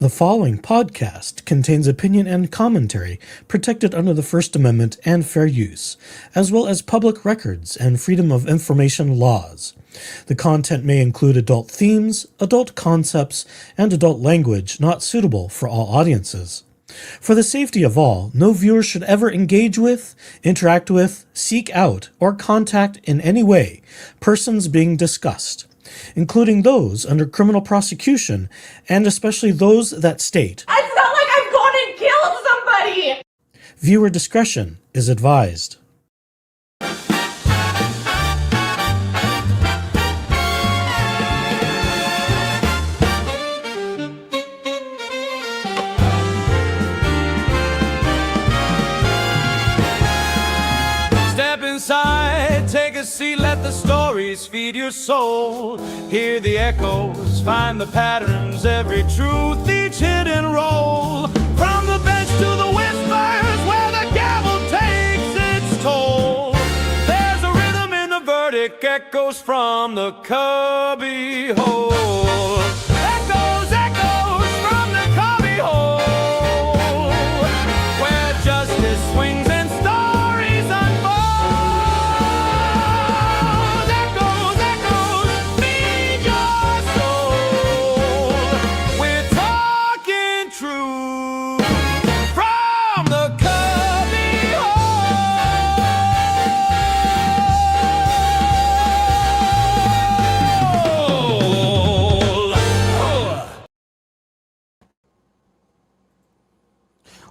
The following podcast contains opinion and commentary protected under the First Amendment and fair use, as well as public records and freedom of information laws. The content may include adult themes, adult concepts, and adult language not suitable for all audiences. For the safety of all, no viewer should ever engage with, interact with, seek out, or contact in any way persons being discussed, including those under criminal prosecution, and especially those that state, "It's not like I've gone and killed somebody!" Viewer discretion is advised. Step inside, take a seat, let the stories feed your soul. Hear the echoes, find the patterns, every truth, each hidden role. From the bench to the whispers, where the gavel takes its toll. There's a rhythm in the verdict, echoes from the cubby hole. Echoes, echoes from the cubby hole, where justice swings and stories unfold. Echoes, echoes, feed your soul. We're talking truth from the cubby hole.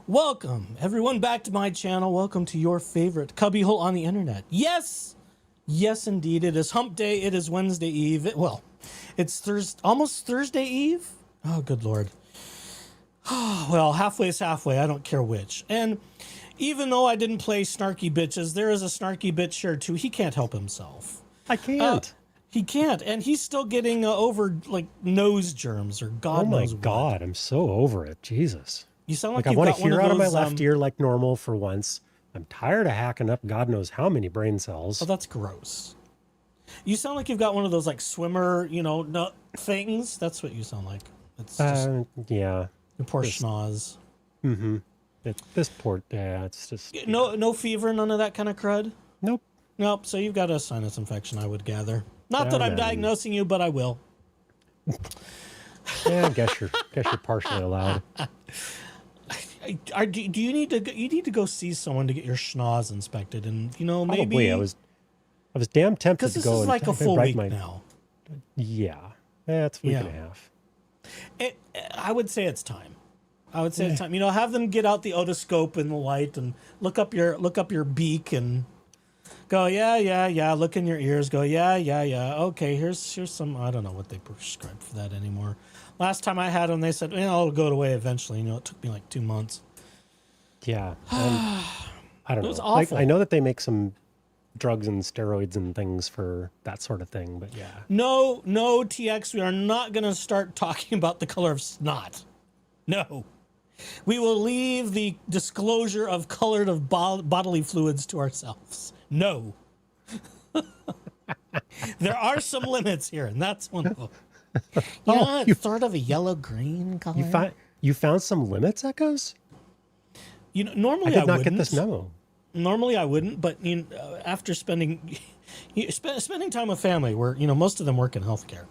Welcome, everyone, back to my channel. Welcome to your favorite cubbyhole on the internet. Yes, yes, indeed. It is hump day. It is Wednesday Eve. Well, it's almost Thursday Eve. Oh, good Lord. Well, halfway is halfway. I don't care which. And even though I didn't play Snarky Bitches, there is a Snarky Bitch here too. He can't help himself. I can't. He can't, and he's still getting over like nose germs or God knows what. God, I'm so over it. Jesus. You sound Like like I you've want got to one hear of out of my those, left ear like normal for once. I'm tired of hacking up God knows how many brain cells. Oh, that's gross. You sound like you've got one of those like swimmer, nut things. That's what you sound like. It's just Yeah. your poor schnoz. Mm-hmm. This poor, it's just... No fever, none of that kind of crud? Nope. Nope, so you've got a sinus infection, I would gather. Not that Yeah, I'm diagnosing you, but I will. Yeah, I guess you're partially allowed. Do you need to go see someone to get your schnoz inspected, and maybe Probably. I was damn tempted because to this go is and like a full write week my... now. Yeah. It's a week and a half. I would say it's time. It's time. Have them get out the otoscope and the light and look up your beak and go, yeah. Look in your ears. Go, yeah. Okay, here's some. I don't know what they prescribe for that anymore. Last time I had them, they said, it'll go away eventually. It took me like 2 months. Yeah. I don't know. It was awful. I know that they make some drugs and steroids and things for that sort of thing, but yeah. No, TX, we are not going to start talking about the color of snot. No. We will leave the disclosure of colored of bodily fluids to ourselves. No. There are some limits here, and that's one of them. It's sort of a yellow-green color. You found some limits, Echoes? Normally I did not get this memo. Normally I wouldn't, but after spending time with family, where most of them work in healthcare,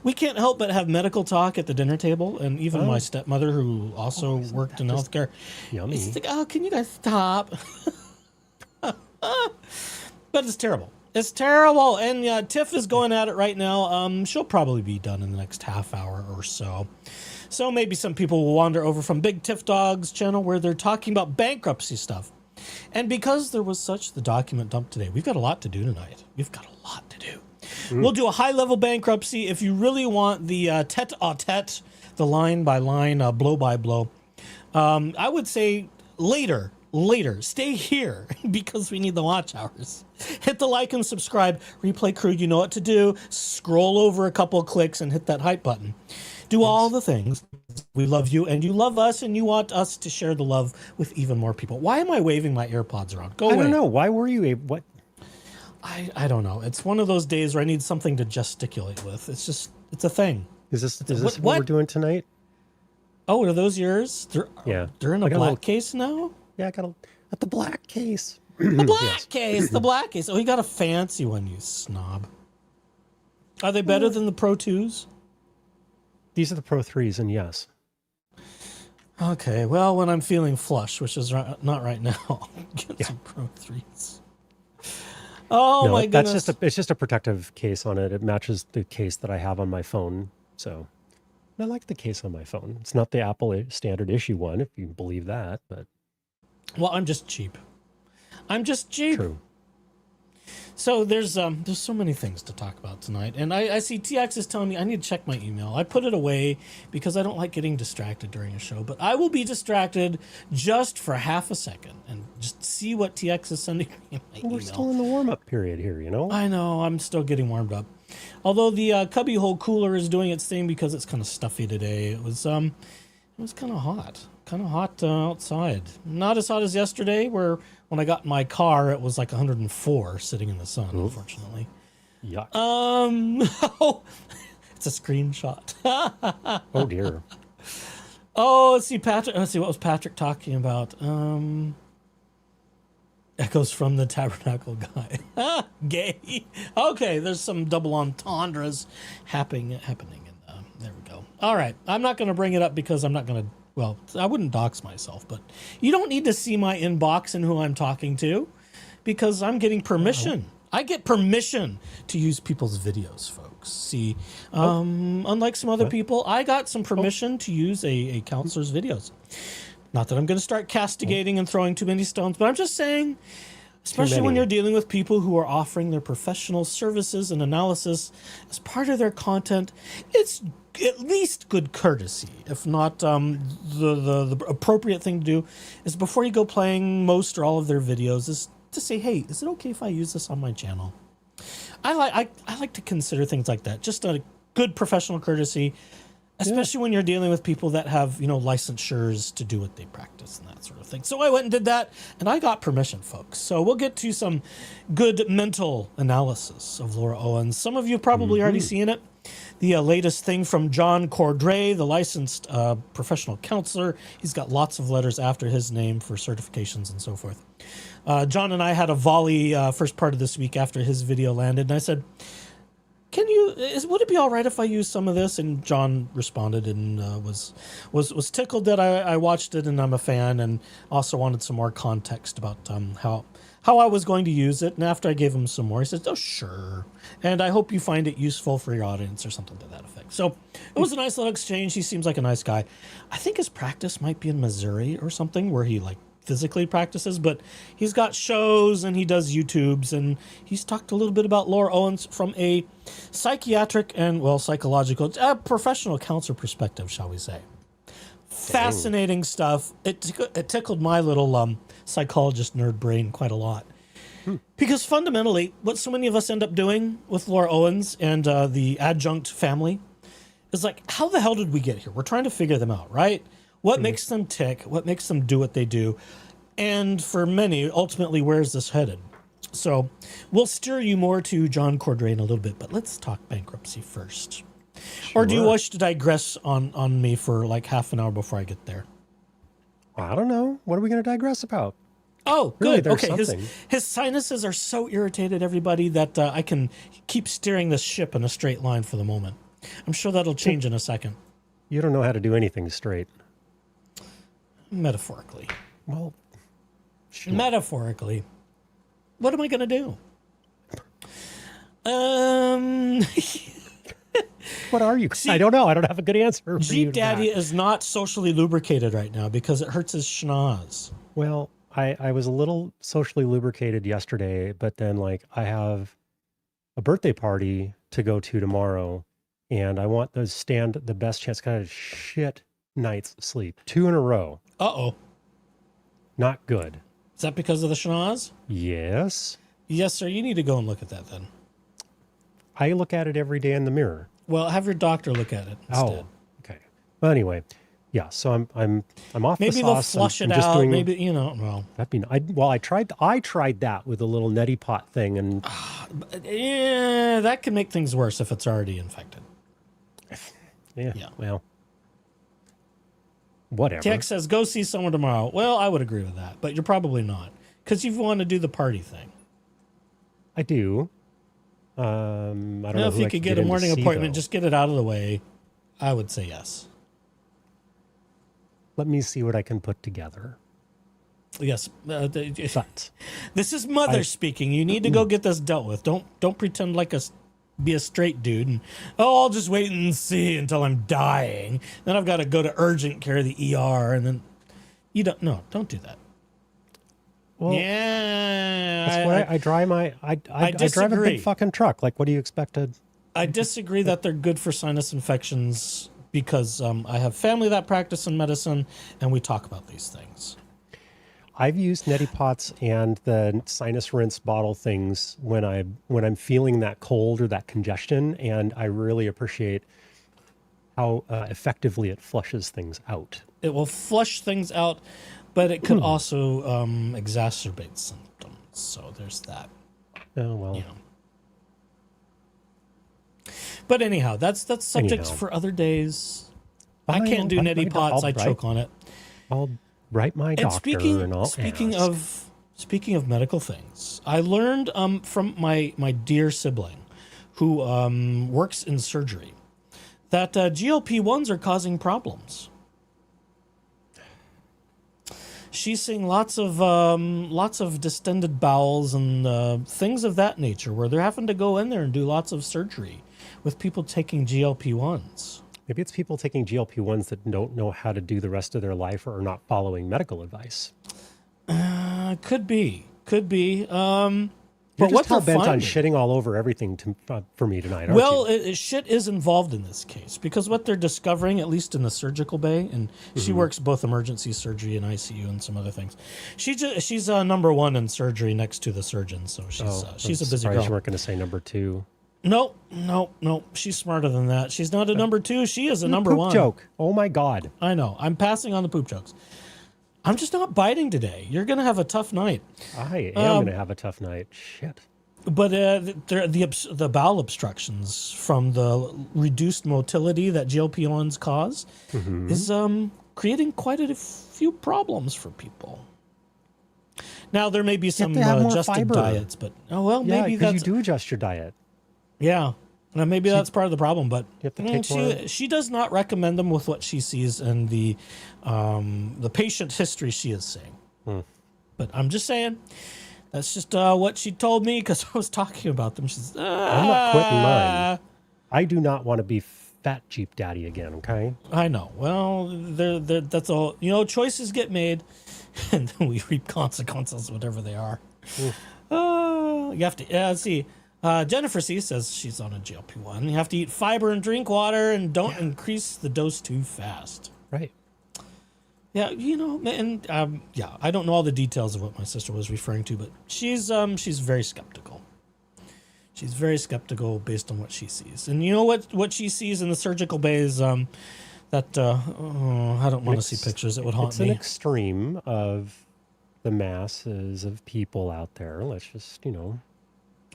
we can't help but have medical talk at the dinner table. And even my stepmother, who also worked in healthcare, yummy. It's like, can you guys stop? But it's terrible. It's terrible, and Tiff is going at it right now. She'll probably be done in the next half hour or so. So maybe some people will wander over from Big Tiff Dog's channel where they're talking about bankruptcy stuff. And because there was such the document dump today, we've got a lot to do tonight. We've got a lot to do. We'll do a high-level bankruptcy. If you really want the tete-a-tete, the line-by-line, blow-by-blow, I would say later. Stay here because we need the watch hours. Hit the like and subscribe. Replay crew, you know what to do. Scroll over a couple of clicks and hit that hype button. Do all the things. We love you and you love us and you want us to share the love with even more people. Why am I waving my AirPods around? Go away. I don't know. Why were you what? I don't know. It's one of those days where I need something to gesticulate with. It's a thing. Is this what we're doing tonight? Oh, are those yours? They're in a black case now? Yeah, I got the black case. The black case, the black case. Oh, you got a fancy one, you snob. Are they better than the Pro 2s? These are the Pro 3s, and yes. Okay, well, when I'm feeling flush, which is not right now, I'll get some Pro 3s. Oh, no, my goodness. It's just a protective case on it. It matches the case that I have on my phone. So I like the case on my phone. It's not the Apple standard issue one, if you believe that, but... Well, I'm just cheap. True. So there's so many things to talk about tonight, and I see TX is telling me I need to check my email. I put it away because I don't like getting distracted during a show, but I will be distracted just for half a second and just see what TX is sending me in my email. We're still in the warm-up period here, you know? I know, I'm still getting warmed up. Although the cubbyhole cooler is doing its thing because it's kind of stuffy today. It was kind of hot. Outside. Not as hot as yesterday, where when I got in my car, it was like 104 sitting in the sun, unfortunately. Yuck. It's a screenshot. Oh, dear. Oh, let's see, Patrick. Let's see, what was Patrick talking about? Echoes from the Tabernacle guy. Gay. Okay, there's some double entendres happening. And there we go. All right, I'm not going to bring it up because I'm not going to... Well, I wouldn't dox myself, but you don't need to see my inbox and who I'm talking to because I'm getting permission. I get permission to use people's videos, folks. See, unlike some other people, I got some permission to use a counselor's videos. Not that I'm going to start castigating and throwing too many stones, but I'm just saying, especially when you're dealing with people who are offering their professional services and analysis as part of their content, it's at least good courtesy, if not the appropriate thing to do, is before you go playing most or all of their videos, is to say, hey, is it okay if I use this on my channel? I like to consider things like that, just a good professional courtesy, especially when you're dealing with people that have, licensures to do what they practice and that sort of thing. So I went and did that, and I got permission, folks. So we'll get to some good mental analysis of Laura Owens. Some of you have probably already seen it. The latest thing from John Cordray, the licensed professional counselor. He's got lots of letters after his name for certifications and so forth. John and I had a volley first part of this week after his video landed, and I said, would it be all right if I use some of this? And John responded and was tickled that I watched it and I'm a fan, and also wanted some more context about how I was going to use it. And after I gave him some more, he said, oh, sure. And I hope you find it useful for your audience or something to that effect. So it was a nice little exchange. He seems like a nice guy. I think his practice might be in Missouri or something where he physically practices, but he's got shows and he does YouTubes, and he's talked a little bit about Laura Owens from a psychiatric and, psychological, professional counselor perspective, shall we say. Fascinating stuff. It tickled my little psychologist nerd brain quite a lot. Because fundamentally, what so many of us end up doing with Laura Owens and the adjunct family is how the hell did we get here? We're trying to figure them out, right? What makes them tick? What makes them do what they do? And for many, ultimately, where is this headed? So we'll steer you more to John Cordray in a little bit, but let's talk bankruptcy first. Sure. Or do you wish to digress on me for half an hour before I get there? I don't know. What are we going to digress about? Oh, really, good. Okay, his sinuses are so irritated, everybody, that I can keep steering this ship in a straight line for the moment. I'm sure that'll change in a second. You don't know how to do anything straight. Metaphorically. Well, sure. Metaphorically. What am I going to do? What are you? See, I don't know. I don't have a good answer. Jeep Daddy is not socially lubricated right now because it hurts his schnoz. Well, I was a little socially lubricated yesterday, but then I have a birthday party to go to tomorrow, and I want to stand the best chance. Kind of shit night's sleep, 2 in a row. Uh-oh. Not good. Is that because of the schnoz? Yes. Yes, sir. You need to go and look at that then. I look at it every day in the mirror. Well, have your doctor look at it instead. Oh, okay. Well, anyway, yeah. So I'm off. Maybe the they'll sauce. flush I'm it just out. doing, maybe well. That'd be. I tried that with a little neti pot thing, and yeah, that can make things worse if it's already infected. Yeah. Yeah. Well, whatever. TX says, go see someone tomorrow. Well, I would agree with that, but you're probably not because you want to do the party thing. I do. I don't know If who you I could get a in to morning see, appointment, though. just get it out of the way. I would say yes. Let me see what I can put together. Yes. But This is mother speaking. You need to go get this dealt with. Don't pretend like be a straight dude and I'll just wait and see until I'm dying. Then I've got to go to urgent care, the ER, and then don't do that. well, Yeah, that's why I drive I drive a big fucking truck. Like, what do you expect to? I disagree that they're good for sinus infections because I have family that practice in medicine, and we talk about these things. I've used neti pots and the sinus rinse bottle things when I'm feeling that cold or that congestion, and I really appreciate how effectively it flushes things out. It will flush things out, but it could also exacerbate symptoms. So there's that. Oh well. You know. But anyhow, that's subjects Anyhow. for other days. I Fine, can't do I'll neti write- pots. I I'll choke on it. I'll write my And doctor and I'll speaking ask. of medical things, I learned from my dear sibling, who works in surgery, that GLP-1s are causing problems. She's seeing lots of distended bowels and things of that nature, where they're having to go in there and do lots of surgery with people taking GLP-1s. Maybe it's people taking GLP-1s that don't know how to do the rest of their life or are not following medical advice. Could be. You're But just what hell they're bent on finding, shitting all over everything for me tonight, aren't well, you? shit is involved in this case because what they're discovering, at least in the surgical bay, and she works both emergency surgery and ICU and some other things. She's number one in surgery next to the surgeon, so she's a busy surprised girl. you weren't going to say number 2. No. She's smarter than that. She's not a number 2. She is a number Poop 1. joke. Oh my God. I know. I'm passing on the poop jokes. I'm just not biting today. You're gonna have a tough night. I am going to have a tough night. Shit. But the bowel obstructions from the reduced motility that GLP-1s cause is creating quite a few problems for people. Now there may be some to have more adjusted fiber. diets, but Yeah, maybe because that's you do adjust your diet. yeah. Maybe that's part of the problem, but You have to take more. she does not recommend them with what she sees and the patient history she is saying. But I'm just saying. That's just what she told me because I was talking about them. She's, I'm not quitting mine. I do not want to be fat Jeep daddy again, okay? I know. Well, that's all. Choices get made, and then we reap consequences, whatever they are. You have to. Let's see. Jennifer C says she's on a GLP-1. You have to eat fiber and drink water, and don't increase the dose too fast. Right. Yeah, and I don't know all the details of what my sister was referring to, but she's very skeptical. She's very skeptical based on what she sees, and you know what she sees in the surgical bay is that I don't want to see pictures. It would haunt It's me. an extreme of the masses of people out there. Let's just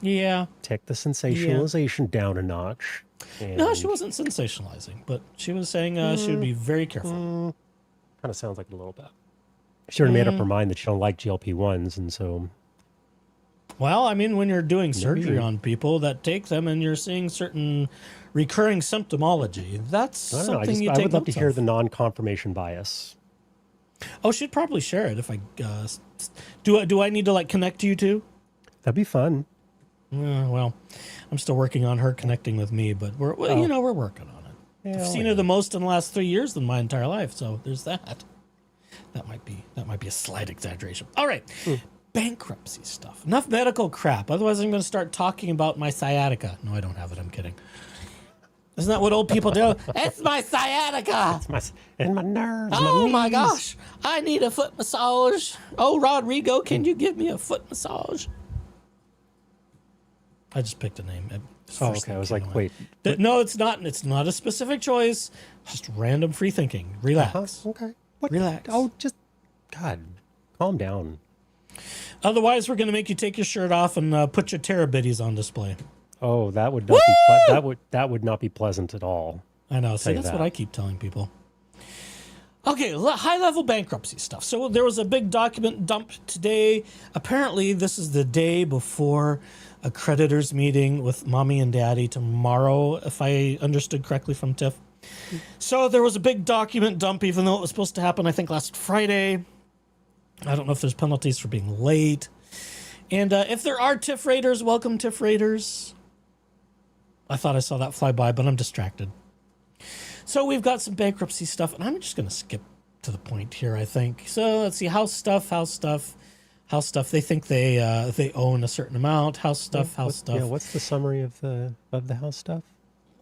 Yeah. take the sensationalization down a notch. No, and she wasn't sensationalizing, but she was saying she would be very careful. kind of sounds like it a little bit. She already made up her mind that she don't like GLP-1s, and so Well, I mean, when you're doing surgery on people that take them and you're seeing certain recurring symptomology, that's I don't know. something you I take would love to notes hear of. the non-confirmation bias. Oh, she'd probably share it if I do I need to connect you two? That'd be fun. Well, I'm still working on her connecting with me, but we're working on it. Yeah, I've seen her the most in the last 3 years than my entire life, so there's that. That might be a slight exaggeration. All right. Bankruptcy stuff. Enough medical crap. Otherwise, I'm going to start talking about my sciatica. No, I don't have it. I'm kidding. Isn't that what old people do? It's my sciatica. And my nerves. Oh my knees. gosh. I need a foot massage. Oh, Rodrigo, can you give me a foot massage? I just picked a name. Oh, okay. I was like, wait. No, it's not. It's not a specific choice. Just random free thinking. Relax. Okay. What? Relax. Oh, just God, calm down. Otherwise, we're going to make you take your shirt off and put your terabitties on display. Oh, that would not be that would not be pleasant at all. I know. See, that's what I keep telling people. Okay, high-level bankruptcy stuff. So there was a big document dump today. Apparently, this is the day before a creditors meeting with mommy and daddy tomorrow, if I understood correctly from Tiff. So there was a big document dump, even though it was supposed to happen, I think, last Friday. I don't know if there's penalties for being late. And if there are TIF raiders, welcome TIF raiders. I thought I saw that fly by, but I'm distracted. So we've got some bankruptcy stuff, and I'm just going to skip to the point here, I think. So let's see, house stuff. They think they own a certain amount. House stuff. Yeah, what's the summary of the house stuff?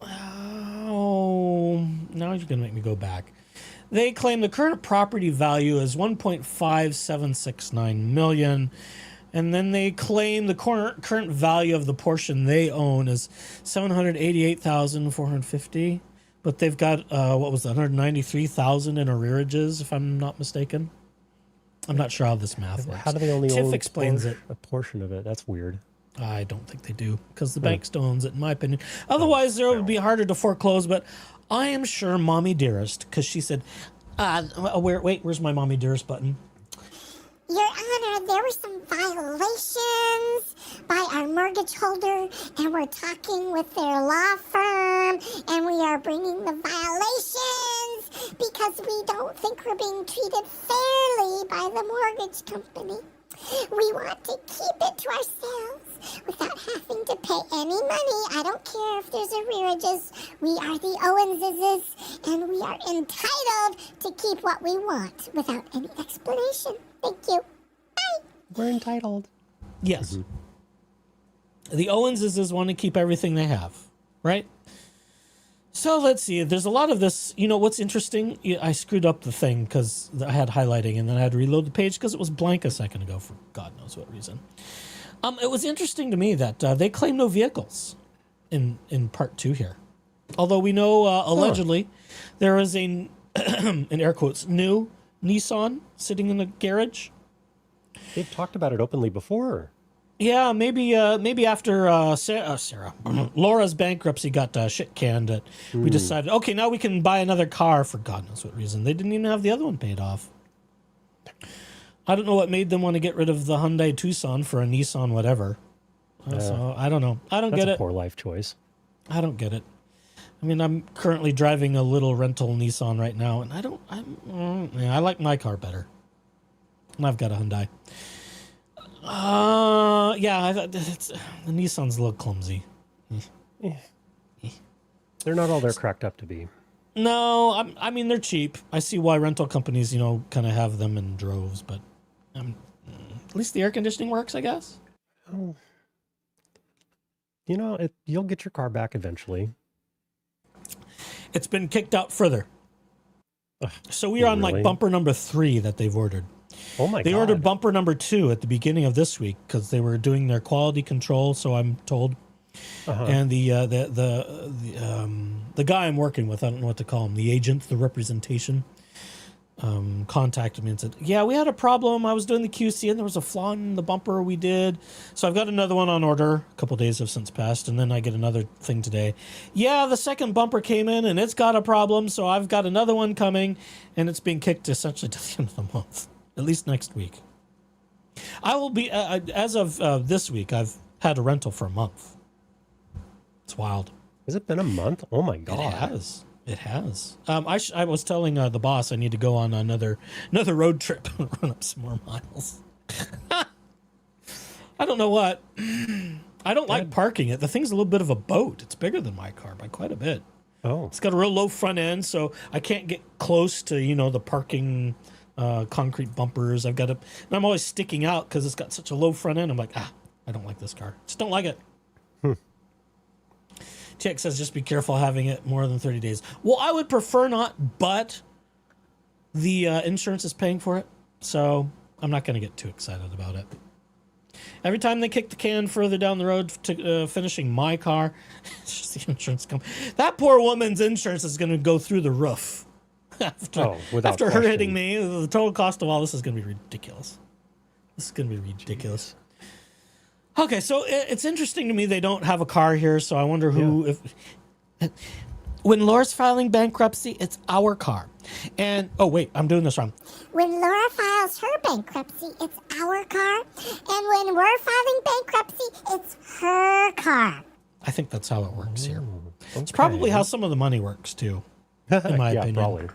Oh, now you're going to make me go back. They claim the current property value is $1.5769 million. And then they claim the current value of the portion they own is $788,450. But they've got, $193,000 in arrearages, if I'm not mistaken. I'm not sure how this math works. How do they only own explains a portion of it? That's weird. I don't think they do, because the bank still owns it, in my opinion. Otherwise, it would be harder to foreclose. But I am sure Mommy Dearest, because she said, where's my Mommy Dearest button? Your Honor, there were some violations by our mortgage holder, and we're talking with their law firm, and we are bringing the violations because we don't think we're being treated fairly by the mortgage company. We want to keep it to ourselves without having to pay any money. I don't care if there's arrearages. We are the Owenses, and we are entitled to keep what we want without any explanation. Thank you. Bye. We're entitled. Yes. The Owenses want to keep everything they have, right? So let's see. There's a lot of this. You know what's interesting? I screwed up the thing because I had highlighting, and then I had to reload the page because it was blank a second ago for God knows what reason. It was interesting to me that they claim no vehicles in part 2 here. Although we know allegedly there is a, in air quotes, new Nissan sitting in the garage. They've talked about it openly before. Yeah, maybe after Sarah Laura's bankruptcy got shit canned, we decided, okay, now we can buy another car for God knows what reason. They didn't even have the other one paid off. I don't know what made them want to get rid of the Hyundai Tucson for a Nissan whatever. So I don't know. I don't get it. That's a poor life choice. I don't get it. I mean, I'm currently driving a little rental Nissan right now, and I like my car better. And I've got a Hyundai. The Nissan's a little clumsy. They're not all they're cracked up to be. No, I mean, they're cheap. I see why rental companies, kind of have them in droves, but at least the air conditioning works, I guess. Oh. You'll get your car back eventually. It's been kicked out further. So we are on like bumper number 3 that they've ordered. Oh my God. They ordered bumper number 2 at the beginning of this week because they were doing their quality control, so I'm told. And the guy I'm working with, I don't know what to call him, the agent, the representation, contacted me and said, yeah, we had a problem. I was doing the QC and there was a flaw in the bumper we did. So I've got another one on order. A couple days have since passed, and then I get another thing today. Yeah, the second bumper came in and it's got a problem, so I've got another one coming, and it's being kicked essentially to the end of the month, at least next week. I will be, as of this week, I've had a rental for a month. It's wild. Has it been a month? Oh my God. It has. I was telling the boss I need to go on another road trip and run up some more miles. I don't know what. I don't like parking it. The thing's a little bit of a boat. It's bigger than my car by quite a bit. Oh. It's got a real low front end, so I can't get close to, the parking concrete bumpers. And I'm always sticking out because it's got such a low front end. I'm like, I don't like this car. Just don't like it. TX says just be careful having it more than 30 days. Well, I would prefer not, but the insurance is paying for it, so I'm not going to get too excited about it. Every time they kick the can further down the road to finishing my car, it's just the insurance company. That poor woman's insurance is going to go through the roof. After her hitting me, the total cost of all this is going to be ridiculous. This is going to be ridiculous. Jeez. Okay, so it's interesting to me they don't have a car here, so I wonder who... When Laura's filing bankruptcy, it's our car. And, oh, wait, I'm doing this wrong. When Laura files her bankruptcy, it's our car. And when we're filing bankruptcy, it's her car. I think that's how it works here. Okay. It's probably how some of the money works, too, in my opinion. Probably.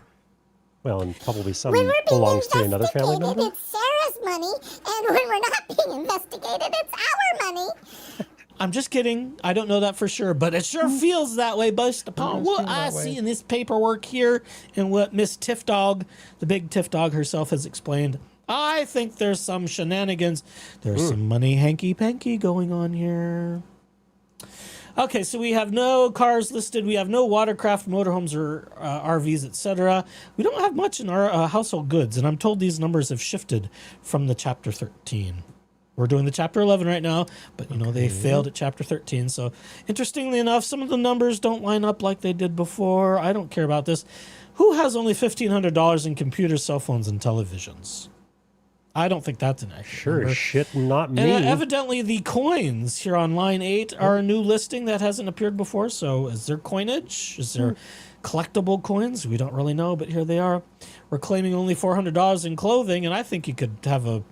Well, and probably some When we're being belongs to another family investigated, member. it's Sarah's money. And when we're not being investigated, it's our money. I'm just kidding. I don't know that for sure, but it sure feels that way based upon what I way. see in this paperwork here and what Miss Tiff Dog, the big Tiff Dog herself, has explained. I think there's some shenanigans. There's some money hanky-panky going on here. Okay, so we have no cars listed. We have no watercraft, motorhomes, or RVs, etc. We don't have much in our household goods, and I'm told these numbers have shifted from the Chapter 13. We're doing the Chapter 11 right now, but, they failed at Chapter 13. So, interestingly enough, some of the numbers don't line up like they did before. I don't care about this. Who has only $1,500 in computers, cell phones, and televisions? I don't think that's an accurate Sure number. as shit, not me. And evidently the coins here on line 8 are a new listing that hasn't appeared before. So is there coinage? Is there collectible coins? We don't really know, but here they are. We're claiming only $400 in clothing, and I think you could have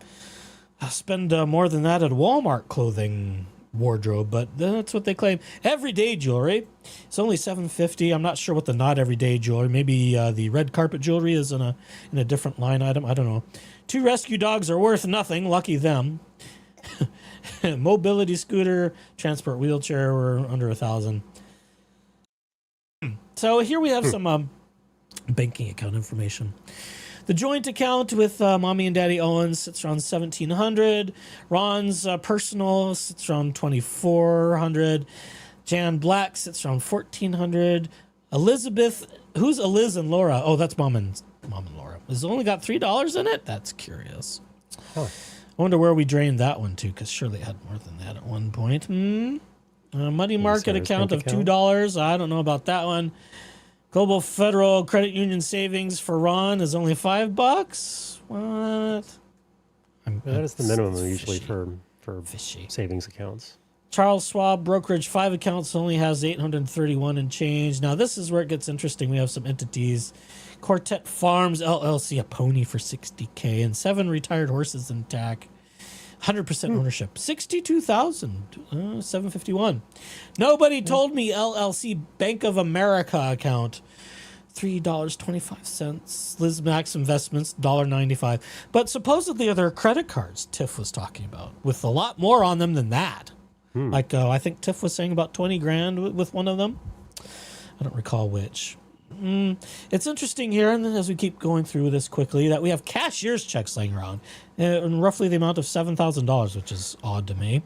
spend more than that at Walmart clothing wardrobe, but that's what they claim. Everyday jewelry, it's only $750. I'm not sure what the not everyday jewelry. Maybe the red carpet jewelry is in a different line item. I don't know. 2 rescue dogs are worth nothing. Lucky them. Mobility scooter, transport wheelchair were under $1,000. So here we have some banking account information. The joint account with Mommy and Daddy Owens sits around $1,700. Ron's personal sits around $2,400. Jan Black sits around $1,400. Elizabeth, who's Eliz and Laura? Oh, that's Mom and Laura. Has only got $3 in it? That's curious. Huh. I wonder where we drained that one to, because surely it had more than that at one point. Money market Sarah's account of bank account? $2. I don't know about that one. Global Federal Credit Union savings for Ron is only $5. What? That is the minimum usually fishy. for Fishy. savings accounts. Charles Schwab brokerage 5 accounts only has 831 and change. Now this is where it gets interesting. We have some entities. Quartet Farms LLC, a pony for $60K, and 7 retired horses in TAC. 100% ownership, 62,751. Nobody told me LLC Bank of America account, $3.25. Liz Max Investments, $1.95. But supposedly there are credit cards Tiff was talking about with a lot more on them than that. Like I think Tiff was saying about 20 grand with one of them. I don't recall which. It's interesting here, and as we keep going through this quickly, that we have cashier's checks laying around in roughly the amount of $7,000, which is odd to me.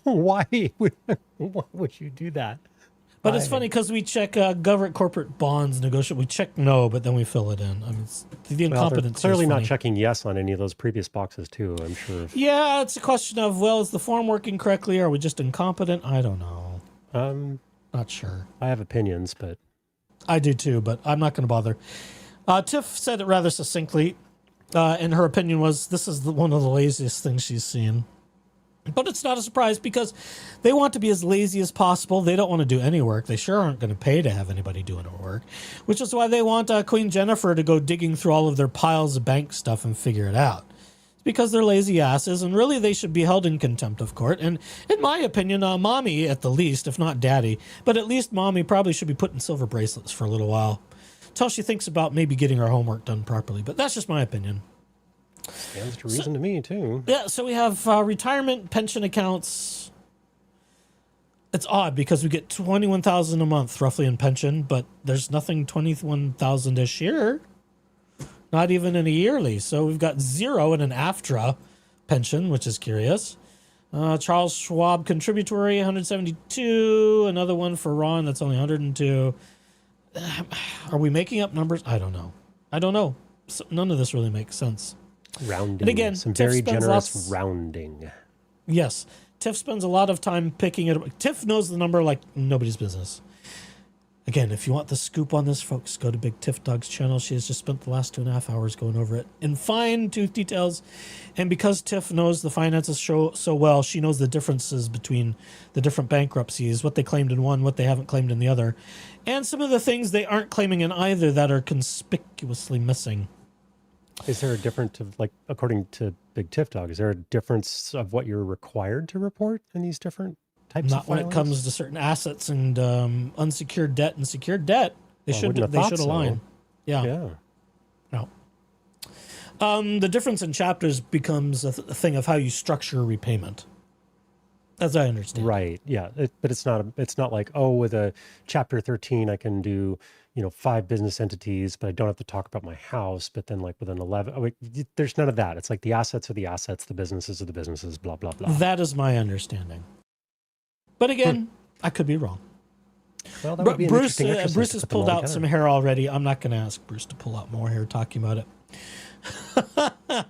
Why would you do that? But it's funny because we check government corporate bonds negotiate. We check no, but then we fill it in. I mean, the Well, they're incompetence. clearly is not funny. checking yes on any of those previous boxes too, I'm sure. Yeah, it's a question of, well, is the form working correctly? Are we just incompetent? I don't know. Not sure. I have opinions, but I do too, but I'm not going to bother. Tiff said it rather succinctly, and her opinion was this is one of the laziest things she's seen. But it's not a surprise because they want to be as lazy as possible. They don't want to do any work. They sure aren't going to pay to have anybody doing their work, which is why they want Queen Jennifer to go digging through all of their piles of bank stuff and figure it out. It's because they're lazy asses, and really they should be held in contempt of court. And in my opinion, Mommy at the least, if not Daddy, but at least Mommy probably should be put in silver bracelets for a little while until she thinks about maybe getting her homework done properly. But that's just my opinion. stands to reason to me too. Yeah, so we have retirement pension accounts. It's odd because we get $21,000 a month roughly in pension, but there's nothing $21,000 this year. Not even in a yearly. So we've got 0 in an AFTRA pension, which is curious. Charles Schwab contributory, 172. Another one for Ron, that's only 102. Are we making up numbers? I don't know. So none of this really makes sense. Rounding. And again, some Tiff very spends generous lots- rounding. Yes. Tiff spends a lot of time picking it. Tiff knows the number like nobody's business. Again, if you want the scoop on this, folks, go to Big Tiff Dog's channel. She has just spent the last 2.5 hours going over it in fine-tooth details. And because Tiff knows the finances so well, she knows the differences between the different bankruptcies, what they claimed in one, what they haven't claimed in the other, and some of the things they aren't claiming in either that are conspicuously missing. Is there a difference of, like, according to Big Tiff Dog, is there a difference of what you're required to report in these different types Not of when filings? it comes to certain assets and unsecured debt and secured debt. They should align. Yeah. Yeah. No. The difference in chapters becomes a thing of how you structure repayment, as I understand. Right. Yeah. But it's not like, oh, with a chapter 13, I can do, 5 business entities, but I don't have to talk about my house. But then like with an 11, there's none of that. It's like the assets are the assets, the businesses are the businesses, blah, blah, blah. That is my understanding. But again, I could be wrong. Well, that would be an Bruce interesting exercise Bruce to has put them all pulled out together. some hair already. I'm not going to ask Bruce to pull out more hair talking about it.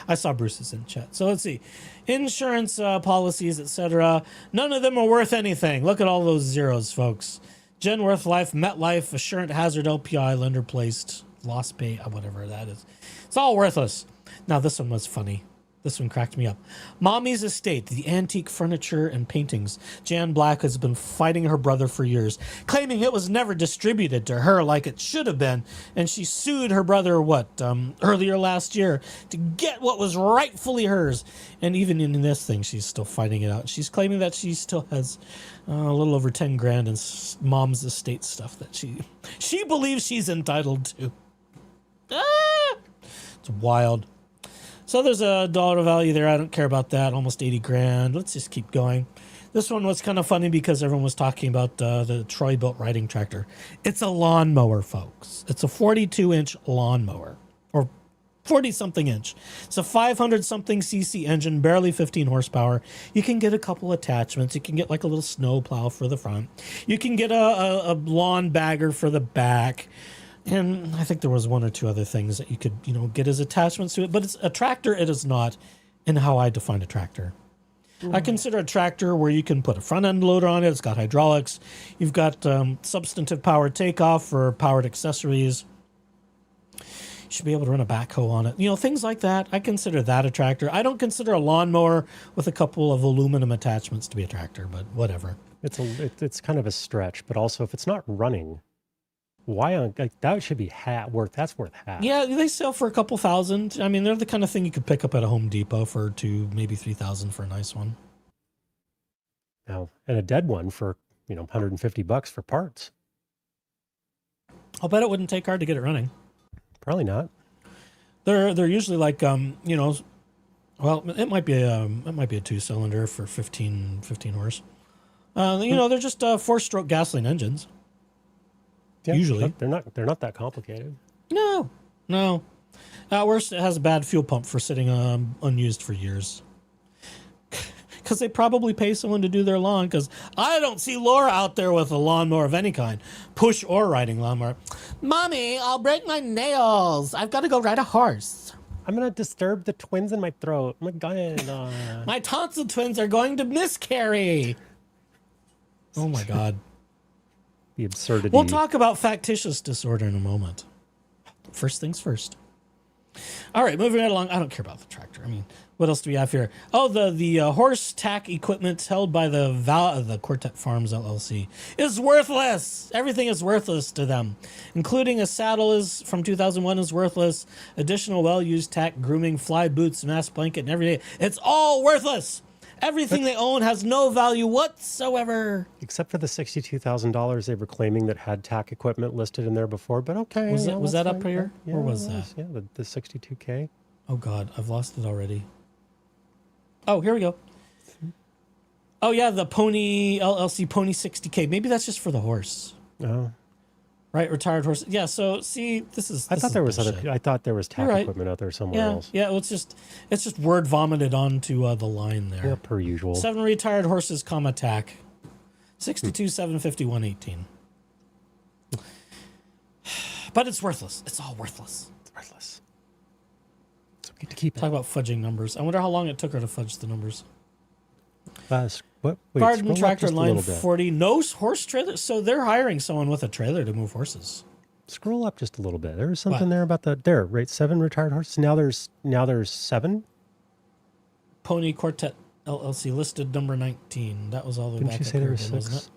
I saw Bruce's in chat. So let's see. Insurance policies, etc. None of them are worth anything. Look at all those zeros, folks. Genworth Life, MetLife, Assurant Hazard, LPI, Lender Placed, Lost Pay, whatever that is. It's all worthless. Now, this one was funny. This one cracked me up. Mommy's Estate, the antique furniture and paintings. Jan Black has been fighting her brother for years, claiming it was never distributed to her like it should have been. And she sued her brother, earlier last year to get what was rightfully hers. And even in this thing, she's still fighting it out. She's claiming that she still has a little over 10 grand in mom's estate stuff that she believes she's entitled to. It's wild. So there's a dollar value there. I don't care about that. Almost 80 grand. Let's just keep going. This one was kind of funny because everyone was talking about the Troy built riding tractor. It's a lawnmower, folks. It's a 42-inch lawnmower, or 40-something inch. It's a 500-something cc engine, barely 15 horsepower. You can get a couple attachments. You can get like a little snow plow for the front. You can get a lawn bagger for the back. And I think there was one or two other things that you could, get as attachments to it. But it's a tractor. It is not in how I define a tractor. I consider a tractor where you can put a front end loader on it. It's got hydraulics. You've got substantive powered takeoff for powered accessories. You should be able to run a backhoe on it. Things like that. I consider that a tractor. I don't consider a lawnmower with a couple of aluminum attachments to be a tractor, but whatever. It's kind of a stretch, but also if it's not running, why that should be worth half. Yeah, they sell for a couple thousand. I mean, they're the kind of thing you could pick up at a Home Depot for maybe $3,000 for a nice one. Now, and a dead one for $150 for parts. I'll bet it wouldn't take hard to get it running. Probably not. They're usually like well, it might be a 2-cylinder for 15 horse. They're just 4-stroke gasoline engines. Yeah, Usually. they're not that complicated. No. At worst, it has a bad fuel pump for sitting unused for years. Because they probably pay someone to do their lawn. Because I don't see Laura out there with a lawnmower of any kind, push or riding lawnmower. Mommy, I'll break my nails. I've got to go ride a horse. I'm gonna disturb the twins in my throat. Oh my God. My tonsil twins are going to miscarry. Oh my God. The absurdity. We'll talk about factitious disorder in a moment. First things first. All right, moving right along. I don't care about the tractor. I mean, what else do we have here? Oh, the horse tack equipment held by the Quartet Farms LLC is worthless. Everything is worthless to them, including a saddle is from 2001 is worthless. Additional well-used tack, grooming, fly boots, mask blanket, and everyday. It's all worthless. Everything they own has no value whatsoever. Except for the $62,000 they were claiming that had tack equipment listed in there before, but okay. Was that up here? Yeah, or was that? Yeah, the $62K. Oh, God, I've lost it already. Oh, here we go. Oh, yeah, the Pony LLC Pony 60K. Maybe that's just for the horse. Oh. Right, retired horse. Yeah, so see, I thought there was tack equipment out there somewhere else. Yeah, it's just word vomited onto the line there. Yeah, per usual. 7 retired horses, tack. 62, 750, 118. But it's worthless. It's all worthless. It's worthless. So we get to keep it. Talk about fudging numbers. I wonder how long it took her to fudge the numbers. What? Wait, Garden scroll up tractor just a line little bit. 40. No horse trailer. So they're hiring someone with a trailer to move horses. Scroll up just a little bit. There was something What? there about right? 7 retired horses. Now there's 7. Pony Quartet LLC listed number 19. That was all the way Didn't back you at say there were Caribbean, wasn't 6? it?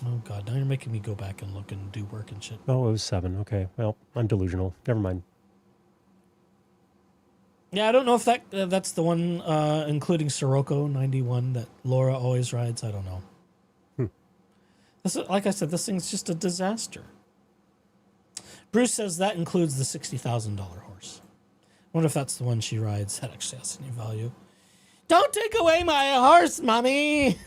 Oh God! Now you're making me go back and look and do work and shit. Oh, it was 7. Okay. Well, I'm delusional. Never mind. Yeah, I don't know if that's the one including Sirocco 91 that Laura always rides. I don't know. This is, like I said, this thing's just a disaster. Bruce says that includes the $60,000 horse. I wonder if that's the one she rides. That actually has any value. Don't take away my horse, mommy.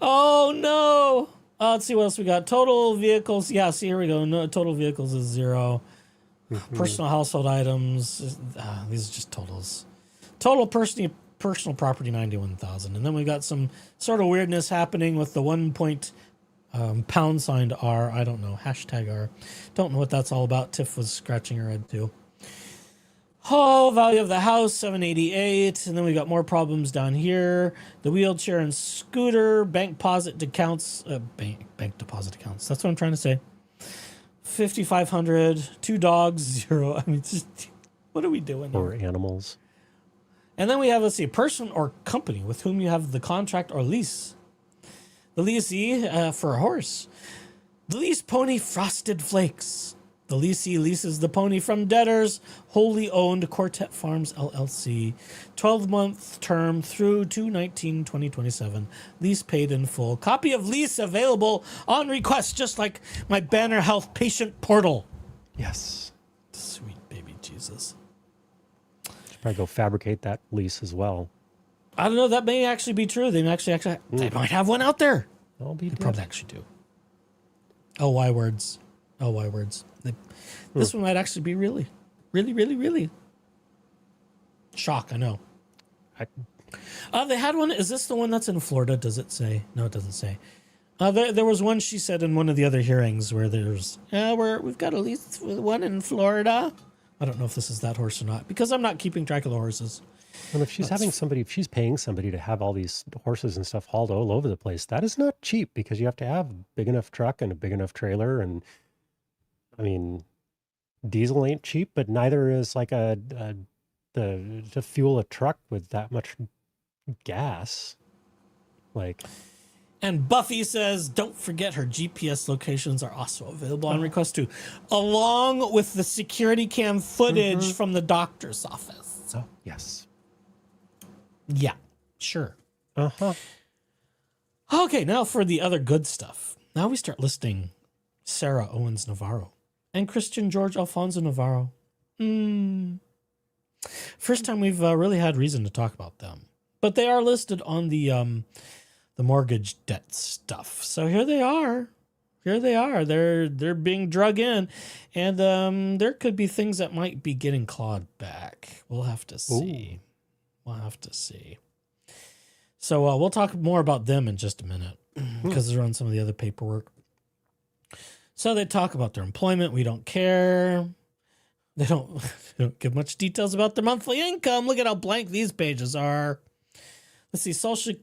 Oh no. Let's see what else we got. Total vehicles. Yeah, see, here we go. No, total vehicles is 0. Personal household items. These are just totals. Total personal property 91,000. And then we got some sort of weirdness happening with the $1.$R. I don't know. #R. Don't know what that's all about. Tiff was scratching her head too. Oh, value of the house, 788. And then we got more problems down here. The wheelchair and scooter, bank deposit accounts. Bank deposit accounts. That's what I'm trying to say. 5,500. 2 dogs, 0. I mean, just, what are we doing Or here? animals. And then we have, let's see, a person or company with whom you have the contract or lease. The leasee for a horse. The lease pony Frosted Flakes. The leasee leases the pony from debtors, wholly owned Quartet Farms LLC. 12-month term through 2/19/2027. Lease paid in full. Copy of lease available on request, just like my Banner Health patient portal. Yes. Sweet baby Jesus. Should probably go fabricate that lease as well. I don't know. That may actually be true. They they might have one out there. I'll be They probably actually do. LY words. LY words. This one might actually be really. Shock, I know. They had one. Is this the one that's in Florida? Does it say? No, it doesn't say. There was one she said in one of the other hearings where we've got at least one in Florida. I don't know if this is that horse or not because I'm not keeping track of the horses. And if she's if she's paying somebody to have all these horses and stuff hauled all over the place, that is not cheap because you have to have a big enough truck and a big enough trailer. And I mean, diesel ain't cheap, but neither is like to fuel a truck with that much gas. Like, and Buffy says, don't forget her GPS locations are also available on request too, along with the security cam footage from the doctor's office. oh, yes. Yeah, sure. Uh-huh. Okay, now for the other good stuff. Now we start listing Sarah Owens Navarro and Christian George Alfonso Navarro. First time we've really had reason to talk about them. But they are listed on the mortgage debt stuff. So here they are. They're being drug in. And there could be things that might be getting clawed back. We'll have to see. So we'll talk more about them in just a minute because they're on some of the other paperwork. So they talk about their employment. We don't care. They don't give much details about their monthly income. Look at how blank these pages are. Let's see, Social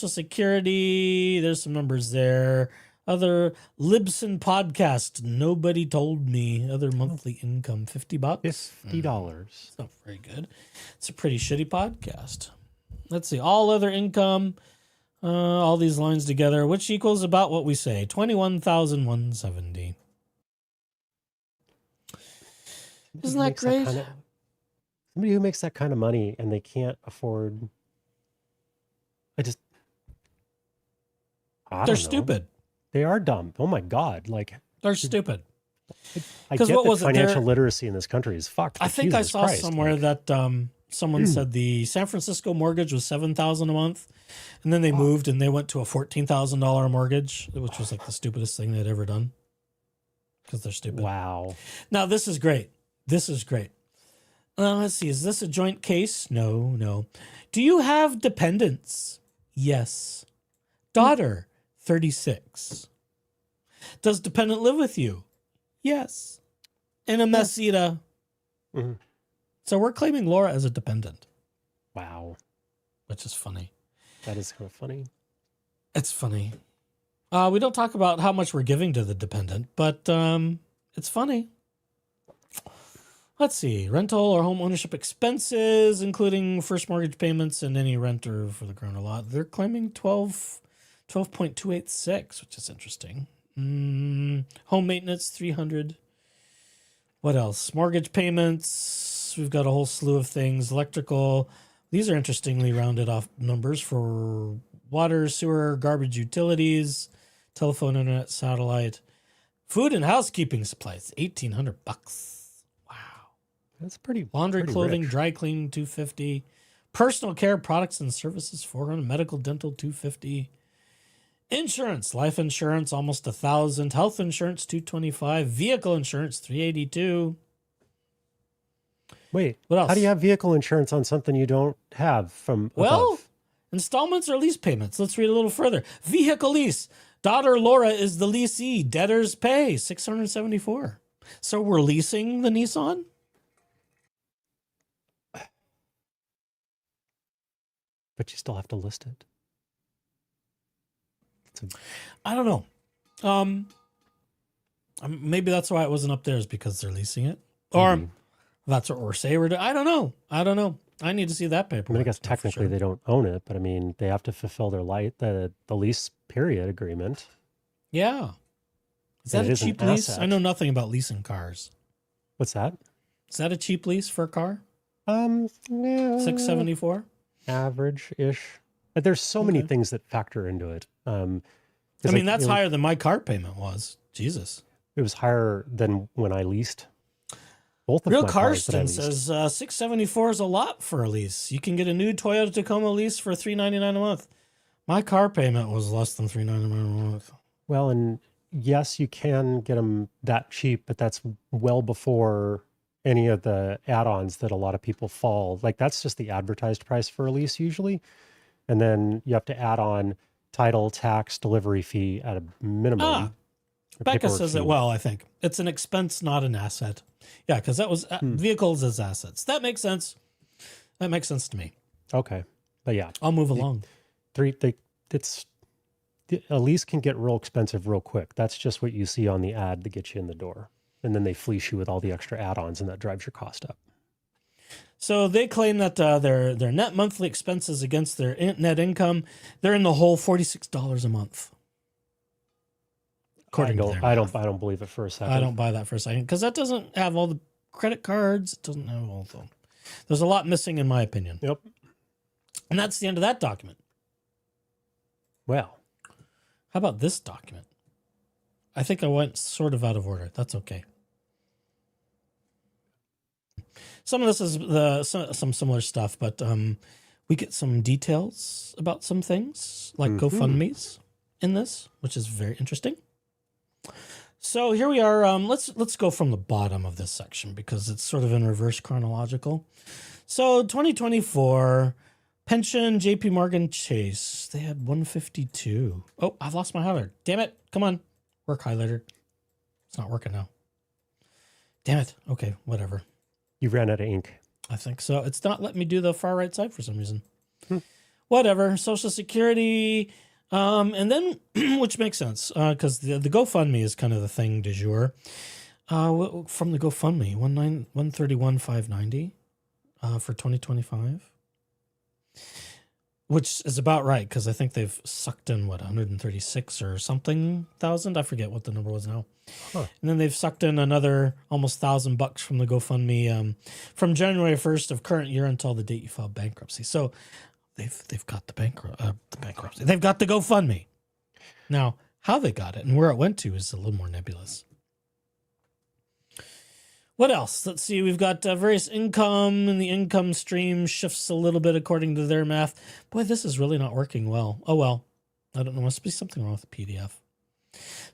Security. There's some numbers there. Other Libsyn podcast. Nobody told me. Other monthly income, $50. $50. It's not very good. It's a pretty shitty podcast. Let's see, all other income. All these lines together, which equals about what we say, $21,170. Isn't that great? Somebody who makes that kind of money and they can't afford. They're don't know. stupid. They are dumb. Oh my God! Like They're stupid. I 'Cause get what that was it? financial literacy in this country is fucked. I but think I Jesus saw Christ, somewhere like, that someone said the San Francisco mortgage was $7,000 a month, and then they moved and they went to a $14,000 mortgage, which was like the stupidest thing they'd ever done because they're stupid. wow. Now this is great. Let's see. Is this a joint case? No. Do you have dependents? Yes. Daughter, 36. Does dependent live with you? Yes. In a mesita. Mhm. So we're claiming Laura as a dependent, Wow. which is funny. That is kind of funny. It's funny. We don't talk about how much we're giving to the dependent, but it's funny. Let's see. Rental or home ownership expenses, including first mortgage payments and any renter for the ground or lot. They're claiming 12.286, which is interesting. Home maintenance, 300. What else? Mortgage payments. We've got a whole slew of things. Electrical. These are interestingly rounded off numbers for water, sewer, garbage, utilities, telephone, internet, satellite, food and housekeeping supplies, $1,800. Wow. That's pretty. Laundry, pretty clothing, rich. dry cleaning, $250. Personal care products and services, $400. Medical, dental, $250. Insurance, life insurance, almost $1,000. Health insurance, $225. Vehicle insurance, $382. Wait, What else? how do you have vehicle insurance on something you don't have from Well, above? installments or lease payments. Let's read a little further. Vehicle lease. Daughter Laura is the leasee. Debtors pay $674. So we're leasing the Nissan? But you still have to list it. I don't know. Maybe that's why it wasn't up there, is because they're leasing it. Or that's what we're saying we're doing. I don't know. I need to see that paper. I mean, I guess technically they don't own it, but I mean, they have to fulfill their the lease period agreement. Yeah. Is And that it a is an cheap lease? asset. I know nothing about leasing cars. What's that? Is that a cheap lease for a car? Yeah, $674? average-ish. But there's so many things that factor into it. I mean, that's higher than my car payment was. Jesus. It was higher than when I leased both of Real my cars that I Karsten leased. says $674 is a lot for a lease. You can get a new Toyota Tacoma lease for $399 a month. My car payment was less than $399 a month. Well, and yes, you can get them that cheap, but that's well before any of the add-ons that a lot of people fall. Like that's just the advertised price for a lease usually. And then you have to add on title, tax, delivery fee at a minimum. or Becca paperwork says fee. it well, I think. It's an expense, not an asset. Yeah, because that was vehicles as assets. That makes sense. That makes sense to me. Okay. But yeah, I'll move along. a lease can get real expensive real quick. That's just what you see on the ad to get you in the door. And then they fleece you with all the extra add-ons and that drives your cost up. So they claim that their net monthly expenses against their net income, they're in the whole $46 a month. According to their I math. don't believe it for a second. I don't buy that for a second because that doesn't have all the credit cards. It doesn't have all the. There's a lot missing, in my opinion. Yep. And that's the end of that document. Well, How about this document? I think I went sort of out of order. That's okay. Some of this is some similar stuff, but we get some details about some things like GoFundMe's in this, which is very interesting. So here we are. Let's go from the bottom of this section because it's sort of in reverse chronological. So 2024 pension, JP Morgan Chase. They had 152. Oh, I've lost my highlighter. Damn it. Come on. Work highlighter. It's not working now. Damn it. Okay, whatever. you ran out of ink. I think so. It's not letting me do the far right side for some reason. Whatever. Social Security. And then, which makes sense, because the GoFundMe is kind of the thing du jour. From the GoFundMe, 131,590 for 2025, which is about right because I think they've sucked in 136 or something thousand. I forget what the number was now. And then they've sucked in another almost $1,000 from the GoFundMe from January 1st of current year until the date you filed bankruptcy. So they've got the bankruptcy. They've got the GoFundMe. Now, how they got it and where it went to is a little more nebulous. What else? Let's see. We've got various income, and the income stream shifts a little bit according to their math. Boy, this is really not working well. Oh, well. I don't know. Must be something wrong with the PDF.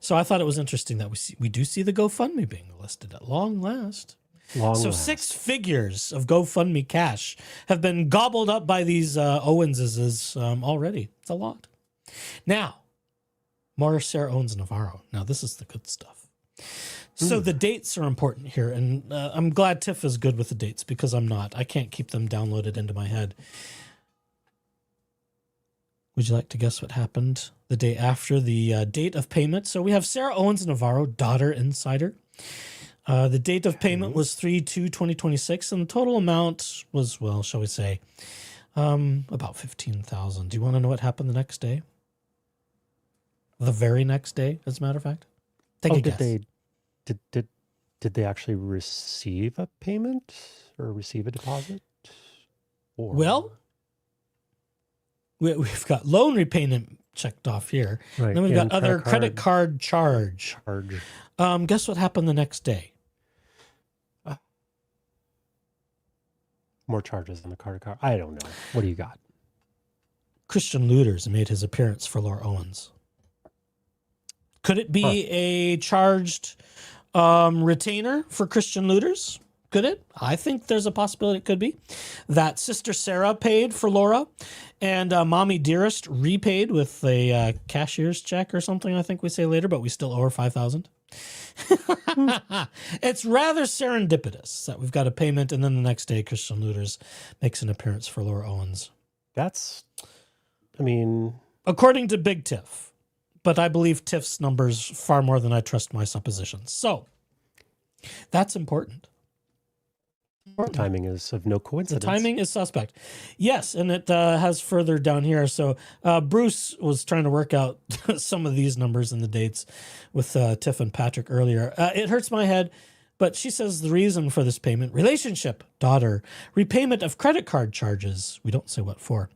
So I thought it was interesting that we do see the GoFundMe being listed at long last. So 6 figures of GoFundMe cash have been gobbled up by these Owenses already. It's a lot. Now, more Sarah Owens Navarro. Now, this is the good stuff. So the dates are important here, and I'm glad Tiff is good with the dates because I'm not. I can't keep them downloaded into my head. Would you like to guess what happened the day after the date of payment? So we have Sarah Owens Navarro, daughter insider. The date of payment was 3/2/2026, and the total amount was, well, shall we say, about $15,000. Do you want to know what happened the next day? The very next day, as a matter of fact. Take a guess. Did they actually receive a payment or receive a deposit? Or... Well, we've got loan repayment checked off here. Right. Then we've got other credit card charge. Guess what happened the next day? More charges than the card. I don't know. What do you got? Christian Looters made his appearance for Laura Owens. Could it be a charged retainer for Christian Looters? Could it? I think there's a possibility it could be. That Sister Sarah paid for Laura, and Mommy Dearest repaid with a cashier's check or something, I think we say later, but we still owe her $5,000. It's rather serendipitous that we've got a payment, and then the next day Christian Looters makes an appearance for Laura Owens. According to Big Tiff. But I believe Tiff's numbers far more than I trust my suppositions. So, that's important. The timing is of no coincidence. The timing is suspect. Yes, and it has further down here. So Bruce was trying to work out some of these numbers and the dates with Tiff and Patrick earlier. It hurts my head, but she says the reason for this payment: relationship, daughter, repayment of credit card charges. We don't say what for.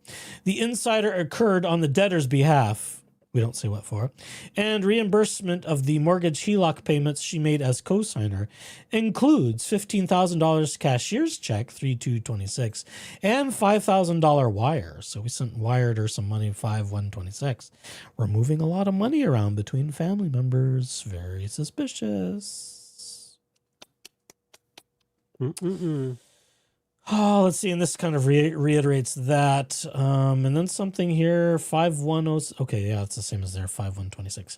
The insider occurred on the debtor's behalf. We don't say what for. And reimbursement of the mortgage HELOC payments she made as co-signer includes $15,000 cashier's check, 3/2/26, and $5,000 wire. So we wired her some money, 5/1/26. We're moving a lot of money around between family members. Very suspicious. Oh, let's see. And this kind of reiterates that. And then something here, 5/1/0. Okay, yeah, it's the same as there, 5/1/26.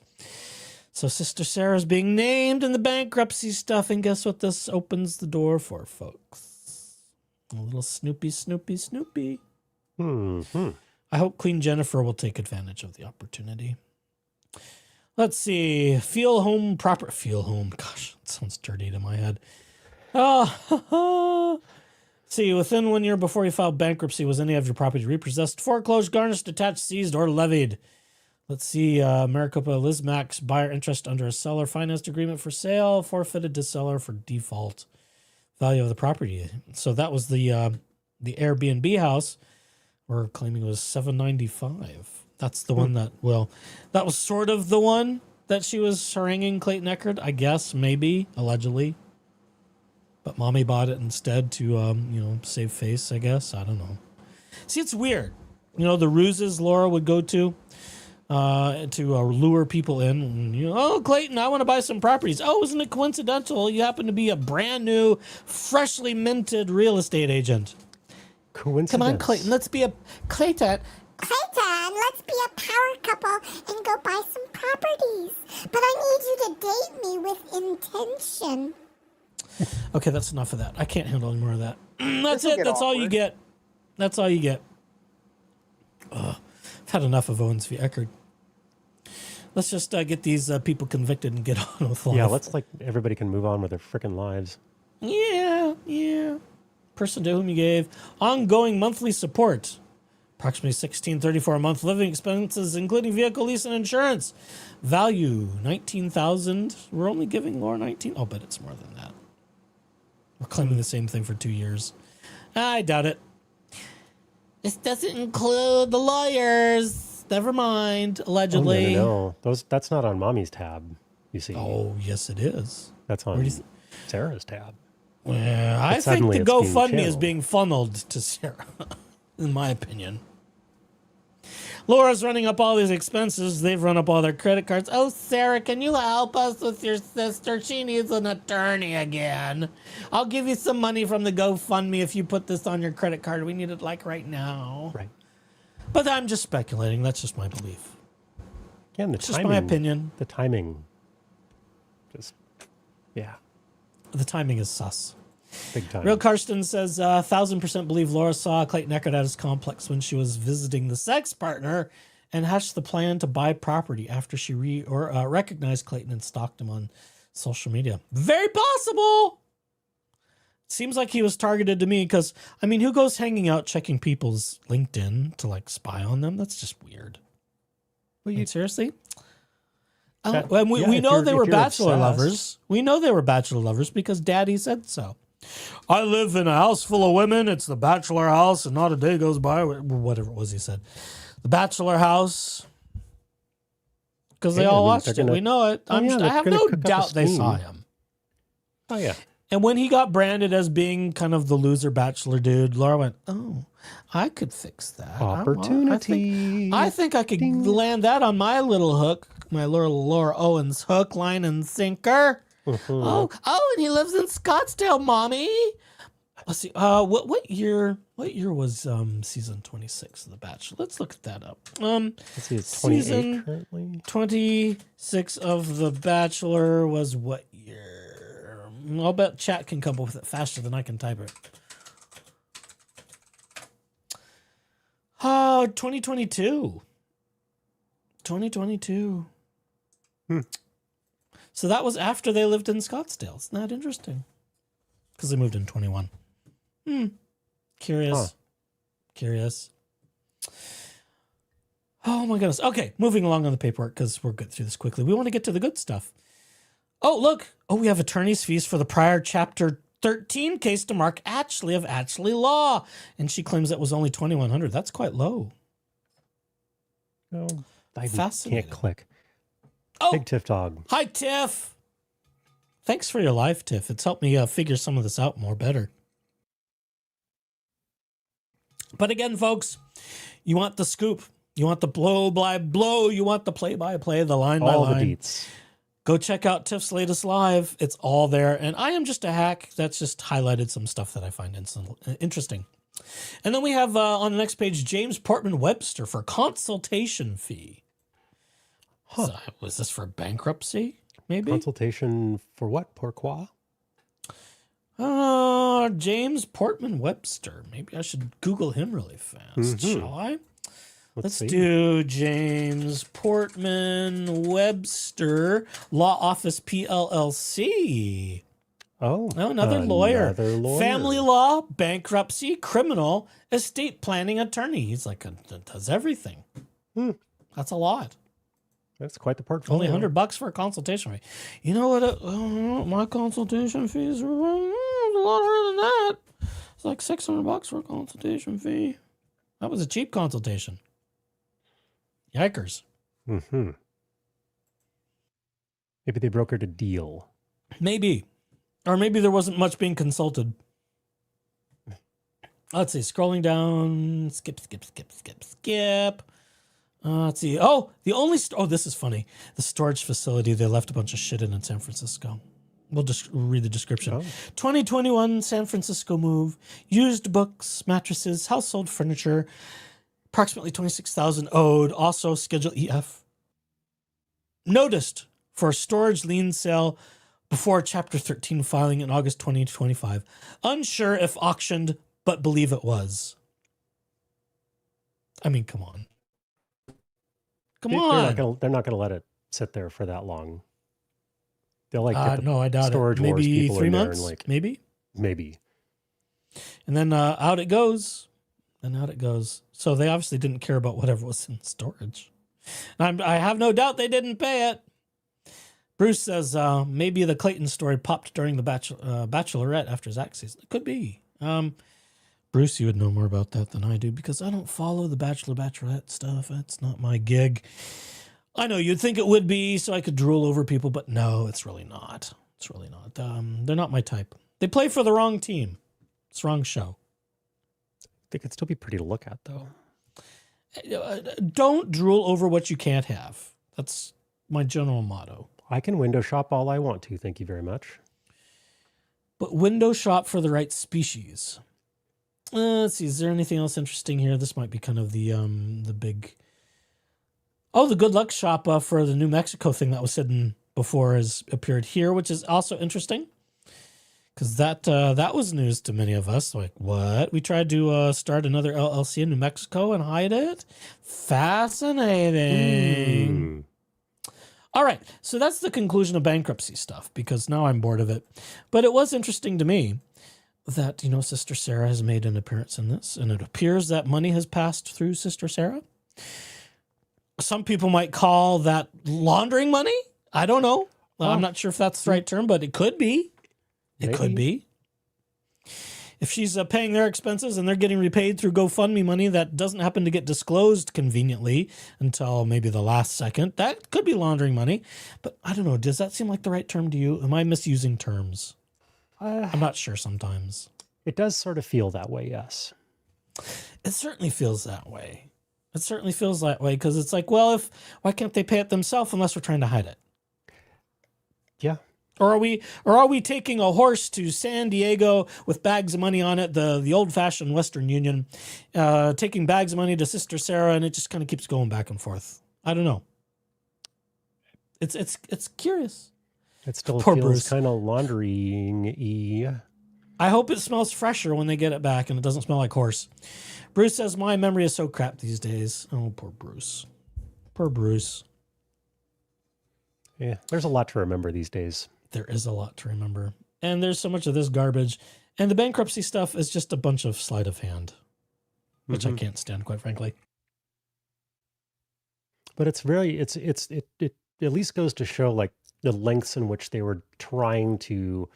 So Sister Sarah's being named in the bankruptcy stuff. And guess what this opens the door for, folks? A little Snoopy. I hope Queen Jennifer will take advantage of the opportunity. Let's see. Feel home. Gosh, it sounds dirty to my head. See, within 1 year before you filed bankruptcy, was any of your property repossessed, foreclosed, garnished, detached, seized, or levied? Let's see. Maricopa Lismax, buyer interest under a seller financed agreement for sale, forfeited to seller for default. Value of the property. So that was the Airbnb house. We're claiming it was $795. That's the one that was sort of the one that she was haranguing Clayton Eckert, I guess, maybe, allegedly. But Mommy bought it instead to, save face, I guess. I don't know. See, it's weird. The ruses Laura would go to lure people in. Oh, Clayton, I want to buy some properties. Oh, isn't it coincidental? You happen to be a brand new, freshly minted real estate agent. Coincidence. Come on, Clayton. Let's be a Clayton. Let's be a power couple and go buy some properties. But I need you to date me with intention. Okay, that's enough of that. I can't handle any more of that. That's it. That's all you get. That's all you get. Ugh. I've had enough of Owens v. Eckert. Let's just get these people convicted and get on with life. Yeah, everybody can move on with their freaking lives. Yeah. Person to whom you gave ongoing monthly support. Approximately $1,634 a month. Living expenses, including vehicle lease and insurance. Value, $19,000. We're only giving Laura $19,000. Oh, but it's more than that. We're claiming the same thing for 2 years. I doubt it. This doesn't include the lawyers. Never mind. Allegedly. Oh, no. That's not on Mommy's tab, you see. Oh, yes, it is. That's on Sarah's tab. Well, I think the GoFundMe is being funneled to Sarah, in my opinion. Laura's running up all these expenses. They've run up all their credit cards. Oh, Sarah, can you help us with your sister? She needs an attorney again. I'll give you some money from the GoFundMe if you put this on your credit card. We need it right now. Right. But I'm just speculating. That's just my belief. Again, it's just my opinion. The timing. Just Yeah. The timing is sus. Big time. Real Karsten says, 1,000% believe Laura saw Clayton Eckert at his complex when she was visiting the sex partner and hatched the plan to buy property after she recognized Clayton and stalked him on social media. Very possible. Seems like he was targeted to me because, I mean, who goes hanging out checking people's LinkedIn to like spy on them? That's just weird. Well, seriously? We know they were bachelor lovers. We know they were bachelor lovers because Daddy said so. I live in a house full of women. It's the bachelor house, and not a day goes by. Whatever it was he said. The bachelor house. Because they all watched it. We know it. I have no doubt they saw him. Oh, yeah. And when he got branded as being kind of the loser bachelor dude, Laura went, oh, I could fix that. Opportunity. I think I could land that on my little hook, my little Laura Owens hook, line, and sinker. Oh, and he lives in Scottsdale, Mommy. Let's see. What year was season 26 of The Bachelor? Let's look at that up. Let's see, it's 28 season currently. 26 of The Bachelor was what year? I'll bet chat can come up with it faster than I can type it. 2022. 2022. So that was after they lived in Scottsdale. Isn't that interesting? Because they moved in 21. Curious. Curious. Oh my goodness. Okay, moving along on the paperwork because we'll get through this quickly. We want to get to the good stuff. Oh, look. Oh, we have attorney's fees for the prior Chapter 13 case to Mark Ashley of Ashley Law. And she claims that was only $2,100. That's quite low. Oh, I Fascinating. can't click. Oh, Big Tiff Dog. Hi, Tiff. Thanks for your live, Tiff. It's helped me figure some of this out more better. But again, folks, you want the scoop. You want the blow by blow. You want the play by play, the line by line. All the beats. Go check out Tiff's latest live. It's all there. And I am just a hack that's just highlighted some stuff that I find interesting. And then we have on the next page, James Portman Webster for consultation fee. Huh. So, was this for bankruptcy? Maybe consultation for what? Pourquoi? James Portman Webster. Maybe I should Google him really fast. Shall I? Let's do James Portman Webster Law Office PLLC. Oh, another lawyer. Family law, bankruptcy, criminal, estate planning attorney. He's like does everything. That's a lot. That's quite the portfolio. Only $100 for a consultation fee. You know what? My consultation fees are a lot higher than that. It's like $600 for a consultation fee. That was a cheap consultation. Yikers. Maybe they brokered a deal. Maybe. Or maybe there wasn't much being consulted. Let's see. Scrolling down. Skip. Let's see. Oh, this is funny. The storage facility they left a bunch of shit in San Francisco. We'll just read the description. 2021 San Francisco move. Used books, mattresses, household furniture. Approximately $26,000 owed. Also Schedule EF. Noticed for a storage lien sale before Chapter 13 filing in August 2025. Unsure if auctioned, but believe it was. I mean, come on. They're not going to let it sit there for that long. They'll get no, I doubt storage it. Maybe wars 3 months. Maybe. And then out it goes. So they obviously didn't care about whatever was in storage. And I have no doubt they didn't pay it. Bruce says maybe the Clayton story popped during the Bachelorette after Zach's season. It could be. Bruce, you would know more about that than I do because I don't follow the Bachelorette stuff. It's not my gig. I know you'd think it would be so I could drool over people, but no, it's really not. They're not my type. They play for the wrong team. It's the wrong show. They could still be pretty to look at, though. Don't drool over what you can't have. That's my general motto. I can window shop all I want to. Thank you very much. But window shop for the right species. Let's see. Is there anything else interesting here? This might be kind of the big. Oh, the good luck shop for the New Mexico thing that was said in before has appeared here, which is also interesting because that was news to many of us. Like, what? We tried to start another LLC in New Mexico and hide it? Fascinating. All right, so that's the conclusion of bankruptcy stuff because now I'm bored of it. But it was interesting to me that, Sister Sarah has made an appearance in this, and it appears that money has passed through Sister Sarah. Some people might call that laundering money. I don't know. I'm not sure if that's the right term, but it could be. It could be. If she's paying their expenses and they're getting repaid through GoFundMe money that doesn't happen to get disclosed conveniently until maybe the last second, that could be laundering money. But I don't know. Does that seem like the right term to you? Am I misusing terms? I'm not sure sometimes. It does sort of feel that way, yes. It certainly feels that way. It certainly feels that way because it's like, well, why can't they pay it themselves unless we're trying to hide it? Yeah. Or are we taking a horse to San Diego with bags of money on it, the old-fashioned Western Union, taking bags of money to Sister Sarah, and it just kind of keeps going back and forth? I don't know. It's curious. It still Poor feels Bruce. kind of laundering-y. I hope it smells fresher when they get it back and it doesn't smell like horse. Bruce says, my memory is so crap these days. Oh, poor Bruce. Poor Bruce. Yeah, there's a lot to remember these days. There is a lot to remember. And there's so much of this garbage. And the bankruptcy stuff is just a bunch of sleight of hand, which I can't stand, quite frankly. But it at least goes to show like the lengths in which they were trying to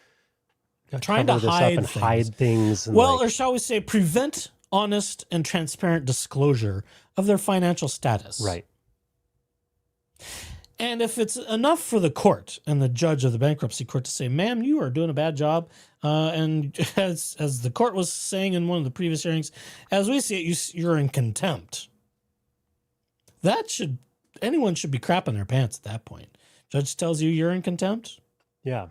cover this up and hide things. And well, or shall we say, prevent honest and transparent disclosure of their financial status. Right. And if it's enough for the court and the judge of the bankruptcy court to say, ma'am, you are doing a bad job. And as the court was saying in one of the previous hearings, as we see it, you're in contempt. Anyone should be crapping their pants at that point. Judge tells you you're in contempt. Yeah.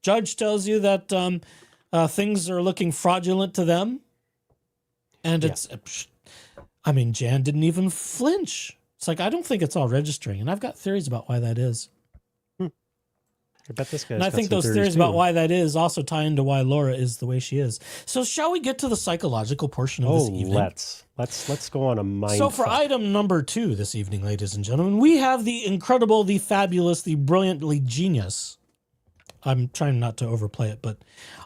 Judge tells you that things are looking fraudulent to them. And Jan didn't even flinch. It's like, I don't think it's all registering. And I've got theories about why that is. I bet this guy's And I think those theories about why that is also tie into why Laura is the way she is. So shall we get to the psychological portion of this evening? Let's go on a mind. So for item number 2 this evening, ladies and gentlemen, we have the incredible, the fabulous, the brilliantly genius. I'm trying not to overplay it, but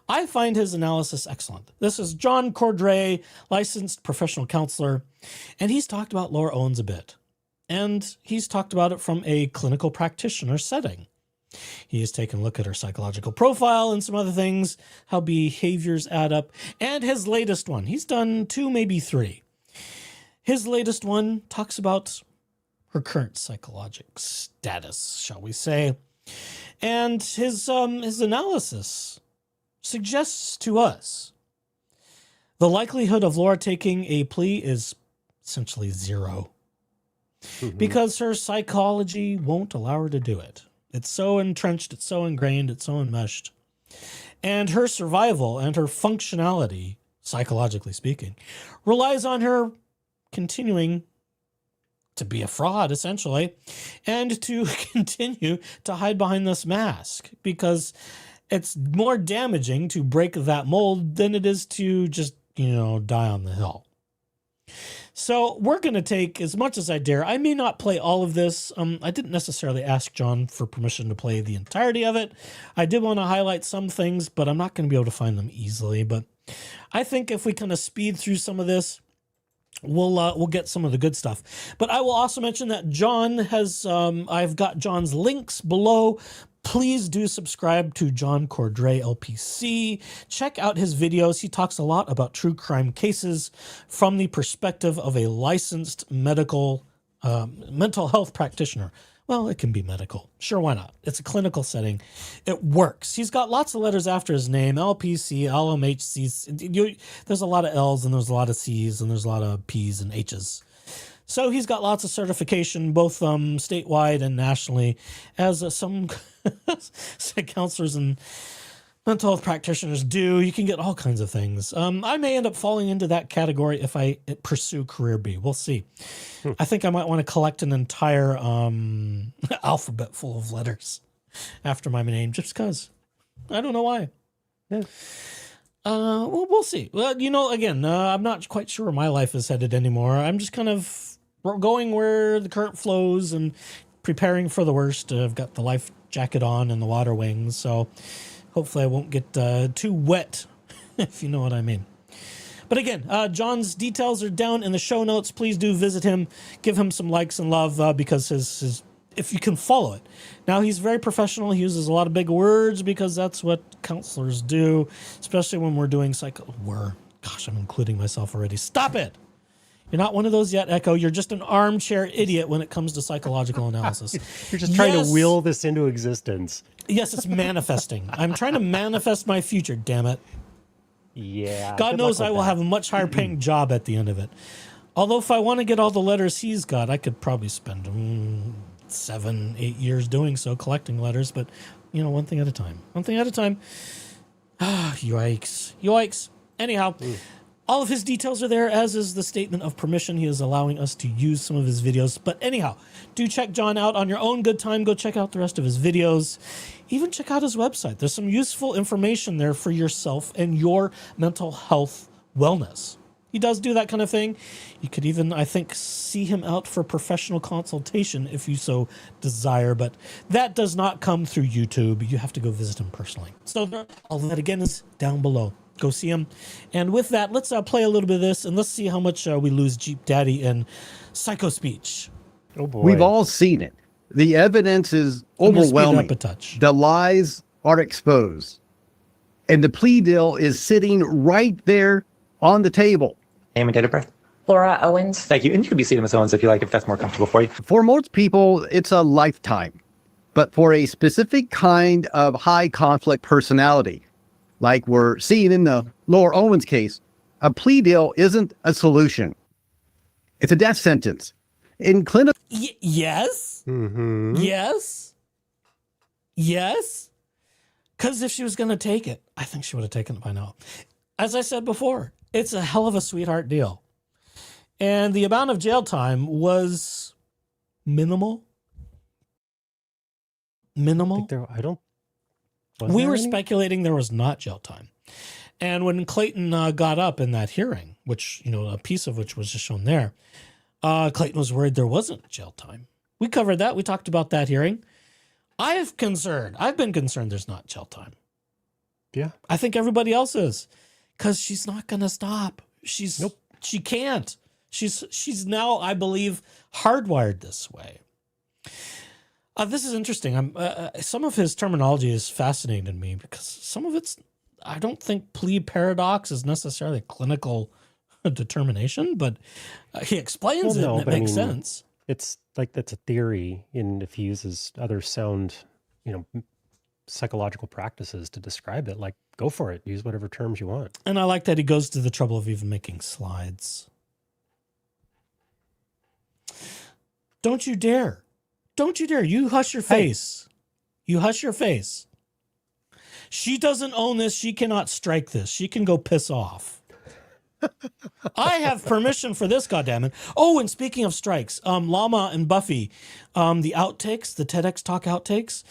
I find his analysis excellent. This is John Cordray, licensed professional counselor, and he's talked about Laura Owens a bit. And he's talked about it from a clinical practitioner setting. He has taken a look at her psychological profile and some other things, how behaviors add up. And his latest one, he's done 2, maybe 3. His latest one talks about her current psychological status, shall we say. And his analysis suggests to us the likelihood of Laura taking a plea is essentially 0. Because her psychology won't allow her to do it. It's so entrenched, it's so ingrained, it's so enmeshed. And her survival and her functionality, psychologically speaking, relies on her continuing to be a fraud, essentially, and to continue to hide behind this mask. Because it's more damaging to break that mold than it is to just, die on the hill. So we're going to take as much as I dare. I may not play all of this. I didn't necessarily ask John for permission to play the entirety of it. I did want to highlight some things, but I'm not going to be able to find them easily. But I think if we kind of speed through some of this, we'll get some of the good stuff. But I will also mention that John has, I've got John's links below. Please do subscribe to John Cordray LPC. Check out his videos. He talks a lot about true crime cases from the perspective of a licensed mental health practitioner. Well, it can be medical. Sure, why not? It's a clinical setting. It works. He's got lots of letters after his name, LPC, LMHC. There's a lot of L's and there's a lot of C's and there's a lot of P's and H's. So he's got lots of certification, both statewide and nationally, as some counselors and mental health practitioners do. You can get all kinds of things. I may end up falling into that category if I pursue career B. We'll see. I think I might want to collect an entire alphabet full of letters. after my name just because. I don't know why. Yeah. Well, we'll see. Well, you know, again, I'm not quite sure where my life is headed anymore. I'm just kind of going where the current flows and preparing for the worst. I've got the life jacket on and the water wings, so hopefully I won't get too wet, if you know what I mean. But again, John's details are down in the show notes. Please do visit him, give him some likes and love because his if you can follow it. Now, he's very professional. He uses a lot of big words because that's what counselors do, especially when we're doing gosh, I'm including myself already. Stop it. You're not one of those yet, Echo. You're just an armchair idiot when it comes to psychological analysis. You're just trying to will this into existence. Yes, it's manifesting. I'm trying to manifest my future, damn it. Yeah. God knows I will have a much higher paying job at the end of it. Although if I want to get all the letters he's got, I could probably spend 7-8 years doing so, collecting letters. But, you know, one thing at a time. One thing at a time. Yikes. Yikes. Anyhow, all of his details are there, as is the statement of permission. He is allowing us to use some of his videos. But anyhow, do check John out on your own good time. Go check out the rest of his videos. Even check out his website. There's some useful information there for yourself and your mental health wellness. He does do that kind of thing. You could even, I think, see him out for professional consultation if you so desire, but that does not come through YouTube. You have to go visit him personally. So all that, again, is down below. Go see him. And with that, let's play a little bit of this, and let's see how much we lose Jeep Daddy in psycho speech. Oh, boy. We've all seen it. The evidence is overwhelming. Up a touch. The lies are exposed. And the plea deal is sitting right there on the table. Name and date of birth. Laura Owens. Thank you. And you can be seated, Ms. Owens, if you like, if that's more comfortable for you. For most people, it's a lifetime. But for a specific kind of high conflict personality, like we're seeing in the Laura Owens case, a plea deal isn't a solution. It's a death sentence. In clinical... Yes? Mm-hmm. Yes? Yes? Because if she was going to take it, I think she would have taken it by now. As I said before, it's a hell of a sweetheart deal. And the amount of jail time was minimal. Minimal. We were speculating there was not jail time. And when Clayton got up in that hearing, which, you know, a piece of which was just shown there, Clayton was worried there wasn't jail time. We covered that. We talked about that hearing. I've been concerned there's not jail time. Yeah. I think everybody else is, because she's not going to stop. She can't. She's now, I believe, hardwired this way. This is interesting. Some of his terminology is fascinating to me because some of it's, I don't think plea paradox is necessarily a clinical determination, but he explains it and it makes sense. It's like that's a theory, and if he uses other sound, psychological practices to describe it, like, go for it. Use whatever terms you want. And I like that he goes to the trouble of even making slides. Don't you dare. Don't you dare. You hush your face. You hush your face. She doesn't own this. She cannot strike this. She can go piss off. I have permission for this, goddammit. Oh, and speaking of strikes, Llama and Buffy, the outtakes, the TEDx Talk outtakes,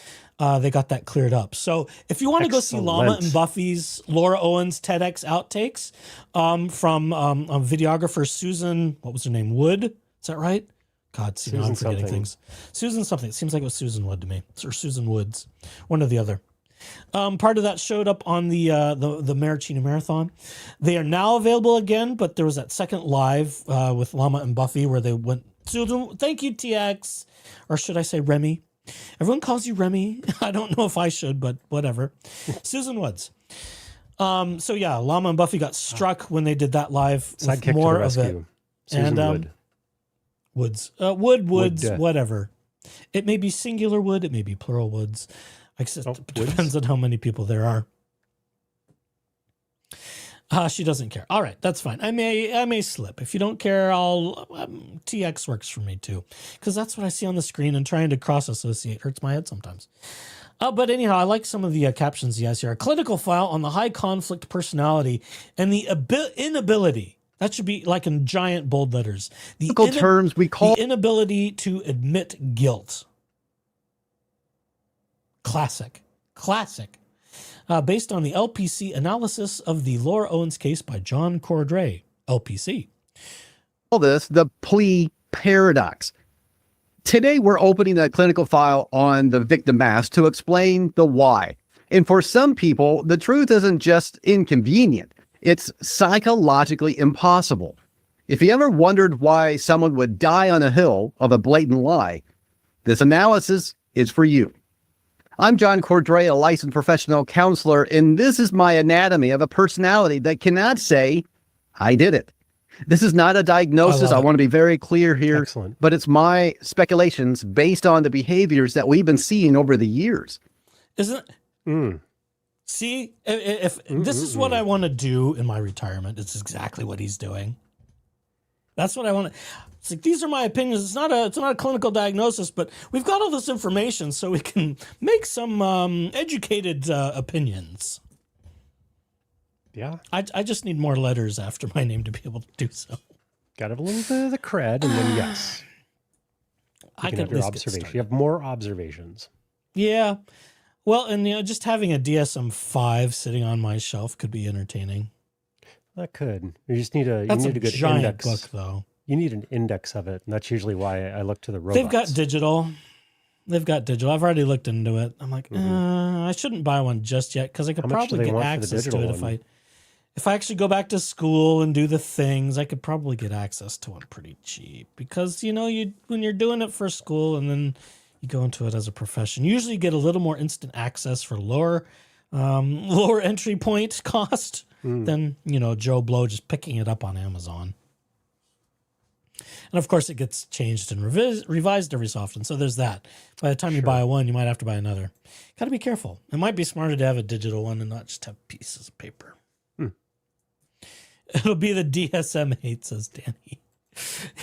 they got that cleared up. So if you want to go see Llama and Buffy's Laura Owens TEDx outtakes from videographer Susan, what was her name, Wood? Is that right? God, see, now I'm forgetting things. Susan something. It seems like it was Susan Wood to me. Or Susan Woods. One or the other. Part of that showed up on the Maraschino Marathon. They are now available again, but there was that second live with Llama and Buffy where they went, Susan, thank you, TX. Or should I say Remy? Everyone calls you Remy. I don't know if I should, but whatever. Susan Woods. So yeah, Llama and Buffy got struck when they did that live. Sidekick more to the rescue. of it. Susan Wood. Woods. Woods, whatever. It may be singular wood, it may be plural woods. I guess it depends on how many people there are. She doesn't care. All right, that's fine. I may slip. If you don't care, I'll TX works for me too, because that's what I see on the screen, and trying to cross associate hurts my head sometimes. But anyhow, I like some of the captions he has here. A clinical file on the high conflict personality and the inability. That should be like in giant bold letters. The inability to admit guilt. Classic. Based on the LPC analysis of the Laura Owens case by John Cordray LPC. All this, the plea paradox. Today, we're opening a clinical file on the victim mask to explain the why. And for some people, the truth isn't just inconvenient. It's psychologically impossible. If you ever wondered why someone would die on a hill of a blatant lie, this analysis is for you. I'm John Cordray, a licensed professional counselor, and this is my anatomy of a personality that cannot say, I did it. This is not a diagnosis. I want to be very clear here. Excellent. But it's my speculations based on the behaviors that we've been seeing over the years. Isn't See, if this is what I want to do in my retirement, it's exactly what he's doing. That's what I want to. It's like, these are my opinions. It's not a clinical diagnosis, but we've got all this information so we can make some educated opinions. Yeah. I just need more letters after my name to be able to do so. Got a little bit of the cred, and then yes. I can can have your observation. You have more observations. Yeah. Well, and just having a DSM-5 sitting on my shelf could be entertaining. That could. You just need a That's you need a good giant index book, though. You need an index of it, and that's usually why I look to the robots. They've got digital. I've already looked into it. I'm like, I shouldn't buy one just yet because I could probably get access to it if I actually go back to school and do the things. I could probably get access to one pretty cheap because when you're doing it for school and then you go into it as a profession, usually you get a little more instant access for lower entry point cost than Joe Blow just picking it up on Amazon. And of course, it gets changed and revised every so often. So there's that. By the time you buy one, you might have to buy another. Got to be careful. It might be smarter to have a digital one and not just have pieces of paper. It'll be the DSM-8, says Danny.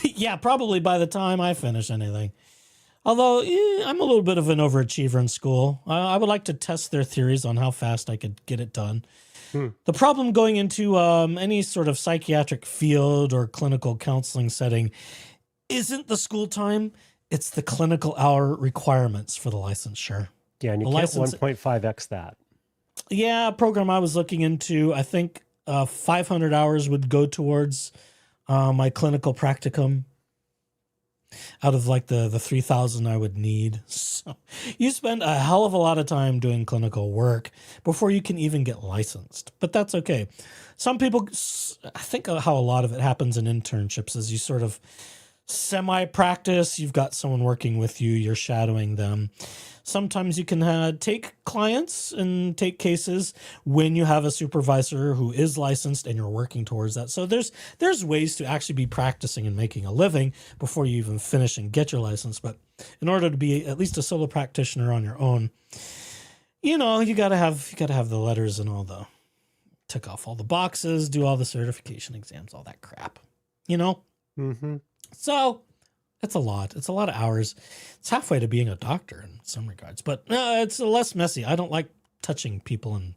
Yeah, probably by the time I finish anything. Although I'm a little bit of an overachiever in school. I would like to test their theories on how fast I could get it done. The problem going into any sort of psychiatric field or clinical counseling setting isn't the school time. It's the clinical hour requirements for the licensure. Yeah, and you can't 1.5x that. Yeah, a program I was looking into, I think 500 hours would go towards my clinical practicum out of like the 3,000 I would need. So you spend a hell of a lot of time doing clinical work before you can even get licensed. But that's okay. Some people, I think how a lot of it happens in internships is you sort of semi-practice. You've got someone working with you. You're shadowing them. Sometimes you can take clients and take cases when you have a supervisor who is licensed and you're working towards that. So there's ways to actually be practicing and making a living before you even finish and get your license. But in order to be at least a solo practitioner on your own, you gotta have the letters and all the tick off all the boxes, do all the certification exams, all that crap. So it's a lot. It's a lot of hours. It's halfway to being a doctor in some regards, but it's less messy. I don't like touching people and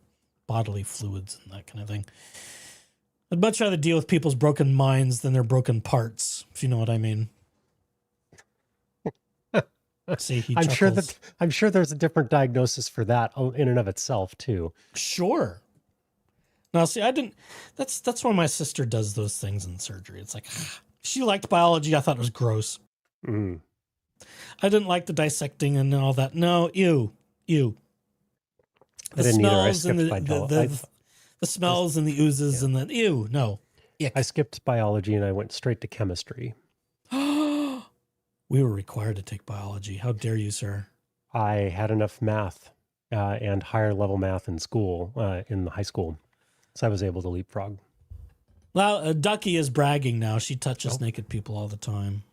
bodily fluids and that kind of thing. I'd much rather deal with people's broken minds than their broken parts, if you know what I mean. See, I'm sure there's a different diagnosis for that in and of itself too. Sure. Now, see, that's why my sister does those things in surgery. It's like, she liked biology. I thought it was gross. I didn't like the dissecting and all that. No, ew. The smells and the smells and the oozes and the ew. No. Ick. I skipped biology and I went straight to chemistry. We were required to take biology. How dare you, sir? I had enough math and higher level math in school, in high school. So I was able to leapfrog. Well, Ducky is bragging now. She touches naked people all the time.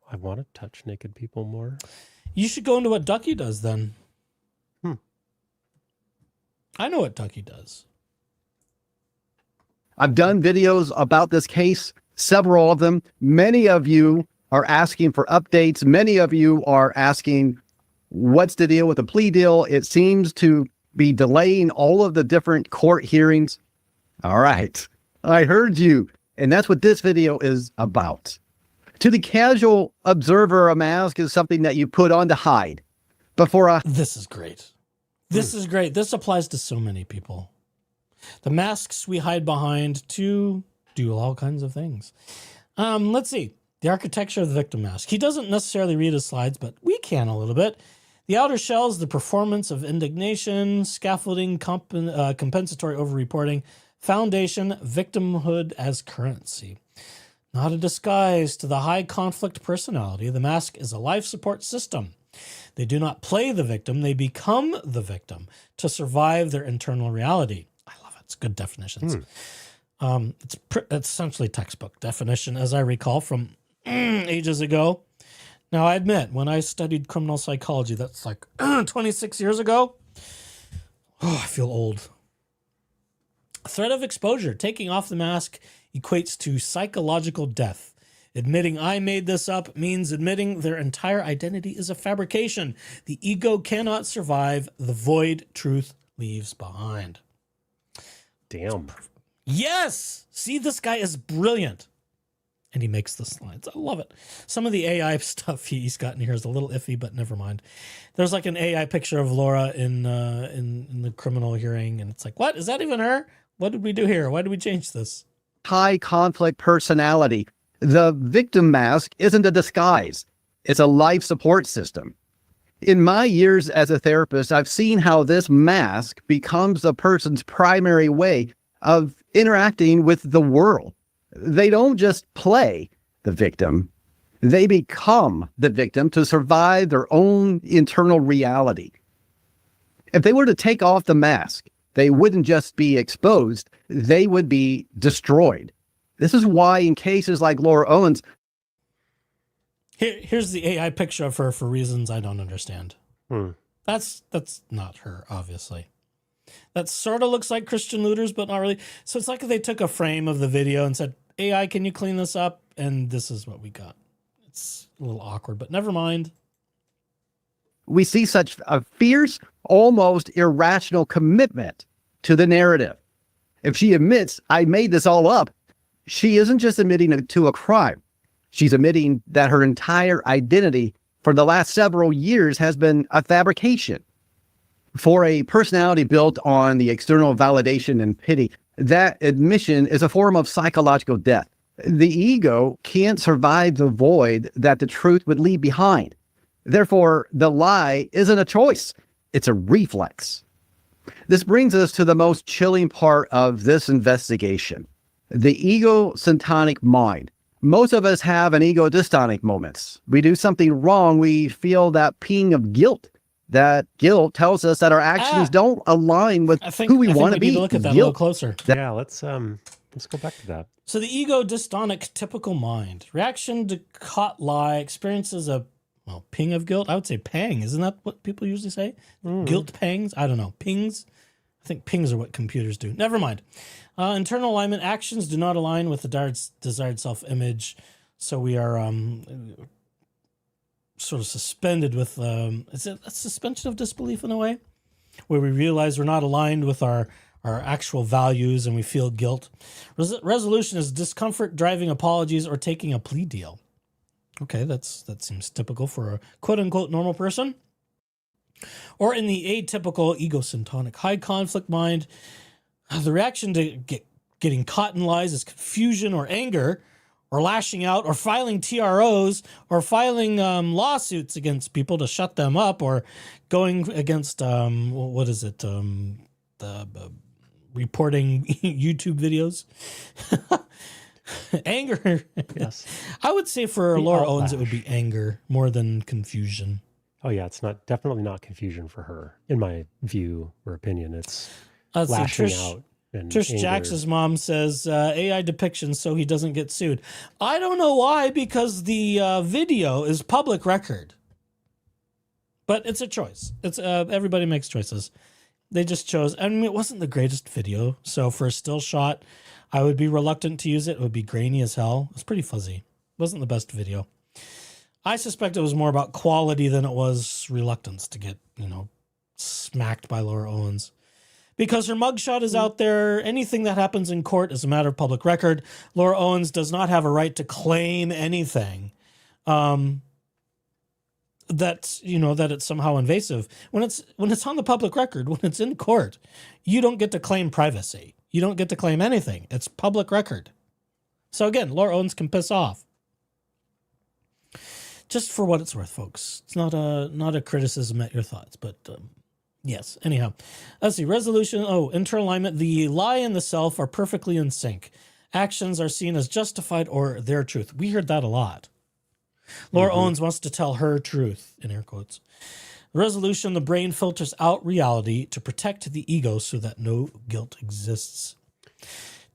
I want to touch naked people more. You should go into what Ducky does then. I know what Ducky does. I've done videos about this case, several of them. Many of you are asking for updates. Many of you are asking, what's the deal with the plea deal? It seems to be delaying all of the different court hearings. All right, I heard you. And that's what this video is about. To the casual observer, a mask is something that you put on to hide. Before I This is great. This is great. This applies to so many people. The masks we hide behind to do all kinds of things. Let's see. The architecture of the victim mask. He doesn't necessarily read his slides, but we can a little bit. The outer shell is the performance of indignation, scaffolding, compensatory overreporting, foundation, victimhood as currency. Not a disguise to the high conflict personality. The mask is a life support system. They do not play the victim. They become the victim to survive their internal reality. I love it. It's good definitions. It's essentially textbook definition, as I recall from ages ago. Now, I admit, when I studied criminal psychology, that's like 26 years ago. Oh, I feel old. Threat of exposure. Taking off the mask equates to psychological death. Admitting I made this up means admitting their entire identity is a fabrication. The ego cannot survive the void truth leaves behind. Damn. Yes! See, this guy is brilliant. And he makes the slides. I love it. Some of the AI stuff he's got in here is a little iffy, but never mind. There's like an AI picture of Laura in the criminal hearing, and it's like, what? Is that even her? What did we do here? Why did we change this? high conflict personality, the victim mask isn't a disguise. It's a life support system. In my years as a therapist, I've seen how this mask becomes a person's primary way of interacting with the world. They don't just play the victim. They become the victim to survive their own internal reality. If they were to take off the mask, they wouldn't just be exposed, they would be destroyed. This is why in cases like Laura Owens, Here's the AI picture of her for reasons I don't understand. That's not her, obviously. That sort of looks like Christian looters, but not really. So it's like if they took a frame of the video and said, AI, can you clean this up? And this is what we got. It's a little awkward, but never mind. we see such a fierce, almost irrational commitment to the narrative. If she admits, I made this all up, she isn't just admitting to a crime. She's admitting that her entire identity for the last several years has been a fabrication. For a personality built on the external validation and pity, that admission is a form of psychological death. The ego can't survive the void that the truth would leave behind. Therefore, the lie isn't a choice. It's a reflex. This brings us to the most chilling part of this investigation, the ego-syntonic mind. Most of us have an ego-dystonic moments. We do something wrong, we feel that ping of guilt. That guilt tells us that our actions don't align with who we want to be. Need to look at that a little closer. Yeah, let's go back to that. So the ego-dystonic typical mind. Reaction to caught lie experiences a ping of guilt. I would say pang. Isn't that what people usually say? Guilt pangs? I don't know. Pings? I think pings are what computers do. Never mind. Internal alignment. Actions do not align with the desired self-image. So we are sort of suspended with, is it a suspension of disbelief in a way? Where we realize we're not aligned with our actual values and we feel guilt. Resolution is discomfort, driving apologies, or taking a plea deal. Okay, that seems typical for a quote-unquote normal person. Or in the atypical ego-syntonic high conflict mind, the reaction to getting caught in lies is confusion or anger, or lashing out, or filing TROs, or filing lawsuits against people to shut them up, or going against, reporting YouTube videos. Anger. Yes. I would say for Laura Owens, it would be anger more than confusion. Oh yeah, it's definitely not confusion for her, in my view or opinion. It's Let's lashing see, out. And Trish anger. Jax's mom says AI depiction so he doesn't get sued. I don't know why, because the video is public record. But it's a choice. It's everybody makes choices. They just chose. I mean, it wasn't the greatest video, so for a still shot, I would be reluctant to use it. It would be grainy as hell. It was pretty fuzzy. It wasn't the best video. I suspect it was more about quality than it was reluctance to get, smacked by Laura Owens. Because her mugshot is out there. Anything that happens in court is a matter of public record. Laura Owens does not have a right to claim anything. that it's somehow invasive. When it's on the public record, when it's in court, you don't get to claim privacy. You don't get to claim anything. It's public record. So again, Laura Owens can piss off. Just for what it's worth, folks. It's not a criticism at your thoughts, but yes. Anyhow, let's see. Resolution. Internal alignment. The lie and the self are perfectly in sync. Actions are seen as justified or their truth. We heard that a lot. Laura Owens wants to tell her truth, in air quotes. Resolution. The brain filters out reality to protect the ego so that no guilt exists.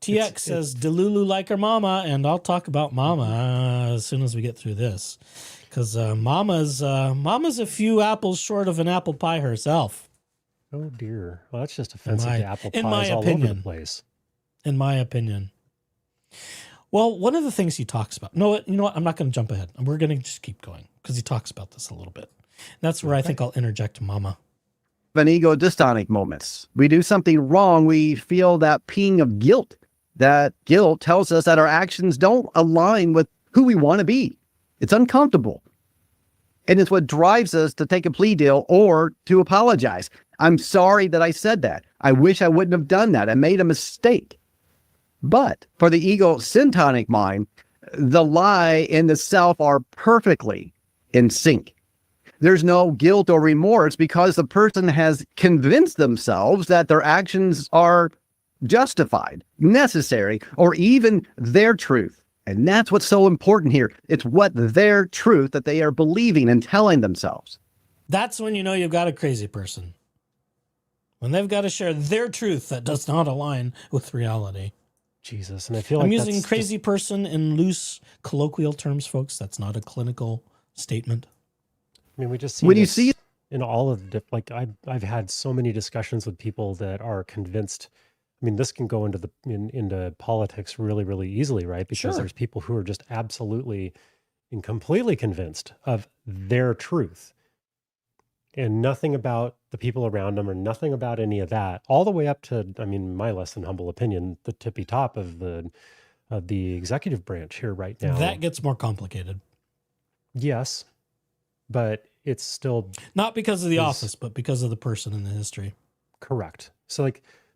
TX says, Delulu like her mama, and I'll talk about mama as soon as we get through this. Because mama's a few apples short of an apple pie herself. Oh, dear. Well, that's just offensive to apple pies all over the place. In my opinion. Well, one of the things he talks about... You know what? I'm not going to jump ahead. We're going to just keep going because he talks about this a little bit. That's where I think I'll interject mama. An ego dystonic moments. We do something wrong. We feel that ping of guilt. That guilt tells us that our actions don't align with who we want to be. It's uncomfortable. And it's what drives us to take a plea deal or to apologize. I'm sorry that I said that. I wish I wouldn't have done that. I made a mistake. But for the ego syntonic mind, the lie and the self are perfectly in sync. There's no guilt or remorse because the person has convinced themselves that their actions are justified, necessary, or even their truth. And that's what's so important here. It's what their truth that they are believing and telling themselves. That's when you know you've got a crazy person. When they've got to share their truth that does not align with reality. Jesus, and I feel like I'm using crazy person in loose colloquial terms, folks. That's not a clinical statement. I mean, we just see when you see in all of the I've had so many discussions with people that are convinced. I mean, this can go into politics really, really easily, right? Because there's people who are just absolutely and completely convinced of their truth. And nothing about the people around them or nothing about any of that, all the way up to, I mean, my less than humble opinion, the tippy top of the executive branch here right now. That gets more complicated. Yes, but it's still... Not because of the office, but because of the person in the history. Correct. So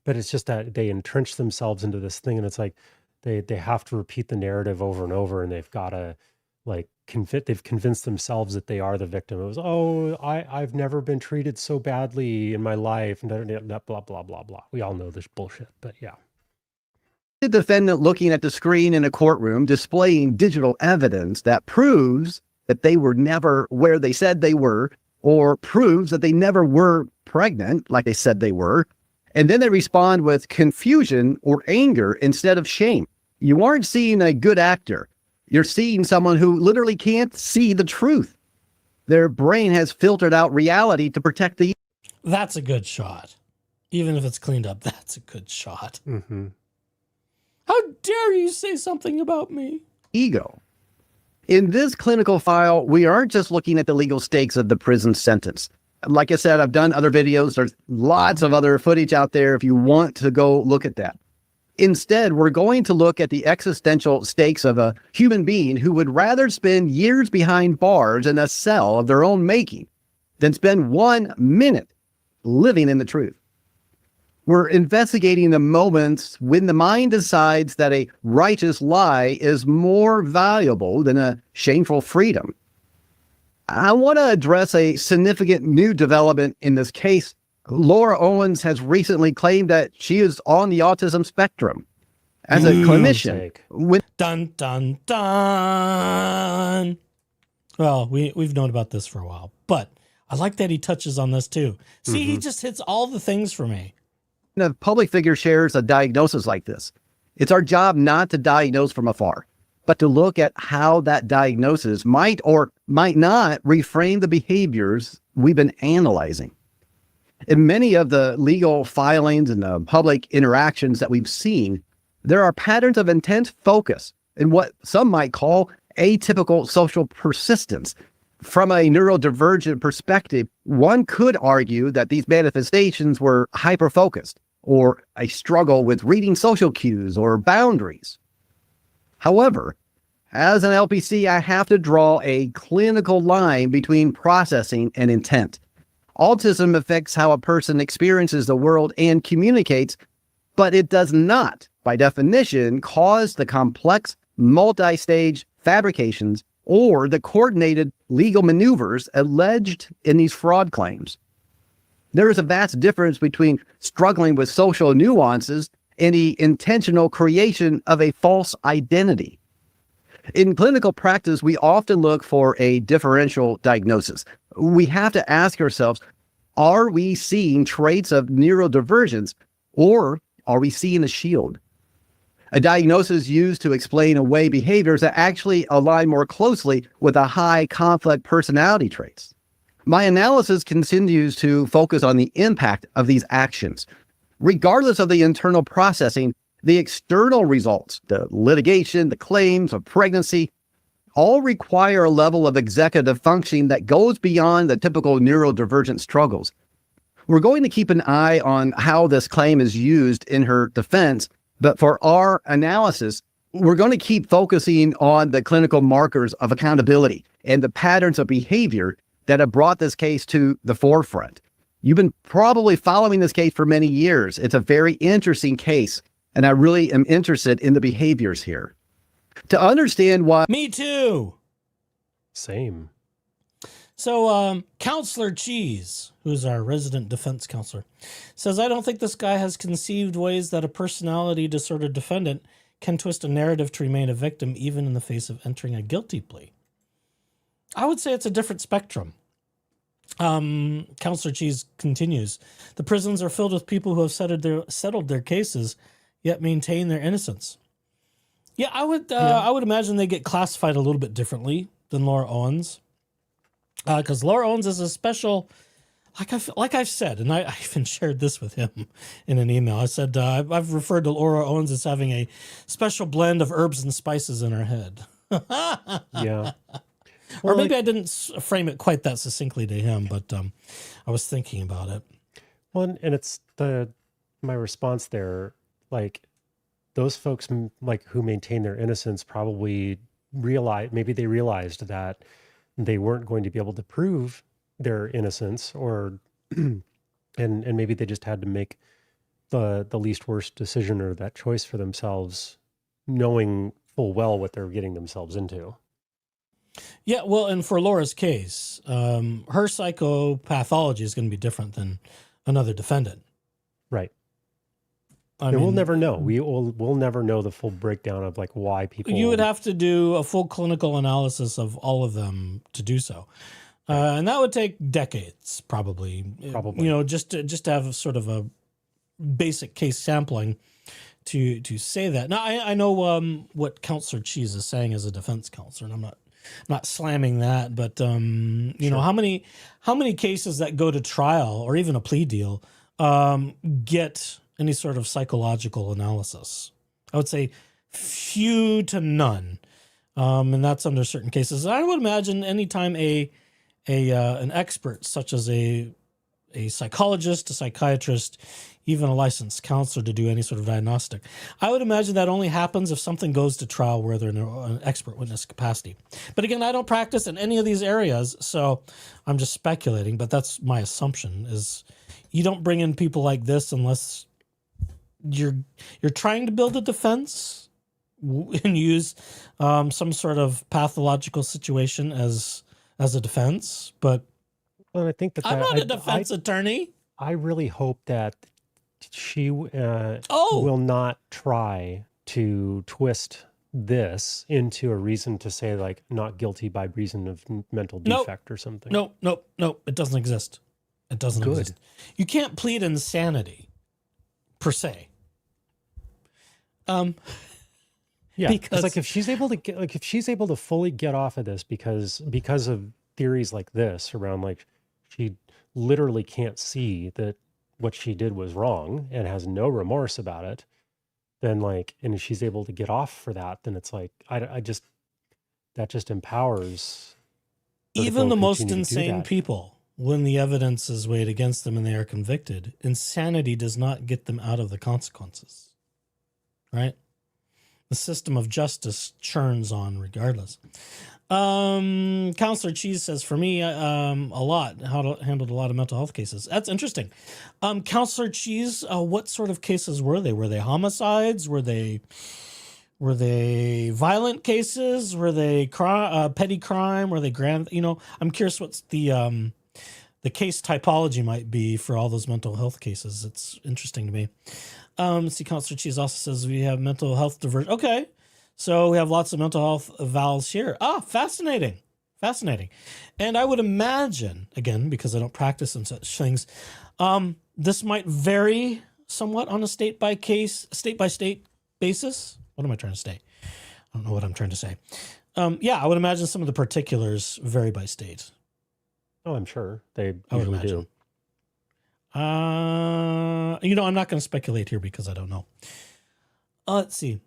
but it's just that they entrench themselves into this thing, and it's like they have to repeat the narrative over and over, and they've got to they've convinced themselves that they are the victim. It was, I've never been treated so badly in my life, and blah, blah, blah, blah. We all know this bullshit, but yeah. The defendant looking at the screen in a courtroom displaying digital evidence that proves that they were never where they said they were, or proves that they never were pregnant like they said they were. And then they respond with confusion or anger instead of shame. You aren't seeing a good actor. You're seeing someone who literally can't see the truth. Their brain has filtered out reality to protect the... That's a good shot. Even if it's cleaned up, that's a good shot. Mm-hmm. How dare you say something about me? Ego. In this clinical file, we aren't just looking at the legal stakes of the prison sentence. Like I said, I've done other videos. There's lots of other footage out there if you want to go look at that. Instead, we're going to look at the existential stakes of a human being who would rather spend years behind bars in a cell of their own making than spend 1 minute living in the truth. We're investigating the moments when the mind decides that a righteous lie is more valuable than a shameful freedom. I want to address a significant new development in this case. Laura Owens has recently claimed that she is on the autism spectrum. As a clinician, dun dun dun. Well, we've known about this for a while, but I like that he touches on this too. See, he just hits all the things for me. When a public figure shares a diagnosis like this, it's our job not to diagnose from afar, but to look at how that diagnosis might or might not reframe the behaviors we've been analyzing. In many of the legal filings and the public interactions that we've seen, there are patterns of intense focus in what some might call atypical social persistence. From a neurodivergent perspective, one could argue that these manifestations were hyper-focused or a struggle with reading social cues or boundaries. However, As an LPC, I have to draw a clinical line between processing and intent. Autism affects how a person experiences the world and communicates, but it does not, by definition, cause the complex, multi-stage fabrications or the coordinated legal maneuvers alleged in these fraud claims. There is a vast difference between struggling with social nuances and the intentional creation of a false identity. In clinical practice, we often look for a differential diagnosis. We have to ask ourselves, are we seeing traits of neurodivergence, or are we seeing a shield? A diagnosis used to explain away behaviors that actually align more closely with a high conflict personality traits. My analysis continues to focus on the impact of these actions. Regardless of the internal processing, the external results, the litigation, the claims of pregnancy, all require a level of executive functioning that goes beyond the typical neurodivergent struggles. We're going to keep an eye on how this claim is used in her defense, but for our analysis, we're going to keep focusing on the clinical markers of accountability and the patterns of behavior that have brought this case to the forefront. You've been probably following this case for many years. It's a very interesting case, and I really am interested in the behaviors here. To understand why... Me too. Same. So, Counselor Cheese, who's our resident defense counselor, says, I don't think this guy has conceived ways that a personality disorder defendant can twist a narrative to remain a victim, even in the face of entering a guilty plea. I would say it's a different spectrum. Counselor Cheese continues, the prisons are filled with people who have settled their cases, yet maintain their innocence. Yeah, I would imagine they get classified a little bit differently than Laura Owens. Because Laura Owens is a special, like I've said, and I even shared this with him in an email. I said, I've referred to Laura Owens as having a special blend of herbs and spices in her head. Yeah. Or maybe I didn't frame it quite that succinctly to him, but I was thinking about it. Well, and it's my response there, like those folks like who maintain their innocence probably realized that they weren't going to be able to prove their innocence, or and maybe they just had to make the least worst decision or that choice for themselves, knowing full well what they're getting themselves into. Yeah, well, and for Laura's case, her psychopathology is going to be different than another defendant. Right. I And mean, we'll never know. We'll never know the full breakdown of like why people. You would have to do a full clinical analysis of all of them to do so, and that would take decades, probably. Probably. You know, just to have sort of a basic case sampling to say that. Now, I know what Counselor Cheese is saying as a defense counselor, and I'm not slamming that, but you know, how many cases that go to trial or even a plea deal get any sort of psychological analysis? I would say few to none, and that's under certain cases. I would imagine anytime an expert such as a psychologist, a psychiatrist, even a licensed counselor to do any sort of diagnostic, I would imagine that only happens if something goes to trial where they're in an expert witness capacity. But again, I don't practice in any of these areas, so I'm just speculating, but that's my assumption, is you don't bring in people like this unless you're trying to build a defense and use some sort of pathological situation as a defense. But well, I think I'm not a defense attorney. I really hope that she will not try to twist this into a reason to say like not guilty by reason of mental defect or something. Nope. It doesn't exist. It doesn't exist. You can't plead insanity per se. Yeah, because like if she's able to fully get off of this because of theories like this around like she literally can't see that what she did was wrong and has no remorse about it, then like, and if she's able to get off for that, then it's like that just empowers her to even the most continue to do insane that. people, when the evidence is weighed against them and they are convicted, insanity does not get them out of the consequences. Right? The system of justice churns on regardless. Counselor Cheese says, for me, handled a lot of mental health cases. That's interesting. Counselor Cheese, what sort of cases were they? Were they homicides? Were they violent cases? Were they petty crime? Were they grand? I'm curious what's the case typology might be for all those mental health cases. It's interesting to me. See, Counselor Cheese also says we have mental health diversion. Okay. So we have lots of mental health evals here. Fascinating. Fascinating. And I would imagine, again, because I don't practice in such things, this might vary somewhat on a state by state basis. What am I trying to say? I don't know what I'm trying to say. I would imagine some of the particulars vary by state. Oh, I'm sure they I would usually imagine. do. I'm not going to speculate here because I don't know. Let's see.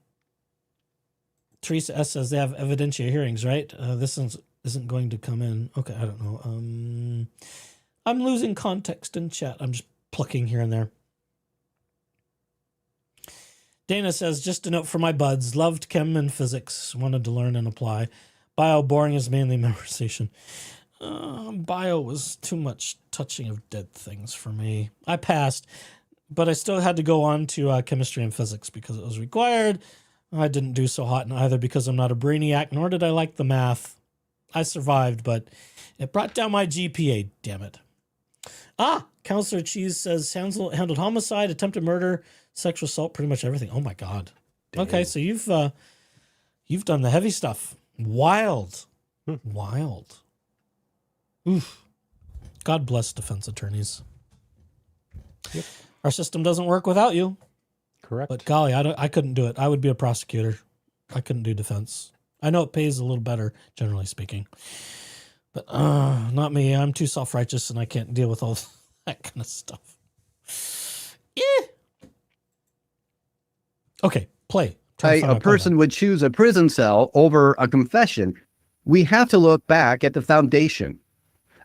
Teresa S says they have evidentia hearings, right? This isn't going to come in. Okay, I don't know. I'm losing context in chat. I'm just plucking here and there. Dana says, just a note for my buds. Loved chem and physics. Wanted to learn and apply. Bio boring is mainly memorization. Bio was too much touching of dead things for me. I passed, but I still had to go on to chemistry and physics because it was required. I didn't do so hot in either because I'm not a brainiac, nor did I like the math. I survived, but it brought down my GPA, damn it. Counselor Cheese says handled homicide, attempted murder, sexual assault, pretty much everything. Oh my God. Damn. Okay, so you've done the heavy stuff. Wild. Wild. Oof. God bless defense attorneys. Yep. Our system doesn't work without you. Correct. But golly, I couldn't do it. I would be a prosecutor. I couldn't do defense. I know it pays a little better, generally speaking. But not me. I'm too self-righteous and I can't deal with all that kind of stuff. Yeah. Okay, play. A person would choose a prison cell over a confession. We have to look back at the foundation.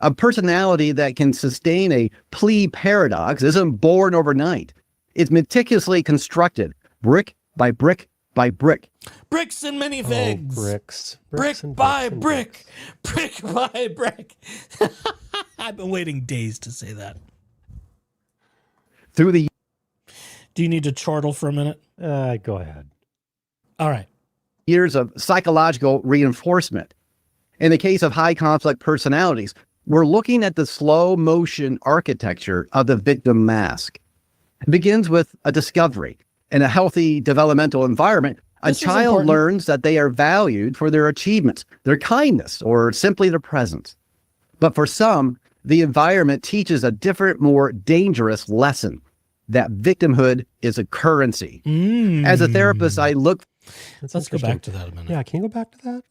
A personality that can sustain a plea paradox isn't born overnight. It's meticulously constructed, brick by brick by brick. Bricks and minifigs. Bricks. Brick by brick. Brick by brick. I've been waiting days to say that. Through the Do you need to chortle for a minute? Go ahead. All right. years of psychological reinforcement. In the case of high conflict personalities, we're looking at the slow motion architecture of the victim mask. It begins with a discovery. In a healthy developmental environment, a child learns that they are valued for their achievements, their kindness, or simply their presence. But for some, the environment teaches a different, more dangerous lesson, that victimhood is a currency. As a therapist, I look... Let's go back to that a minute. Yeah, can you go back to that?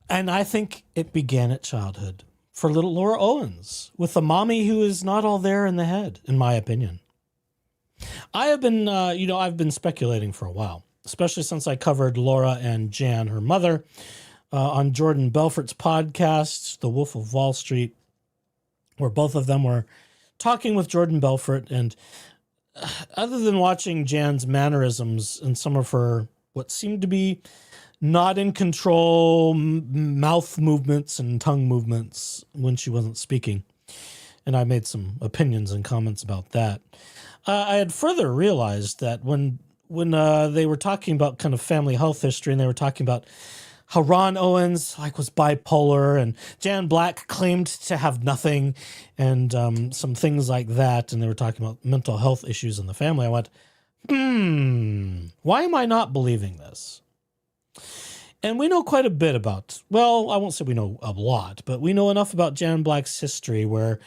And I think it began at childhood for little Laura Owens with a mommy who is not all there in the head, in my opinion. I have been, I've been speculating for a while, especially since I covered Laura and Jan, her mother, on Jordan Belfort's podcast, The Wolf of Wall Street, where both of them were talking with Jordan Belfort. And other than watching Jan's mannerisms and some of her, what seemed to be not in control mouth movements and tongue movements when she wasn't speaking, and I made some opinions and comments about that, I had further realized that when they were talking about kind of family health history, and they were talking about how Ron Owens was bipolar, and Jan Black claimed to have nothing, and some things like that, and they were talking about mental health issues in the family, I went, why am I not believing this? And we know quite a bit about, well, I won't say we know a lot, but we know enough about Jan Black's history where,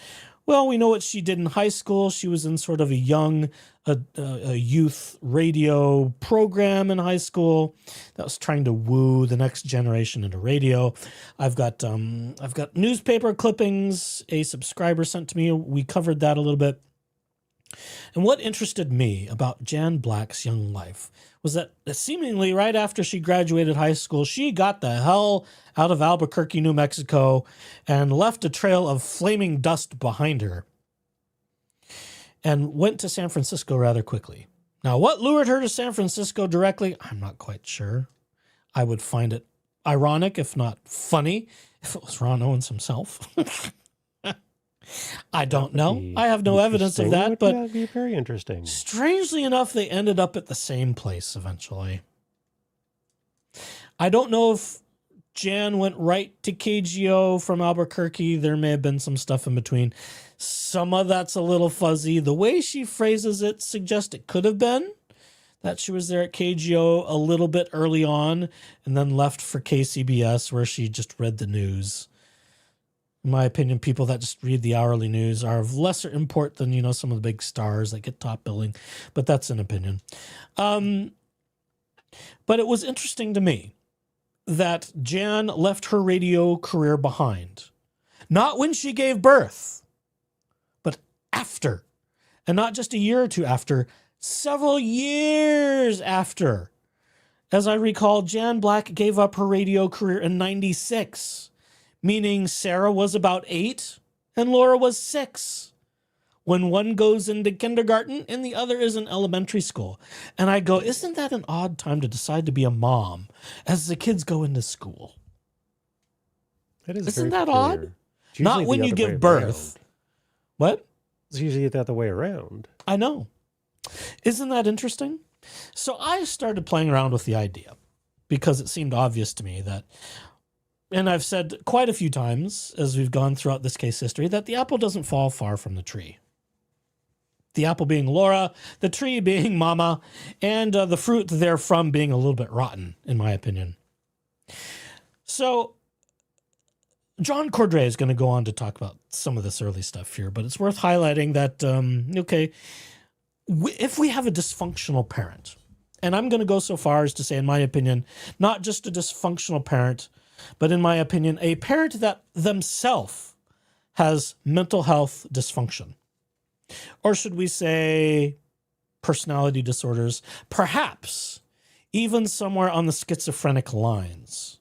well, we know what she did in high school. She was in sort of a young, a youth radio program in high school that was trying to woo the next generation into radio. I've got newspaper clippings a subscriber sent to me. We covered that a little bit. And what interested me about Jan Black's young life was that seemingly right after she graduated high school, she got the hell out of Albuquerque, New Mexico, and left a trail of flaming dust behind her and went to San Francisco rather quickly. Now, what lured her to San Francisco directly? I'm not quite sure. I would find it ironic, if not funny, if it was Ron Owens himself. I don't know. I have no evidence of that, but that'd be very interesting. Strangely enough, they ended up at the same place eventually. I don't know if Jan went right to KGO from Albuquerque. There may have been some stuff in between. Some of that's a little fuzzy. The way she phrases it suggests it could have been that she was there at KGO a little bit early on and then left for KCBS where she just read the news. In my opinion, people that just read the hourly news are of lesser import than, some of the big stars that get top billing. But that's an opinion. But it was interesting to me that Jan left her radio career behind. Not when she gave birth, but after. And not just a year or two after, several years after. As I recall, Jan Black gave up her radio career in 96. Meaning Sarah was about 8 and Laura was 6 when one goes into kindergarten and the other is in elementary school. And I go, isn't that an odd time to decide to be a mom as the kids go into school? Isn't that odd? Not when you give birth. What? It's usually the other way around. I know. Isn't that interesting? So I started playing around with the idea because it seemed obvious to me that, and I've said quite a few times as we've gone throughout this case history, that the apple doesn't fall far from the tree. The apple being Laura, the tree being Mama, and the fruit therefrom being a little bit rotten, in my opinion. So John Cordray is going to go on to talk about some of this early stuff here, but it's worth highlighting that, if we have a dysfunctional parent, and I'm going to go so far as to say, in my opinion, not just a dysfunctional parent, but in my opinion, a parent that themselves has mental health dysfunction. Or should we say personality disorders, perhaps even somewhere on the schizophrenic lines.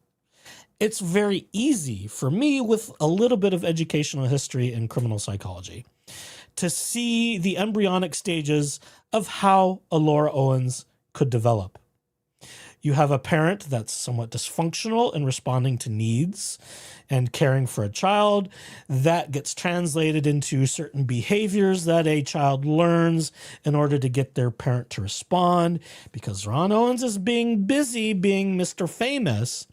It's very easy for me, with a little bit of educational history in criminal psychology, to see the embryonic stages of how a Laura Owens could develop. You have a parent that's somewhat dysfunctional in responding to needs and caring for a child. That gets translated into certain behaviors that a child learns in order to get their parent to respond, because Ron Owens is being busy being Mr. Famous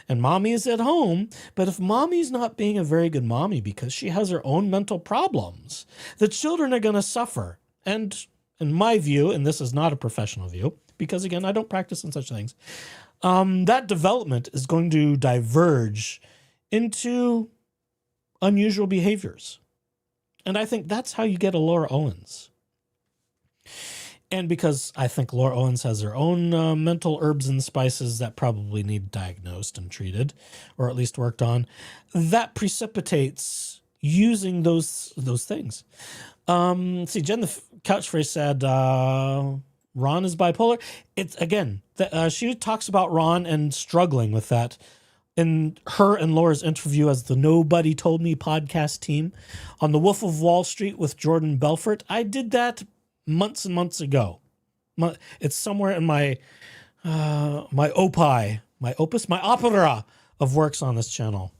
and mommy is at home. But if mommy's not being a very good mommy because she has her own mental problems, the children are going to suffer. And in my view, and this is not a professional view, because again, I don't practice in such things, that development is going to diverge into unusual behaviors. And I think that's how you get a Laura Owens. And because I think Laura Owens has her own mental herbs and spices that probably need diagnosed and treated, or at least worked on, that precipitates using those things. See, Jen the Couch Phrase said, Ron is bipolar. It's again, she talks about Ron and struggling with that in her and Laura's interview as the Nobody Told Me podcast team on The Wolf of Wall Street with Jordan Belfort. I did that months and months ago. It's somewhere in my opera of works on this channel.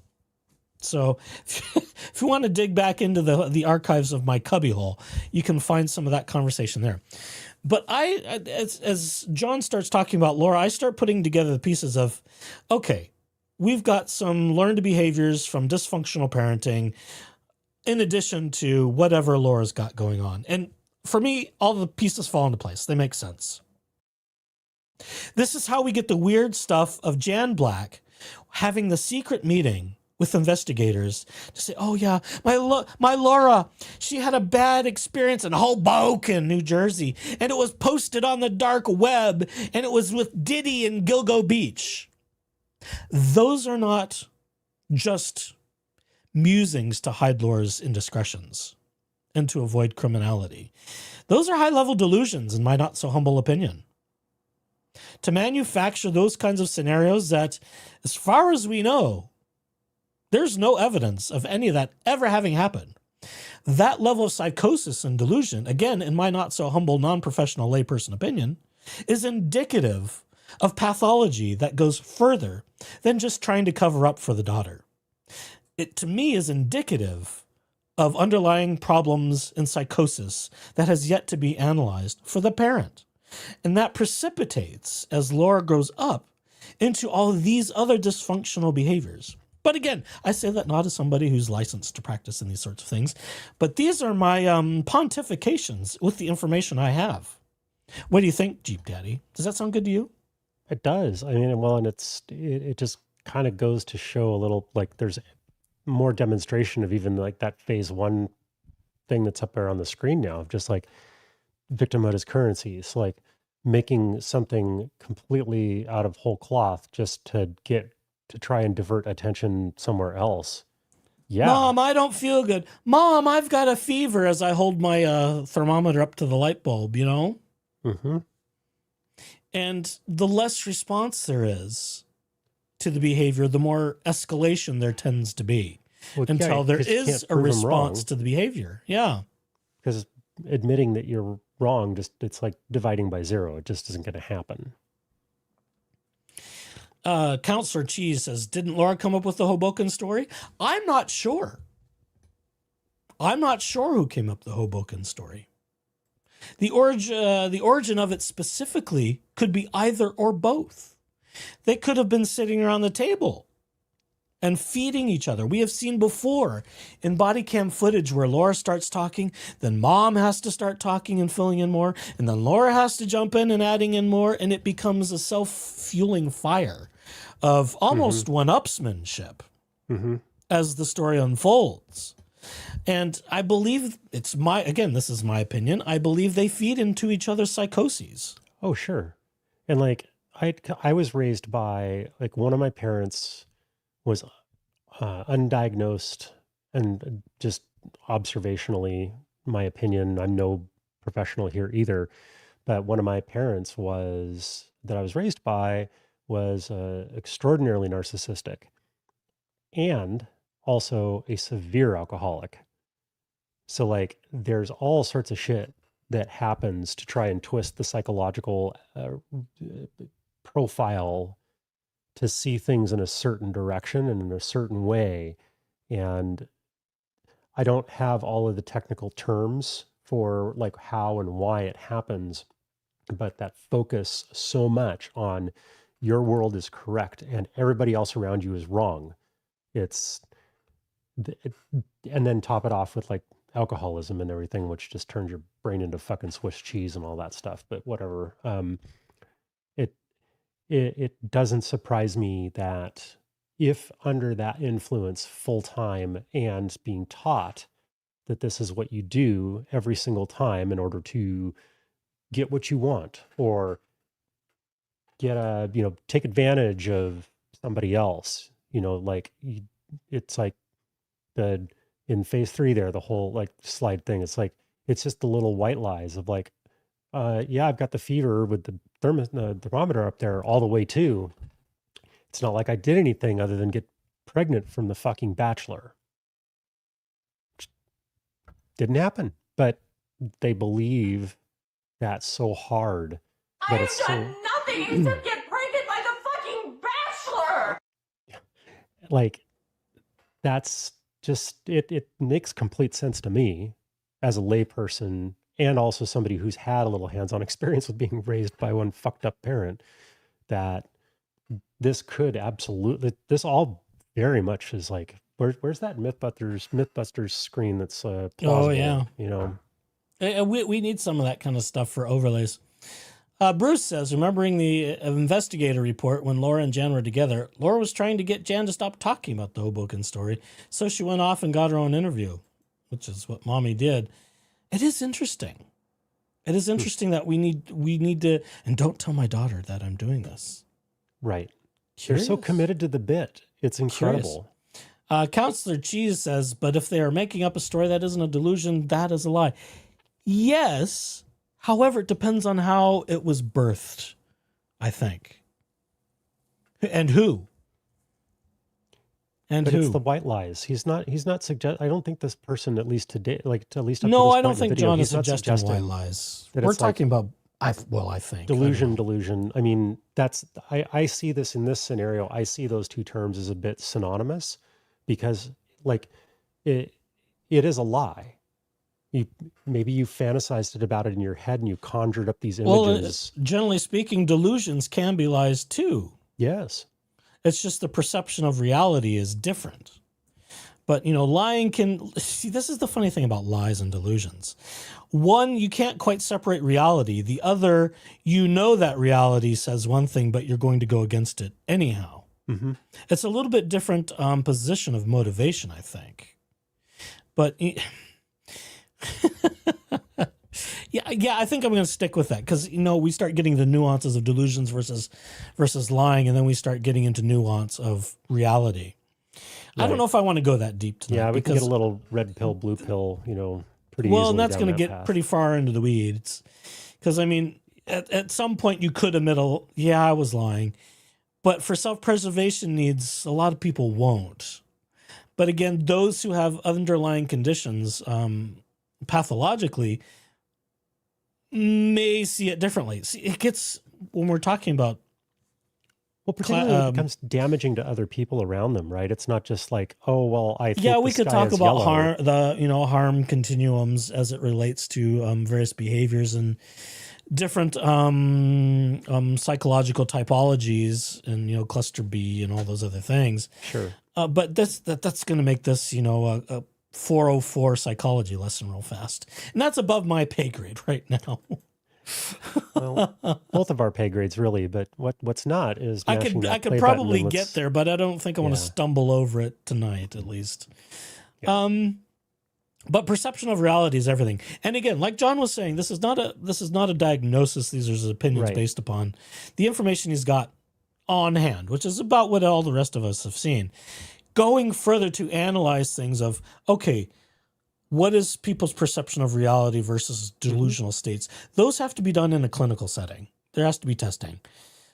So if you want to dig back into the archives of my cubbyhole, you can find some of that conversation there. But as John starts talking about Laura, I start putting together the pieces of, okay, we've got some learned behaviors from dysfunctional parenting in addition to whatever Laura's got going on. And for me, all the pieces fall into place. They make sense. This is how we get the weird stuff of Jan Black having the secret meeting with investigators to say, oh yeah, my Laura, she had a bad experience in Hoboken, New Jersey, and it was posted on the dark web, and it was with Diddy in Gilgo Beach. Those are not just musings to hide Laura's indiscretions and to avoid criminality. Those are high-level delusions, in my not-so-humble opinion. To manufacture those kinds of scenarios that, as far as we know, there's no evidence of any of that ever having happened. That level of psychosis and delusion, again, in my not so humble, non-professional layperson opinion, is indicative of pathology that goes further than just trying to cover up for the daughter. It, to me, is indicative of underlying problems in psychosis that has yet to be analyzed for the parent. And that precipitates, as Laura grows up, into all of these other dysfunctional behaviors. But again, I say that not as somebody who's licensed to practice in these sorts of things, but these are my pontifications with the information I have. What do you think, Jeep Daddy? Does that sound good to you? It does. I mean, well, and it just kind of goes to show a little, like, there's more demonstration of even like that phase 1 thing that's up there on the screen now, of just like victimhood as currency. So like making something completely out of whole cloth just to try and divert attention somewhere else. Yeah. Mom, I don't feel good. Mom, I've got a fever, as I hold my thermometer up to the light bulb, you know? Mm-hmm. And the less response there is to the behavior, the more escalation there tends to be, Well, until yeah, there 'cause you is can't a prove 'em response wrong. to the behavior. Yeah. Because admitting that you're wrong, it's like dividing by 0. It just isn't going to happen. Counselor Cheese says, didn't Laura come up with the Hoboken story? I'm not sure. I'm not sure who came up with the Hoboken story. The origin of it specifically could be either or both. They could have been sitting around the table and feeding each other. We have seen before in body cam footage where Laura starts talking, then Mom has to start talking and filling in more, and then Laura has to jump in and adding in more, and it becomes a self-fueling fire of almost one-upsmanship as the story unfolds. And I believe this is my opinion, I believe they feed into each other's psychoses. Oh, sure. And like, I was raised by, like, one of my parents was undiagnosed, and just observationally, my opinion, I'm no professional here either, but one of my parents that I was raised by was extraordinarily narcissistic and also a severe alcoholic. So like, there's all sorts of shit that happens to try and twist the psychological profile to see things in a certain direction and in a certain way. And I don't have all of the technical terms for like how and why it happens, but that focus so much on your world is correct and everybody else around you is wrong. And then top it off with like alcoholism and everything, which just turns your brain into fucking Swiss cheese and all that stuff. But whatever. It doesn't surprise me that if under that influence full time and being taught that this is what you do every single time in order to get what you want, or take advantage of somebody else, like it's like in phase 3 there, the whole like slide thing. It's like, it's just the little white lies of like, yeah, I've got the fever with the thermometer up there all the way too. It's not like I did anything other than get pregnant from the fucking bachelor. Didn't happen, but they believe that so hard I that have it's so done nothing except get pregnant by the fucking bachelor! like, that's just it makes complete sense to me as a layperson, and also somebody who's had a little hands-on experience with being raised by one fucked up parent, that this could absolutely, this all very much is like, where's that Mythbusters screen that's plausible, Oh, yeah. We need some of that kind of stuff for overlays. Bruce says, remembering the investigator report when Laura and Jan were together, Laura was trying to get Jan to stop talking about the Hoboken story, so she went off and got her own interview, which is what Mommy did. It is interesting. It is interesting that we need to, and don't tell my daughter that I'm doing this. Right. Curious. They're so committed to the bit. It's incredible. Counselor Cheese says, but if they are making up a story that isn't a delusion, that is a lie. Yes. However, it depends on how it was birthed, I think. And who. And But who? it's the white lies. He's not I don't think this person, at least today, like at least up to No, this I don't point in the think video, John is he's not suggesting white suggesting lies. that We're it's like talking about, I think. I don't know. delusion. I mean, I see this in this scenario. I see those two terms as a bit synonymous because like it is a lie. Maybe you fantasized about it in your head and you conjured up these images. Well, generally speaking, delusions can be lies too. Yes. It's just the perception of reality is different. But, lying can... See, this is the funny thing about lies and delusions. One, you can't quite separate reality. The other, that reality says one thing, but you're going to go against it anyhow. Mm-hmm. It's a little bit different position of motivation, I think. But... Yeah, I think I'm going to stick with that because we start getting the nuances of delusions versus lying, and then we start getting into nuance of reality. Right. I don't know if I want to go that deep tonight. Yeah, we can get a little red pill, blue pill, pretty easily. Well, and that's going to get pretty far into the weeds because at some point you could admit, I was lying, but for self-preservation needs, a lot of people won't. But again, those who have underlying conditions, pathologically, may see it differently. See, it gets, when we're talking about, particularly it becomes damaging to other people around them, right? It's not just like, oh well, I think we could talk about harm continuums as it relates to various behaviors and different psychological typologies and cluster B and all those other things. Sure, but that's going to make this a 404 psychology lesson real fast. And that's above my pay grade right now. Well, both of our pay grades really, but what's not is I could probably get there, but I don't think I want to stumble over it tonight at least. Yeah. But perception of reality is everything. And again, like John was saying, this is not a diagnosis. These are his opinions based upon the information he's got on hand, which is about what all the rest of us have seen. Going further to analyze things of, okay, what is people's perception of reality versus delusional states? Those have to be done in a clinical setting. There has to be testing.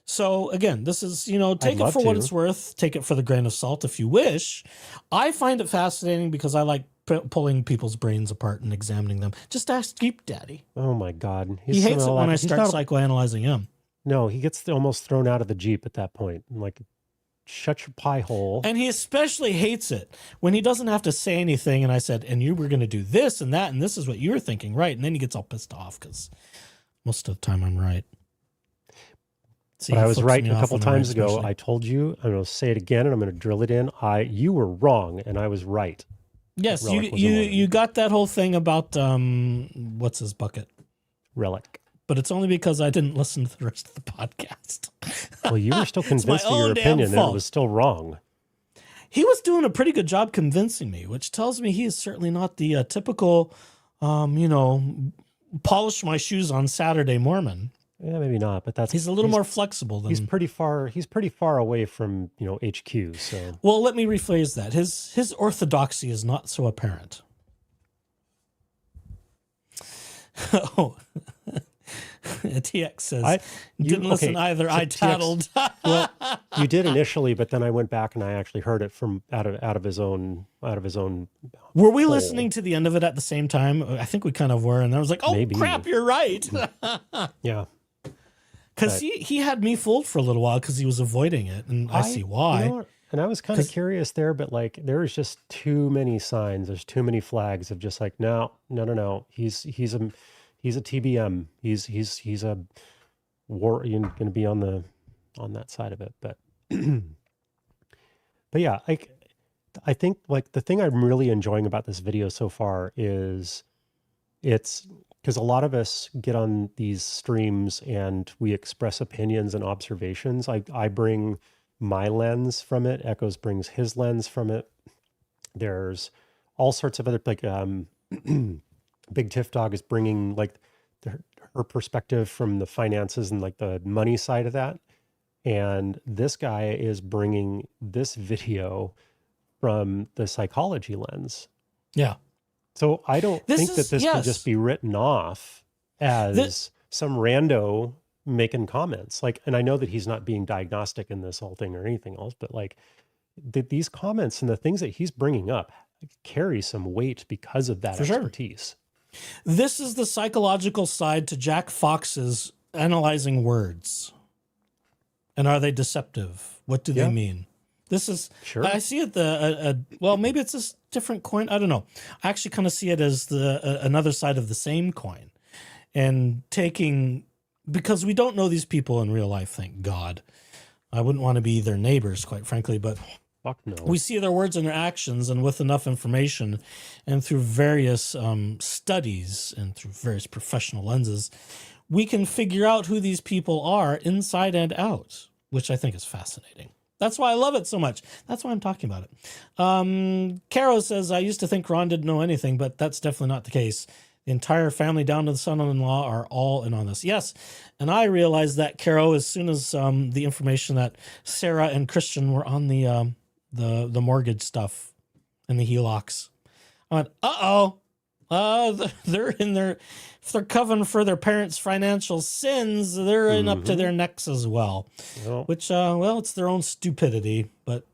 So again, this is, take it for what it's worth. Take it for the grain of salt if you wish. I find it fascinating because I like pulling people's brains apart and examining them. Just ask Jeep Daddy. Oh my God. He hates it when I start psychoanalyzing him. No, he gets almost thrown out of the Jeep at that point. Like, shut your pie hole. And he especially hates it when he doesn't have to say anything. And I said, and you were going to do this and that, and this is what you were thinking, right? And then he gets all pissed off because most of the time I'm right. See, but I was right a couple times ago. I told you, I'm going to say it again, and I'm going to drill it in. You were wrong, and I was right. Yes, you got that whole thing about what's his bucket? Relic. But it's only because I didn't listen to the rest of the podcast. Well, you were still convinced of your opinion, and it was still wrong. He was doing a pretty good job convincing me, which tells me he is certainly not the typical, polish my shoes on Saturday Mormon. Yeah, maybe not, but he's a little more flexible than he's pretty far away from HQ. So well, let me rephrase that. His orthodoxy is not so apparent. Oh. TX says, didn't listen either. So I tattled. Well, you did initially, but then I went back and I actually heard it from out of his own. Were we listening to the end of it at the same time? I think we kind of were, and I was like, "Oh maybe. Crap, you're right." Yeah, because he had me fooled for a little while because he was avoiding it, and I see why. And I was kind of curious there, but like there was just too many signs. There's too many flags of just like no. He's a TBM. He's a war. You're going to be on that side of it, but yeah, I think like the thing I'm really enjoying about this video so far is it's because a lot of us get on these streams and we express opinions and observations. I bring my lens from it. Echoes brings his lens from it. There's all sorts of other like Big Tiff Dog is bringing like her perspective from the finances and like the money side of that. And this guy is bringing this video from the psychology lens. Yeah. So I don't think that this can just be written off as some rando making comments. Like, and I know that he's not being diagnostic in this whole thing or anything else, but like, these comments and the things that he's bringing up carry some weight because of that For sure. expertise. This is the psychological side to Jack Fox's analyzing words. And are they deceptive? What do they mean? This is, Sure. I see it well, maybe it's a different coin. I don't know. I actually kind of see it as another side of the same coin, and because we don't know these people in real life, thank God. I wouldn't want to be their neighbors, quite frankly, but Fuck no. we see their words and their actions, and with enough information and through various studies and through various professional lenses, we can figure out who these people are inside and out, which I think is fascinating. That's why I love it so much. That's why I'm talking about it. Caro says, I used to think Ron didn't know anything, but that's definitely not the case. The entire family down to the son-in-law are all in on this. Yes, and I realized that, Caro, as soon as the information that Sarah and Christian were on the mortgage stuff and the HELOCs. I went, they're in their, if they're covering for their parents' financial sins, they're in up to their necks as well. Well, Which, it's their own stupidity. But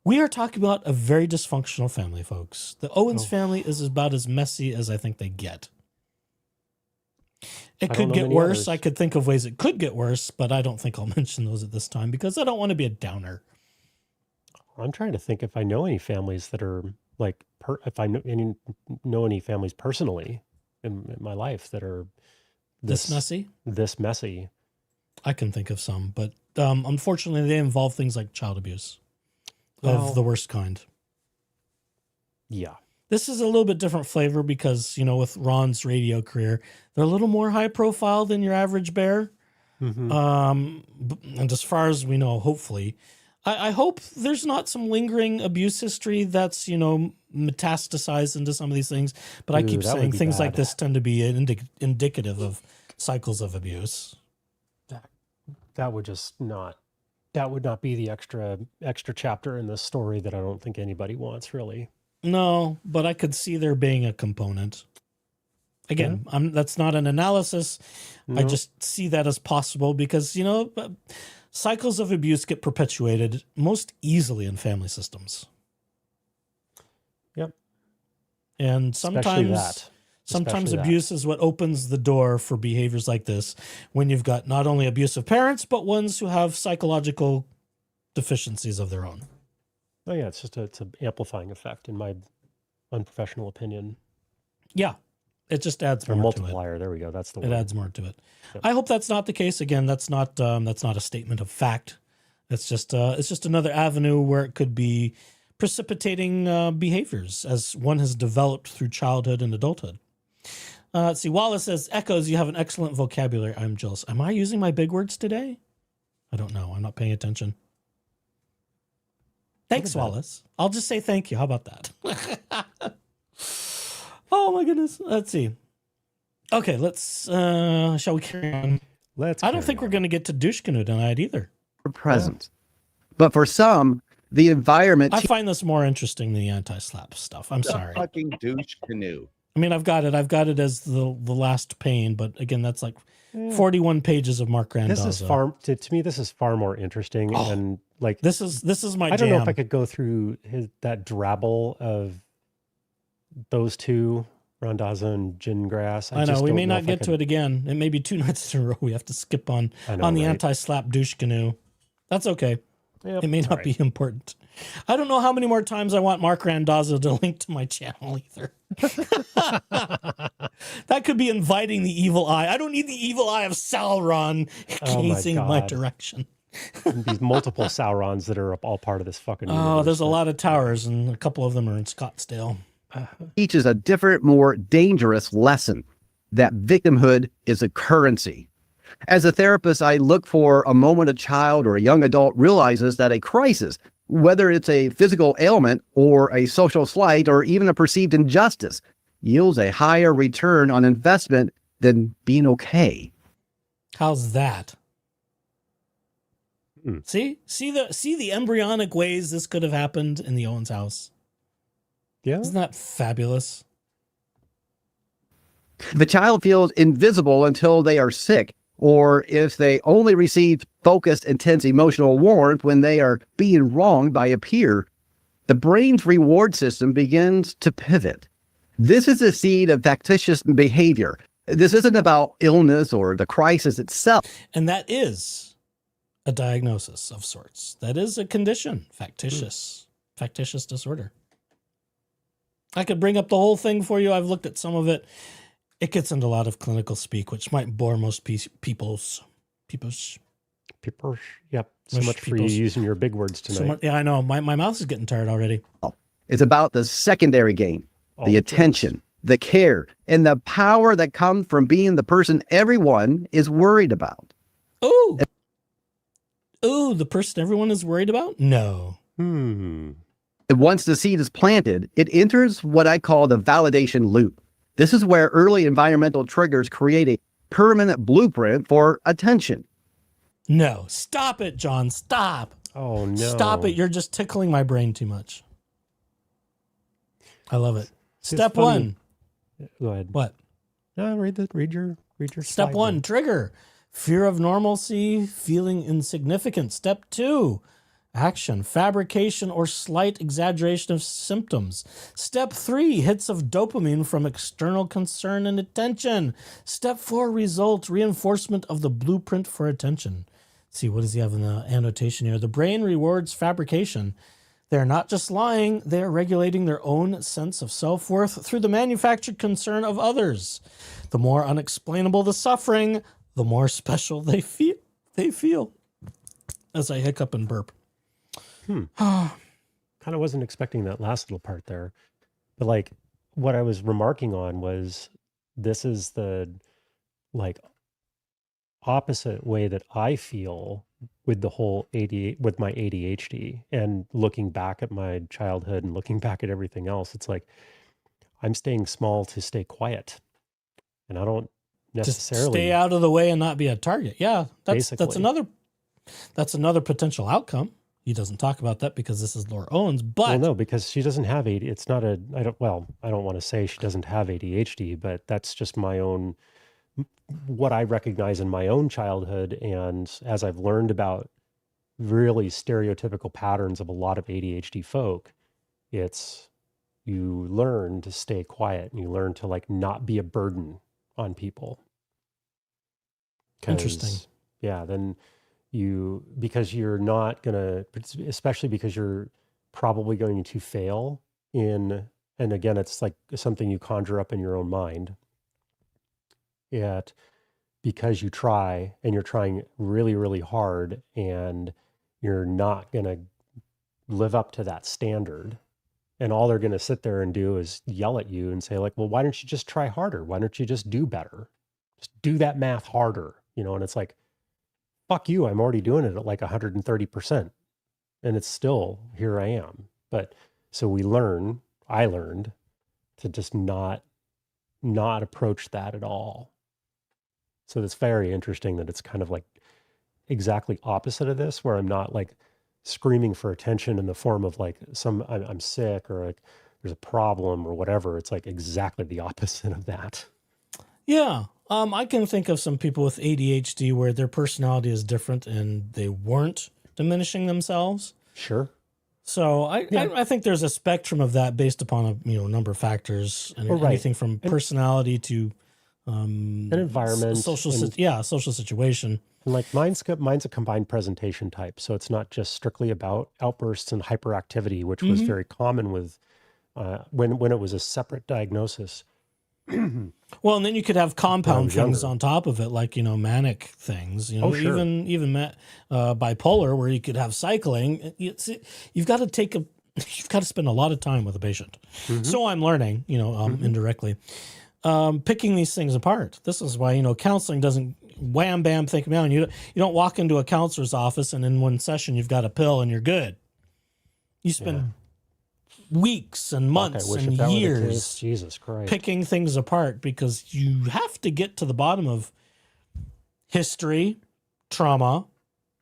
we are talking about a very dysfunctional family, folks. The Owens family is about as messy as I think they get. It I don't could know get many worse. others. I could think of ways it could get worse, but I don't think I'll mention those at this time because I don't want to be a downer. I'm trying to think if I know any families that are like, if I know any families personally in my life that are This messy? This messy. I can think of some, but unfortunately, they involve things like child abuse Well- of the worst kind. Yeah. This is a little bit different flavor because, with Ron's radio career, they're a little more high profile than your average bear. Mhm. And as far as we know, hopefully, I hope there's not some lingering abuse history that's, metastasized into some of these things. But I Ooh, keep that would saying be things like bad. this tend to be indicative of cycles of abuse. That would just not, that would not be the extra chapter in this story that I don't think anybody wants, really. No, but I could see there being a component. Again, that's not an analysis. I No. just see that as possible because, cycles of abuse get perpetuated most easily in family systems. Yep. And Especially sometimes that. sometimes Especially that. abuse is what opens the door for behaviors like this when you've got not only abusive parents, but ones who have psychological deficiencies of their own. Oh yeah, it's an amplifying effect in my unprofessional opinion. Yeah. It just adds Or more to it. multiplier. There we go. That's the It word. adds more to it. Yep. I hope that's not the case. Again, that's not a statement of fact. It's just another avenue where it could be precipitating behaviors as one has developed through childhood and adulthood. Let's see. Wallace says, "Echoes, you have an excellent vocabulary. I'm jealous. Am I using my big words today? I don't know. I'm not paying attention. Thanks, about it. Wallace. I'll just say thank you. How about that? Oh my goodness. Let's see. Okay, let's shall we carry on? I don't think we're going to get to douche canoe tonight either. present. But for some, the environment I find this more interesting than the anti-slap stuff. I'm sorry. Fucking douche canoe. I mean, I've got it as the last pane, but again, that's like 41 pages of Marc Randazza. This is far to me. This is far more interesting, and like This is my I don't know if jam. I could go through that drabble of those two, Randazza and Gingras. I know just we don't may know not if I get to could- it again. It may be 2 nights in a row we have to skip on I know, on the right? anti-slap douche canoe. That's okay. Yep, It may all not right. be important. I don't know how many more times I want Marc Randazza to link to my channel either. That could be inviting the evil eye. I don't need the evil eye of Sauron Oh my gazing my God. direction. And these multiple Saurons that are all part of this fucking. Oh, universe, there's a but- lot of towers, and a couple of them are in Scottsdale. teaches a different, more dangerous lesson that victimhood is a currency. As a therapist, I look for a moment a child or a young adult realizes that a crisis, whether it's a physical ailment or a social slight or even a perceived injustice, yields a higher return on investment than being okay. How's that? Hmm. See the embryonic ways this could have happened in the Owens house. Yeah. Isn't that fabulous? The child feels invisible until they are sick or if they only receive focused, intense emotional warmth when they are being wronged by a peer, the brain's reward system begins to pivot. This is a seed of factitious behavior. This isn't about illness or the crisis itself. And that is a diagnosis of sorts. That is a condition, factitious disorder. I could bring up the whole thing for you. I've looked at some of it. It gets into a lot of clinical speak, which might bore most people's. Yep. So much for you using your big words tonight. Yeah, I know. My mouth is getting tired already. It's about the secondary gain, the attention, the care, and the power that comes from being the person everyone is worried about. Ooh, the person everyone is worried about? No. Once the seed is planted, it enters what I call the validation loop. This is where early environmental triggers create a permanent blueprint for attention. No. Stop it, John. Stop. Oh, no. Stop it. You're just tickling my brain too much. I love it. Step one. Go ahead. What? Read your Step slide one, there. trigger. Fear of normalcy, feeling insignificant. Step two, action, fabrication or slight exaggeration of symptoms. Step three, hits of dopamine from external concern and attention. Step four, result, reinforcement of the blueprint for attention. Let's see, what does he have in the annotation here? The brain rewards fabrication. They're not just lying, they are regulating their own sense of self-worth through the manufactured concern of others. The more unexplainable the suffering, the more special they feel. As I hiccup and burp. Kind of wasn't expecting that last little part there. But like what I was remarking on was this is the like opposite way that I feel with the whole with my ADHD, and looking back at my childhood and looking back at everything else. It's like I'm staying small to stay quiet, and I don't necessarily just stay out of the way and not be a target. Yeah, that's Basically. that's another potential outcome. He doesn't talk about that because this is Laura Owens, but Well, no, because she doesn't have ADHD. It's not a, I don't want to say she doesn't have ADHD, but that's just my own, what I recognize in my own childhood. And as I've learned about really stereotypical patterns of a lot of ADHD folk, it's, you learn to stay quiet and you learn to like not be a burden on people. 'Cause, Interesting. Yeah, then because you're not gonna, especially because you're probably going to fail in, and again, it's like something you conjure up in your own mind. Yet, because you try and you're trying really, really hard and you're not gonna live up to that standard, and all they're gonna sit there and do is yell at you and say like, well, why don't you just try harder? Why don't you just do better? Just do that math harder, and it's like, fuck you, I'm already doing it at like 130%. And it's still, here I am. But so I learned to just not approach that at all. So it's very interesting that it's kind of like exactly opposite of this, where I'm not like screaming for attention in the form of like I'm sick or like there's a problem or whatever. It's like exactly the opposite of that. yeah. I can think of some people with ADHD where their personality is different and they weren't diminishing themselves. Sure. So I think there's a spectrum of that based upon a number of factors, and Right. anything from personality to An environment. social situation. And like mine's a combined presentation type, so it's not just strictly about outbursts and hyperactivity, which was very common with when it was a separate diagnosis. Well, and then you could have compound When I was things younger. on top of it, like manic things. Oh, sure. even bipolar, where you could have cycling. You've got to spend a lot of time with a patient. So I'm learning, indirectly, picking these things apart. This is why counseling doesn't wham bam think me out. You don't walk into a counselor's office and in one session you've got a pill and you're good. You spend weeks and months Fuck, I wish and if that were the years case. Jesus Christ. picking things apart, because you have to get to the bottom of history, trauma,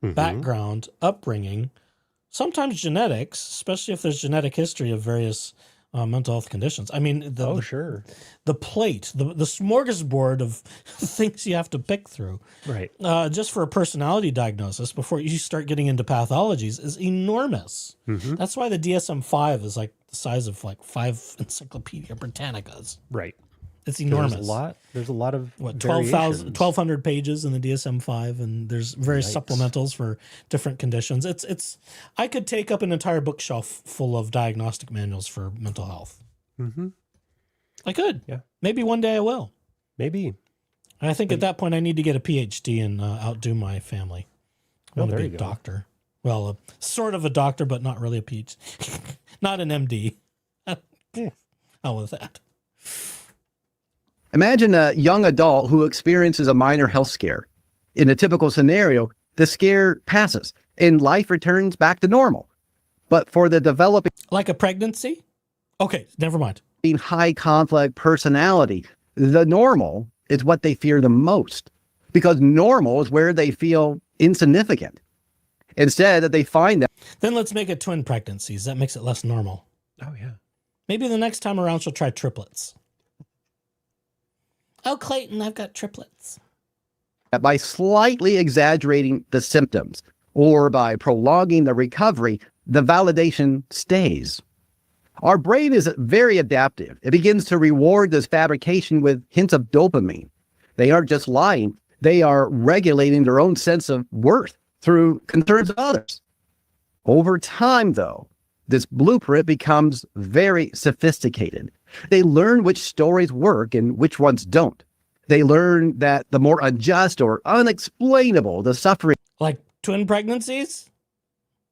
background, upbringing, sometimes genetics, especially if there's genetic history of various mental health conditions. I mean, Sure. the plate, the smorgasbord of things you have to pick through, Right. just for a personality diagnosis before you start getting into pathologies is enormous. Mm-hmm. That's why the DSM-5 is like the size of like 5 Encyclopedia Britannicas. Right. It's enormous. There's a lot of What, variations. 1,200 pages in the DSM-5, and there's various Yikes. supplementals for different conditions. I could take up an entire bookshelf full of diagnostic manuals for mental health. Mm-hmm. I could. Yeah. Maybe one day I will. Maybe. And I think at that point I need to get a PhD and outdo my family. I want to there be a you go. doctor. Well, sort of a doctor, but not really a PhD. Not an MD. How with that? Imagine a young adult who experiences a minor health scare. In a typical scenario, the scare passes and life returns back to normal. But for the developing Like a pregnancy? Okay, never mind. high conflict personality, the normal is what they fear the most, because normal is where they feel insignificant. Instead, that they find that Then let's make it twin pregnancies. That makes it less normal. Oh, yeah. Maybe the next time around she'll try triplets. Oh, Clayton, I've got triplets. by slightly exaggerating the symptoms or by prolonging the recovery, the validation stays. Our brain is very adaptive. It begins to reward this fabrication with hints of dopamine. They aren't just lying, they are regulating their own sense of worth through concerns of others. Over time, though, this blueprint becomes very sophisticated. They learn which stories work and which ones don't. They learn that the more unjust or unexplainable the suffering, Like twin pregnancies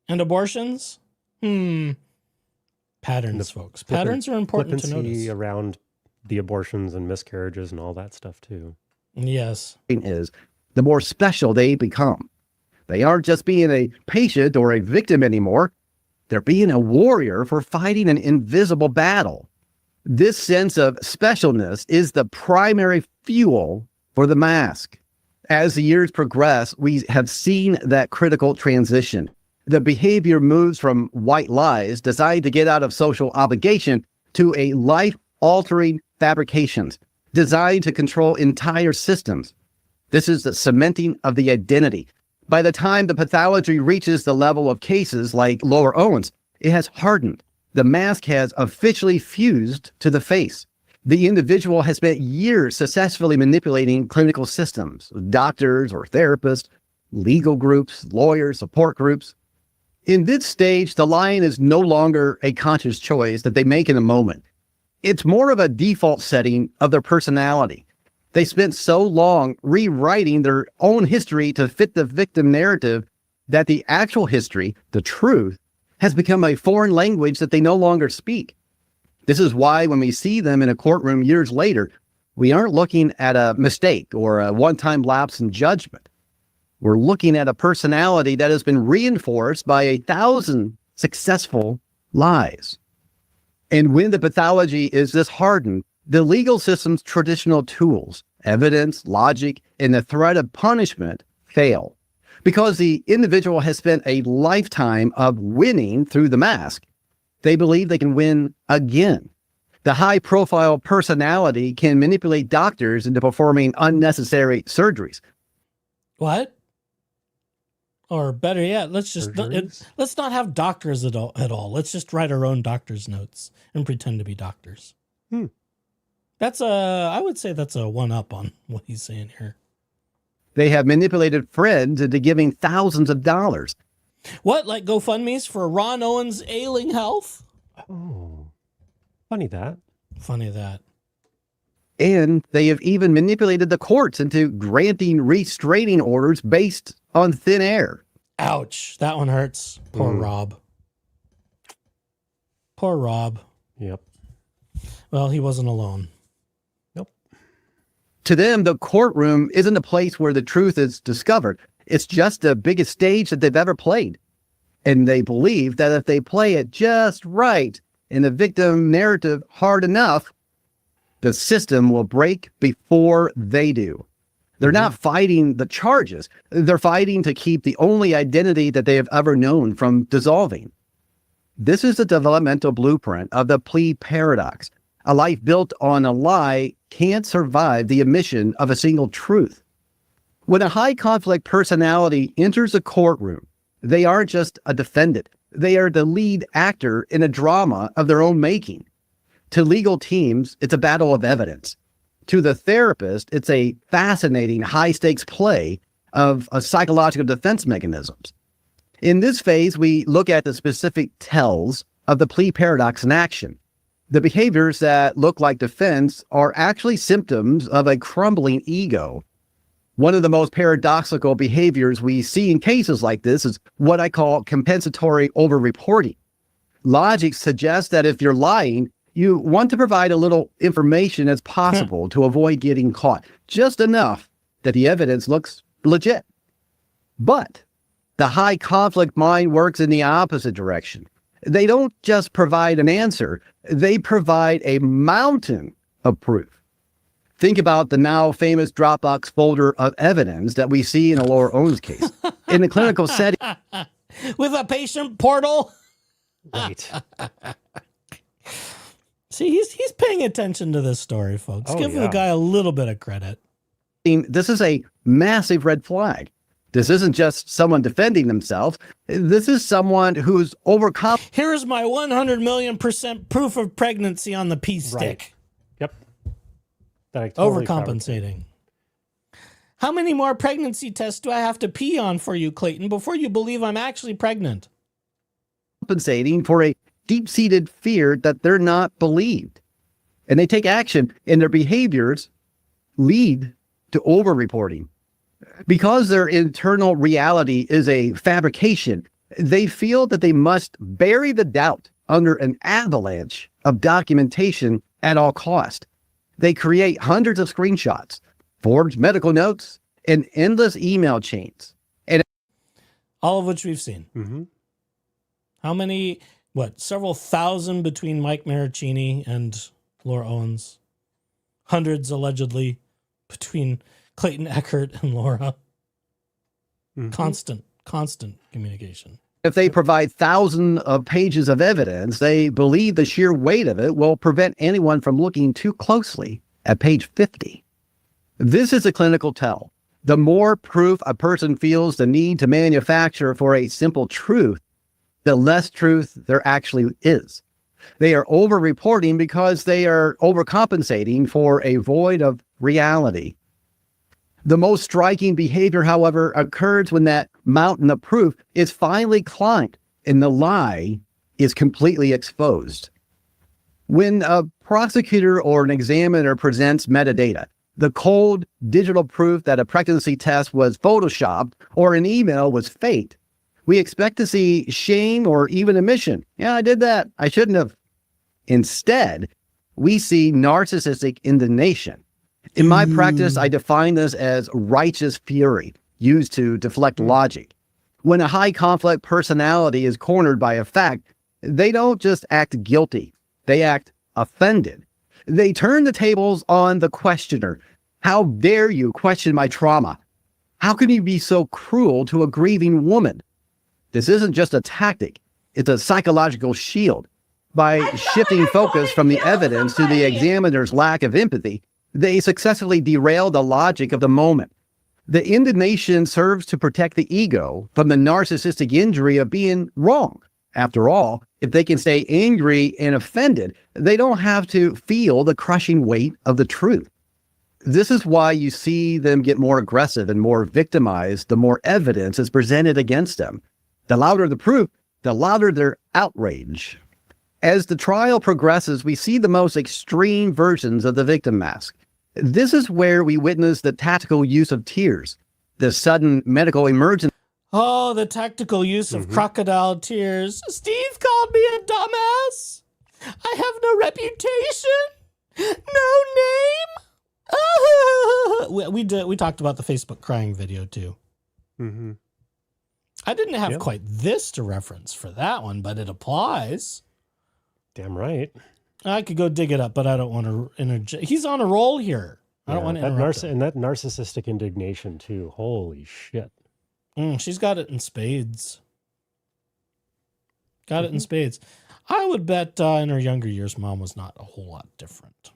and abortions? Patterns, folks. Patterns are important to flippancy notice. around the abortions and miscarriages and all that stuff too. Yes. is, the more special they become. They aren't just being a patient or a victim anymore. They're being a warrior for fighting an invisible battle. This sense of specialness is the primary fuel for the mask. As the years progress, we have seen that critical transition. The behavior moves from white lies designed to get out of social obligation to a life-altering fabrications designed to control entire systems. This is the cementing of the identity. By the time the pathology reaches the level of cases like Laura Owens, it has hardened. The mask has officially fused to the face. The individual has spent years successfully manipulating clinical systems, doctors or therapists, legal groups, lawyers, support groups. In this stage, the lying is no longer a conscious choice that they make in a moment. It's more of a default setting of their personality. They spent so long rewriting their own history to fit the victim narrative that the actual history, the truth, has become a foreign language that they no longer speak. This is why when we see them in a courtroom years later, we aren't looking at a mistake or a one-time lapse in judgment. We're looking at a personality that has been reinforced by 1,000 successful lies. And when the pathology is this hardened, the legal system's traditional tools, evidence, logic, and the threat of punishment fail. Because the individual has spent a lifetime of winning through the mask, they believe they can win again. The high-profile personality can manipulate doctors into performing unnecessary surgeries. What? Or better yet, let's just Surgeries? let's not have doctors at all. Let's just write our own doctor's notes and pretend to be doctors. That's I would say that's a one-up on what he's saying here. They have manipulated friends into giving thousands of dollars. What, like GoFundMe's for Ron Owens' ailing health? Oh, funny that. Funny that. And they have even manipulated the courts into granting restraining orders based on thin air. Ouch. That one hurts. Poor Rob. Poor Rob. Yep. Well, he wasn't alone. Nope. To them, the courtroom isn't a place where the truth is discovered. It's just the biggest stage that they've ever played. And they believe that if they play it just right and the victim narrative hard enough, the system will break before they do. They're not fighting the charges. They're fighting to keep the only identity that they have ever known from dissolving. This is the developmental blueprint of the plea paradox. A life built on a lie can't survive the omission of a single truth. When a high conflict personality enters a courtroom, they aren't just a defendant. They are the lead actor in a drama of their own making. To legal teams, it's a battle of evidence. To the therapist, it's a fascinating high-stakes play of psychological defense mechanisms. In this phase, we look at the specific tells of the plea paradox in action. The behaviors that look like defense are actually symptoms of a crumbling ego. One of the most paradoxical behaviors we see in cases like this is what I call compensatory overreporting. Logic suggests that if you're lying, you want to provide a little information as possible to avoid getting caught, just enough that the evidence looks legit. But the high conflict mind works in the opposite direction. They don't just provide an answer, they provide a mountain of proof. Think about the now famous Dropbox folder of evidence that we see in a Laura Owens case. In the clinical setting, with a patient portal. Right. See, he's paying attention to this story, folks. Oh, Give the yeah. guy a little bit of credit. this is a massive red flag. This isn't just someone defending themselves. This is someone who's overcome. Here's my 100,000,000% proof of pregnancy on the pea stick. Right. Yep. That I totally Overcompensating. How many more pregnancy tests do I have to pee on for you, Clayton, before you believe I'm actually pregnant? Compensating for a deep-seated fear that they're not believed. And they take action, and their behaviors lead to over-reporting. Because their internal reality is a fabrication, they feel that they must bury the doubt under an avalanche of documentation at all cost. They create hundreds of screenshots, forged medical notes, and endless email chains. And All of which we've seen. Mm-hmm. How many, several thousand between Mike Maricini and Laura Owens? Hundreds, allegedly, between Clayton Eckert and Laura. Mm-hmm. Constant communication. if they provide thousands of pages of evidence, they believe the sheer weight of it will prevent anyone from looking too closely at page 50. This is a clinical tell. The more proof a person feels the need to manufacture for a simple truth, the less truth there actually is. They are over-reporting because they are overcompensating for a void of reality. The most striking behavior, however, occurs when that mountain of proof is finally climbed and the lie is completely exposed. When a prosecutor or an examiner presents metadata, the cold digital proof that a pregnancy test was photoshopped or an email was faked, we expect to see shame or even admission. Yeah, I did that. I shouldn't have. Instead, we see narcissistic indignation. In my practice, I define this as righteous fury used to deflect logic. When a high conflict personality is cornered by a fact, they don't just act guilty. They act offended. They turn the tables on the questioner. How dare you question my trauma? How can you be so cruel to a grieving woman? This isn't just a tactic. It's a psychological shield. By shifting focus from the evidence to the examiner's lack of empathy, they successfully derail the logic of the moment. The indignation serves to protect the ego from the narcissistic injury of being wrong. After all, if they can stay angry and offended, they don't have to feel the crushing weight of the truth. This is why you see them get more aggressive and more victimized the more evidence is presented against them. The louder the proof, the louder their outrage. As the trial progresses, we see the most extreme versions of the victim mask. This is where we witness the tactical use of tears, the sudden medical emergency. Oh, the tactical use of crocodile tears. Steve called me a dumbass. I have no reputation, no name. We talked about the Facebook crying video too. Mm-hmm. I didn't have Yep. quite this to reference for that one, but it applies. Damn right. I could go dig it up, but I don't want to interject. He's on a roll here. I don't want to interrupt him. And that narcissistic indignation too. Holy shit. She's got it in spades. Got it in spades. I would bet in her younger years, mom was not a whole lot different.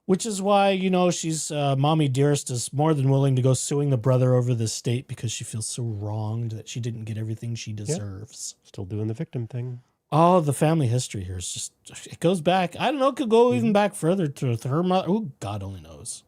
Which is why, you know, she's mommy dearest is more than willing to go suing the brother over the estate because she feels so wronged that she didn't get everything she deserves. Yeah. Still doing the victim thing. Oh, the family history here is just, it goes back. I don't know, it could go even back further to her mother. Oh, God only knows.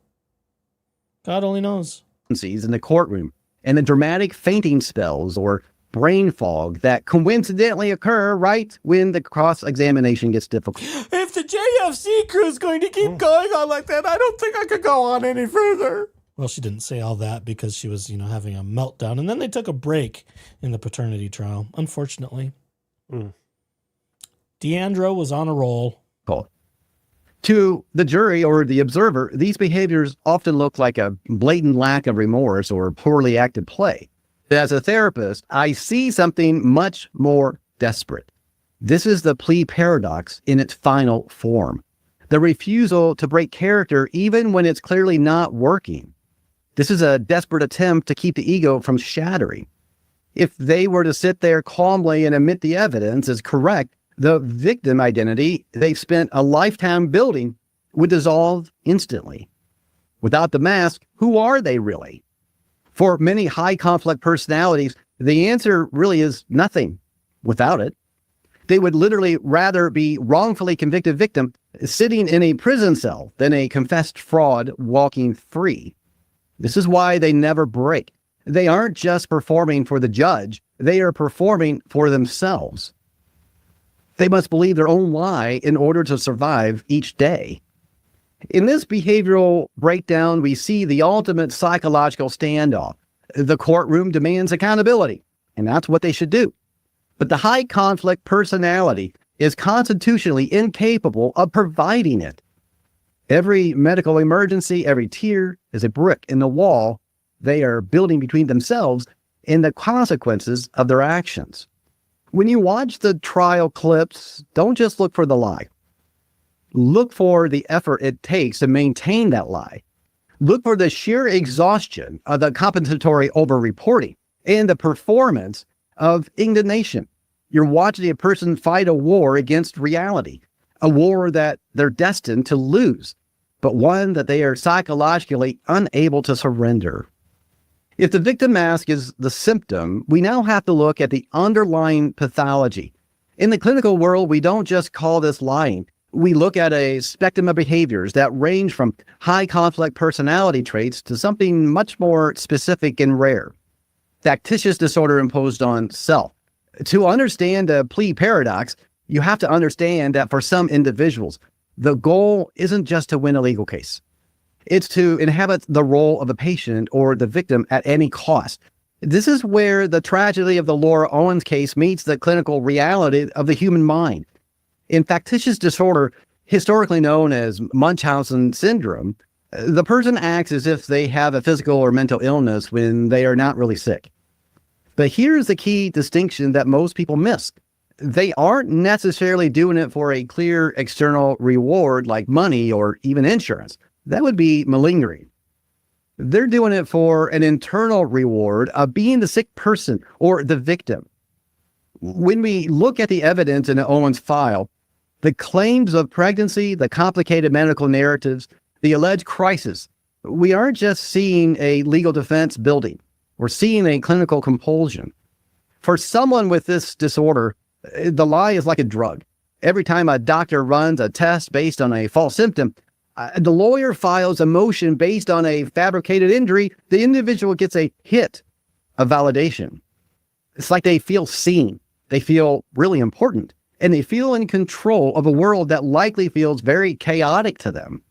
God only knows. In the courtroom and the dramatic fainting spells or brain fog that coincidentally occur right when the cross-examination gets difficult. If the JFC crew is going to keep going on like that, I don't think I could go on any further. Well, she didn't say all that because she was, you know, having a meltdown. And then they took a break in the paternity trial, unfortunately. Deandra was on a roll. To the jury or the observer, these behaviors often look like a blatant lack of remorse or poorly acted play. As a therapist, I see something much more desperate. This is the plea paradox in its final form. The refusal to break character even when it's clearly not working. This is a desperate attempt to keep the ego from shattering. If they were to sit there calmly and admit the evidence is correct, the victim identity they've spent a lifetime building would dissolve instantly. Without the mask, who are they really? For many high conflict personalities, the answer really is nothing without it. They would literally rather be wrongfully convicted victim sitting in a prison cell than a confessed fraud walking free. This is why they never break. They aren't just performing for the judge, they are performing for themselves. They must believe their own lie in order to survive each day. In this behavioral breakdown, we see the ultimate psychological standoff. The courtroom demands accountability, and that's what they should do. But the high conflict personality is constitutionally incapable of providing it. Every medical emergency, every tear is a brick in the wall they are building between themselves and the consequences of their actions. When you watch the trial clips, don't just look for the lie. Look for the effort it takes to maintain that lie. Look for the sheer exhaustion of the compensatory over-reporting and the performance of indignation. You're watching a person fight a war against reality, a war that they're destined to lose, but one that they are psychologically unable to surrender. If the victim mask is the symptom, we now have to look at the underlying pathology. In the clinical world, we don't just call this lying. We look at a spectrum of behaviors that range from high conflict personality traits to something much more specific and rare. Factitious disorder imposed on self. To understand the plea paradox, you have to understand that for some individuals, the goal isn't just to win a legal case. It's to inhabit the role of a patient or the victim at any cost. This is where the tragedy of the Laura Owens case meets the clinical reality of the human mind. In factitious disorder, historically known as Munchausen syndrome, the person acts as if they have a physical or mental illness when they are not really sick. But here's the key distinction that most people miss. They aren't necessarily doing it for a clear external reward like money or even insurance. That would be malingering. They're doing it for an internal reward of being the sick person or the victim. When we look at the evidence in the Owens file, the claims of pregnancy, the complicated medical narratives, the alleged crisis, we aren't just seeing a legal defense building. We're seeing a clinical compulsion. For someone with this disorder, the lie is like a drug. Every time a doctor runs a test based on a false symptom, the lawyer files a motion based on a fabricated injury, the individual gets a hit of validation. It's like they feel seen. They feel really important. And they feel in control of a world that likely feels very chaotic to them.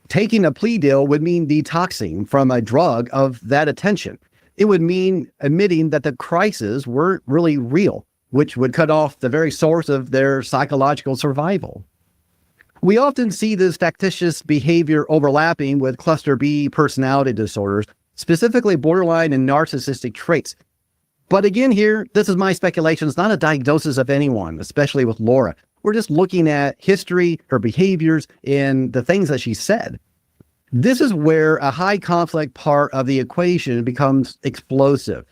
Taking a plea deal would mean detoxing from a drug of that attention. It would mean admitting that the crises weren't really real, which would cut off the very source of their psychological survival. We often see this factitious behavior overlapping with cluster B personality disorders, specifically borderline and narcissistic traits. But again here, this is my speculation. It's not a diagnosis of anyone, especially with Laura. We're just looking at history, her behaviors, and the things that she said. This is where a high conflict part of the equation becomes explosive.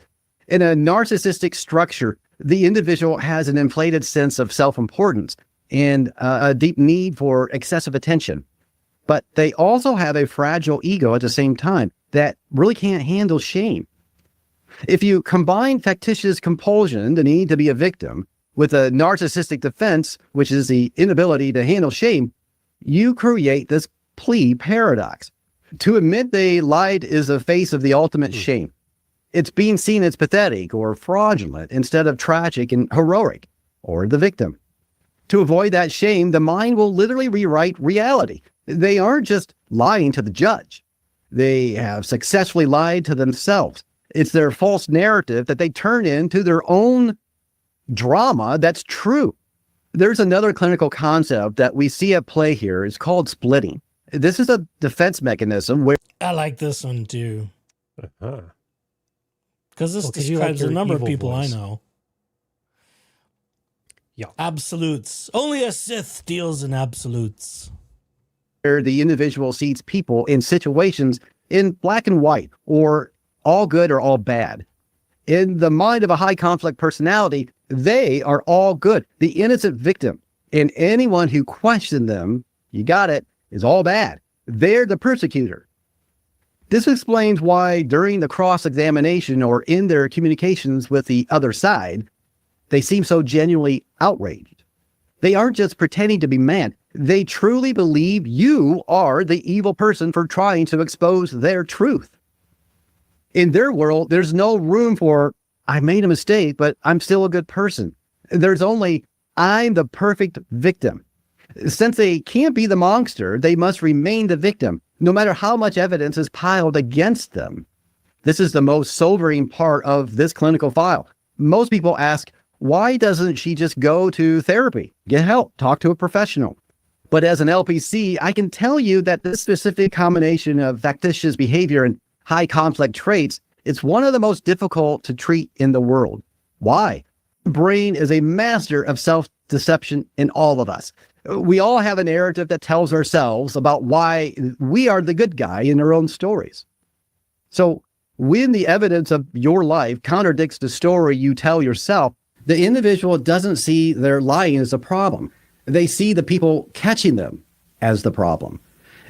In a narcissistic structure, the individual has an inflated sense of self-importance and a deep need for excessive attention. But they also have a fragile ego at the same time that really can't handle shame. If you combine factitious compulsion, the need to be a victim, with a narcissistic defense, which is the inability to handle shame, you create this plea paradox. To admit they lied is the face of the ultimate shame. It's being seen as pathetic or fraudulent instead of tragic and heroic, or the victim. To avoid that shame, the mind will literally rewrite reality. They aren't just lying to the judge. They have successfully lied to themselves. It's their false narrative that they turn into their own drama that's true. There's another clinical concept that we see at play here. It's called splitting. This is a defense mechanism where I like this one too. Uh-huh. Because this 'cause you like describes a your number of evil people voice. I know. Yeah. Absolutes. Only a Sith deals in absolutes. the individual sees people in situations in black and white, or all good or all bad. In the mind of a high conflict personality, they are all good, the innocent victim. And anyone who questioned them, you got it, is all bad. They're the persecutor. This explains why during the cross-examination or in their communications with the other side, they seem so genuinely outraged. They aren't just pretending to be mad. They truly believe you are the evil person for trying to expose their truth. In their world, there's no room for, I made a mistake, but I'm still a good person. There's only, I'm the perfect victim. Since they can't be the monster, they must remain the victim, no matter how much evidence is piled against them. This is the most sobering part of this clinical file. Most people ask, why doesn't she just go to therapy, get help, talk to a professional? But as an LPC, I can tell you that this specific combination of factitious behavior and high conflict traits, it's one of the most difficult to treat in the world. Why? The brain is a master of self-deception in all of us. We all have a narrative that tells ourselves about why we are the good guy in our own stories. So when the evidence of your life contradicts the story you tell yourself, the individual doesn't see their lying as a problem. They see the people catching them as the problem.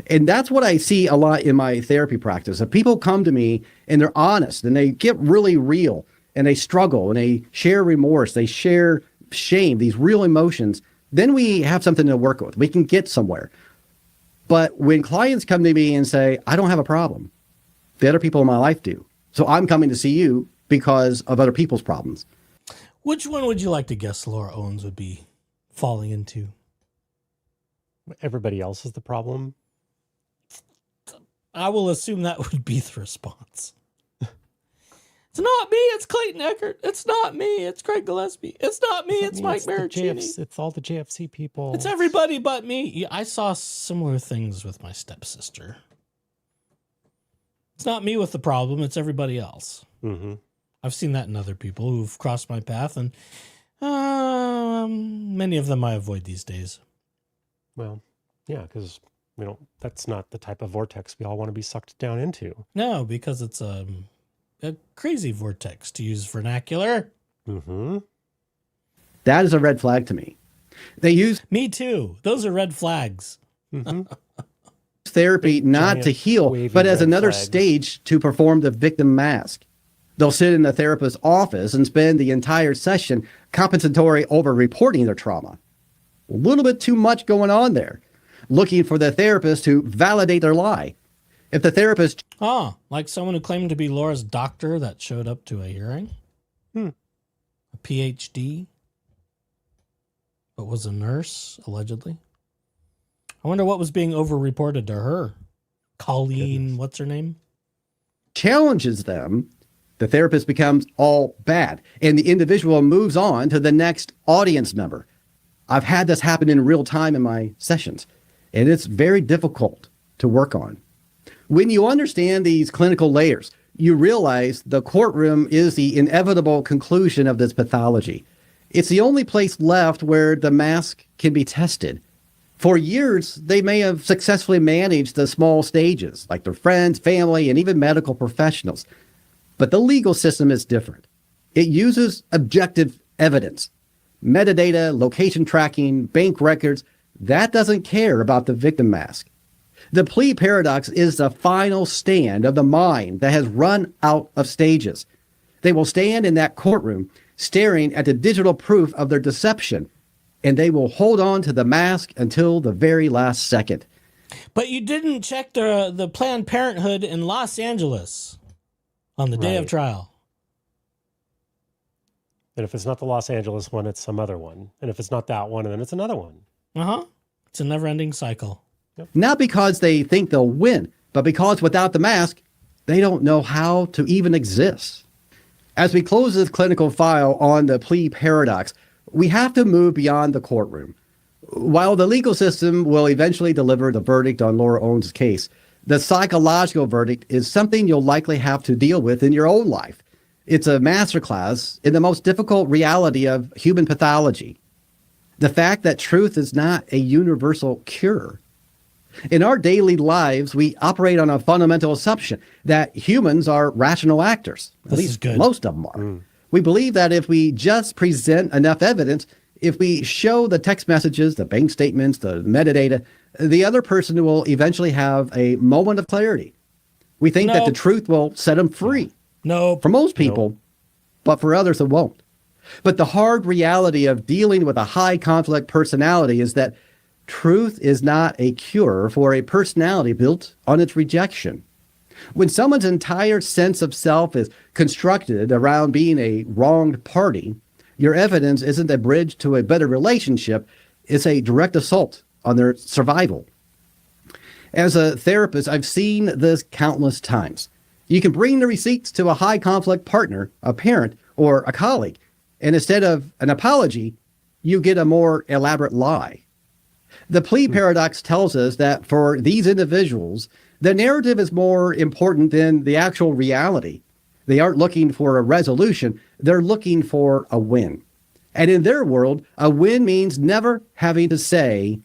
And that's what I see a lot in my therapy practice. If people come to me and they're honest and they get really real and they struggle and they share remorse, they share shame, these real emotions, then we have something to work with. We can get somewhere. But when clients come to me and say, I don't have a problem, the other people in my life do. So I'm coming to see you because of other people's problems. Which one would you like to guess Laura Owens would be falling into? Everybody else is the problem. I will assume that would be the response. It's not me, it's Clayton Eckert. It's not me, it's Craig Gillespie. It's not me, it's Mike Maricini. It's all the JFC people. It's everybody but me. Yeah, I saw similar things with my stepsister. It's not me with the problem, it's everybody else. Mm-hmm. I've seen that in other people who've crossed my path, and many of them I avoid these days. Well, yeah, because we don't. That's not the type of vortex we all want to be sucked down into. No, because it's a crazy vortex, to use vernacular. Mm-hmm. That is a red flag to me. They use Me too. Those are red flags. Mm-hmm. therapy not to heal, wavy but as red another flags. stage to perform the victim mask. They'll sit in the therapist's office and spend the entire session compensatory over reporting their trauma. A little bit too much going on there, looking for the therapist to validate their lie. If the therapist Like someone who claimed to be Laura's doctor that showed up to a hearing. A PhD, but was a nurse, allegedly. I wonder what was being overreported to her. Colleen, what's her name? challenges them, the therapist becomes all bad, and the individual moves on to the next audience member. I've had this happen in real time in my sessions, and it's very difficult to work on. When you understand these clinical layers, you realize the courtroom is the inevitable conclusion of this pathology. It's the only place left where the mask can be tested. For years, they may have successfully managed the small stages, like their friends, family, and even medical professionals. But the legal system is different. It uses objective evidence, metadata, location tracking, bank records. That doesn't care about the victim mask. The plea paradox is the final stand of the mind that has run out of stages. They will stand in that courtroom staring at the digital proof of their deception, and they will hold on to the mask until the very last second. But you didn't check the Planned Parenthood in Los Angeles on the day of Right. trial. And if it's not the Los Angeles one, it's some other one. And if it's not that one, then it's another one. Uh-huh. It's a never-ending cycle. Not because they think they'll win, but because without the mask, they don't know how to even exist. As we close this clinical file on the plea paradox, we have to move beyond the courtroom. While the legal system will eventually deliver the verdict on Laura Owens' case, the psychological verdict is something you'll likely have to deal with in your own life. It's a masterclass in the most difficult reality of human pathology. The fact that truth is not a universal cure. In our daily lives, we operate on a fundamental assumption that humans are rational actors. At least most of them are. We believe that if we just present enough evidence, if we show the text messages, the bank statements, the metadata, the other person will eventually have a moment of clarity. We think that the truth will set them free. No. For most people, but for others it won't. But the hard reality of dealing with a high conflict personality is that truth is not a cure for a personality built on its rejection. When someone's entire sense of self is constructed around being a wronged party, your evidence isn't a bridge to a better relationship, it's a direct assault on their survival. As a therapist, I've seen this countless times. You can bring the receipts to a high conflict partner, a parent, or a colleague, and instead of an apology, you get a more elaborate lie. The plea paradox tells us that for these individuals, the narrative is more important than the actual reality. They aren't looking for a resolution, they're looking for a win. And in their world, a win means never having to say,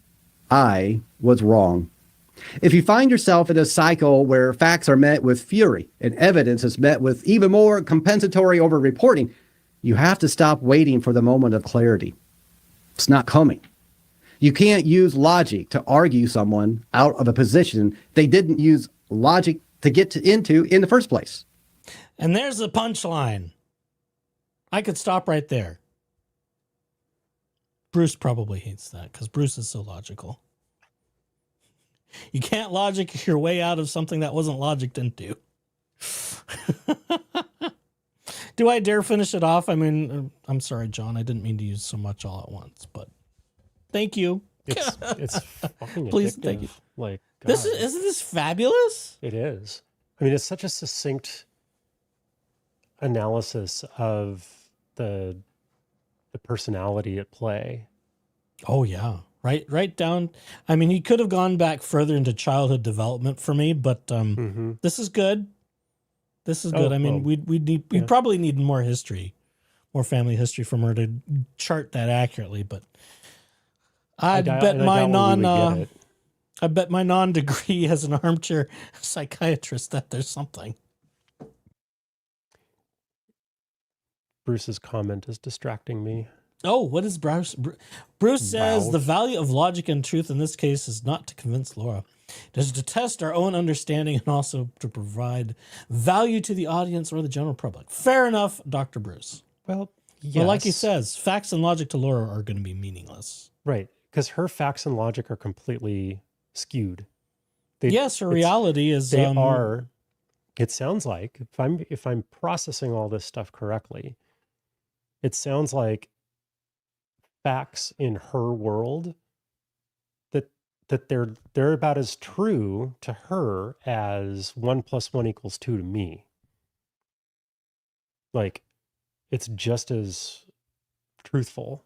I was wrong. If you find yourself in a cycle where facts are met with fury and evidence is met with even more compensatory over-reporting, you have to stop waiting for the moment of clarity. It's not coming. You can't use logic to argue someone out of a position they didn't use logic to get into in the first place. And there's the punchline. I could stop right there. Bruce probably hates that because Bruce is so logical. You can't logic your way out of something that wasn't logicked into. Do I dare finish it off? I mean, I'm sorry, John. I didn't mean to use so much all at once, but thank you. It's fucking Please, addictive. thank you. Like, God, Isn't this fabulous? it is. I mean, it's such a succinct analysis of the personality at play. Oh yeah. Right down. I mean, he could have gone back further into childhood development for me, but this is good. This is good. I mean, we'd probably need more history, more family history from her to chart that accurately, but I bet my non-degree as an armchair psychiatrist that there's something. Bruce's comment is distracting me. Oh, what is Bruce? Bruce says the value of logic and truth in this case is not to convince Laura. It is to test our own understanding and also to provide value to the audience or the general public. Fair enough, Dr. Bruce. Well, yes. But like he says, facts and logic to Laura are going to be meaningless. Right, because her facts and logic are completely skewed. Yes, her reality is... They are, it sounds like, if I'm processing all this stuff correctly, it sounds like facts in her world that they're about as true to her as 1 + 1 = 2 to me. Like, it's just as truthful,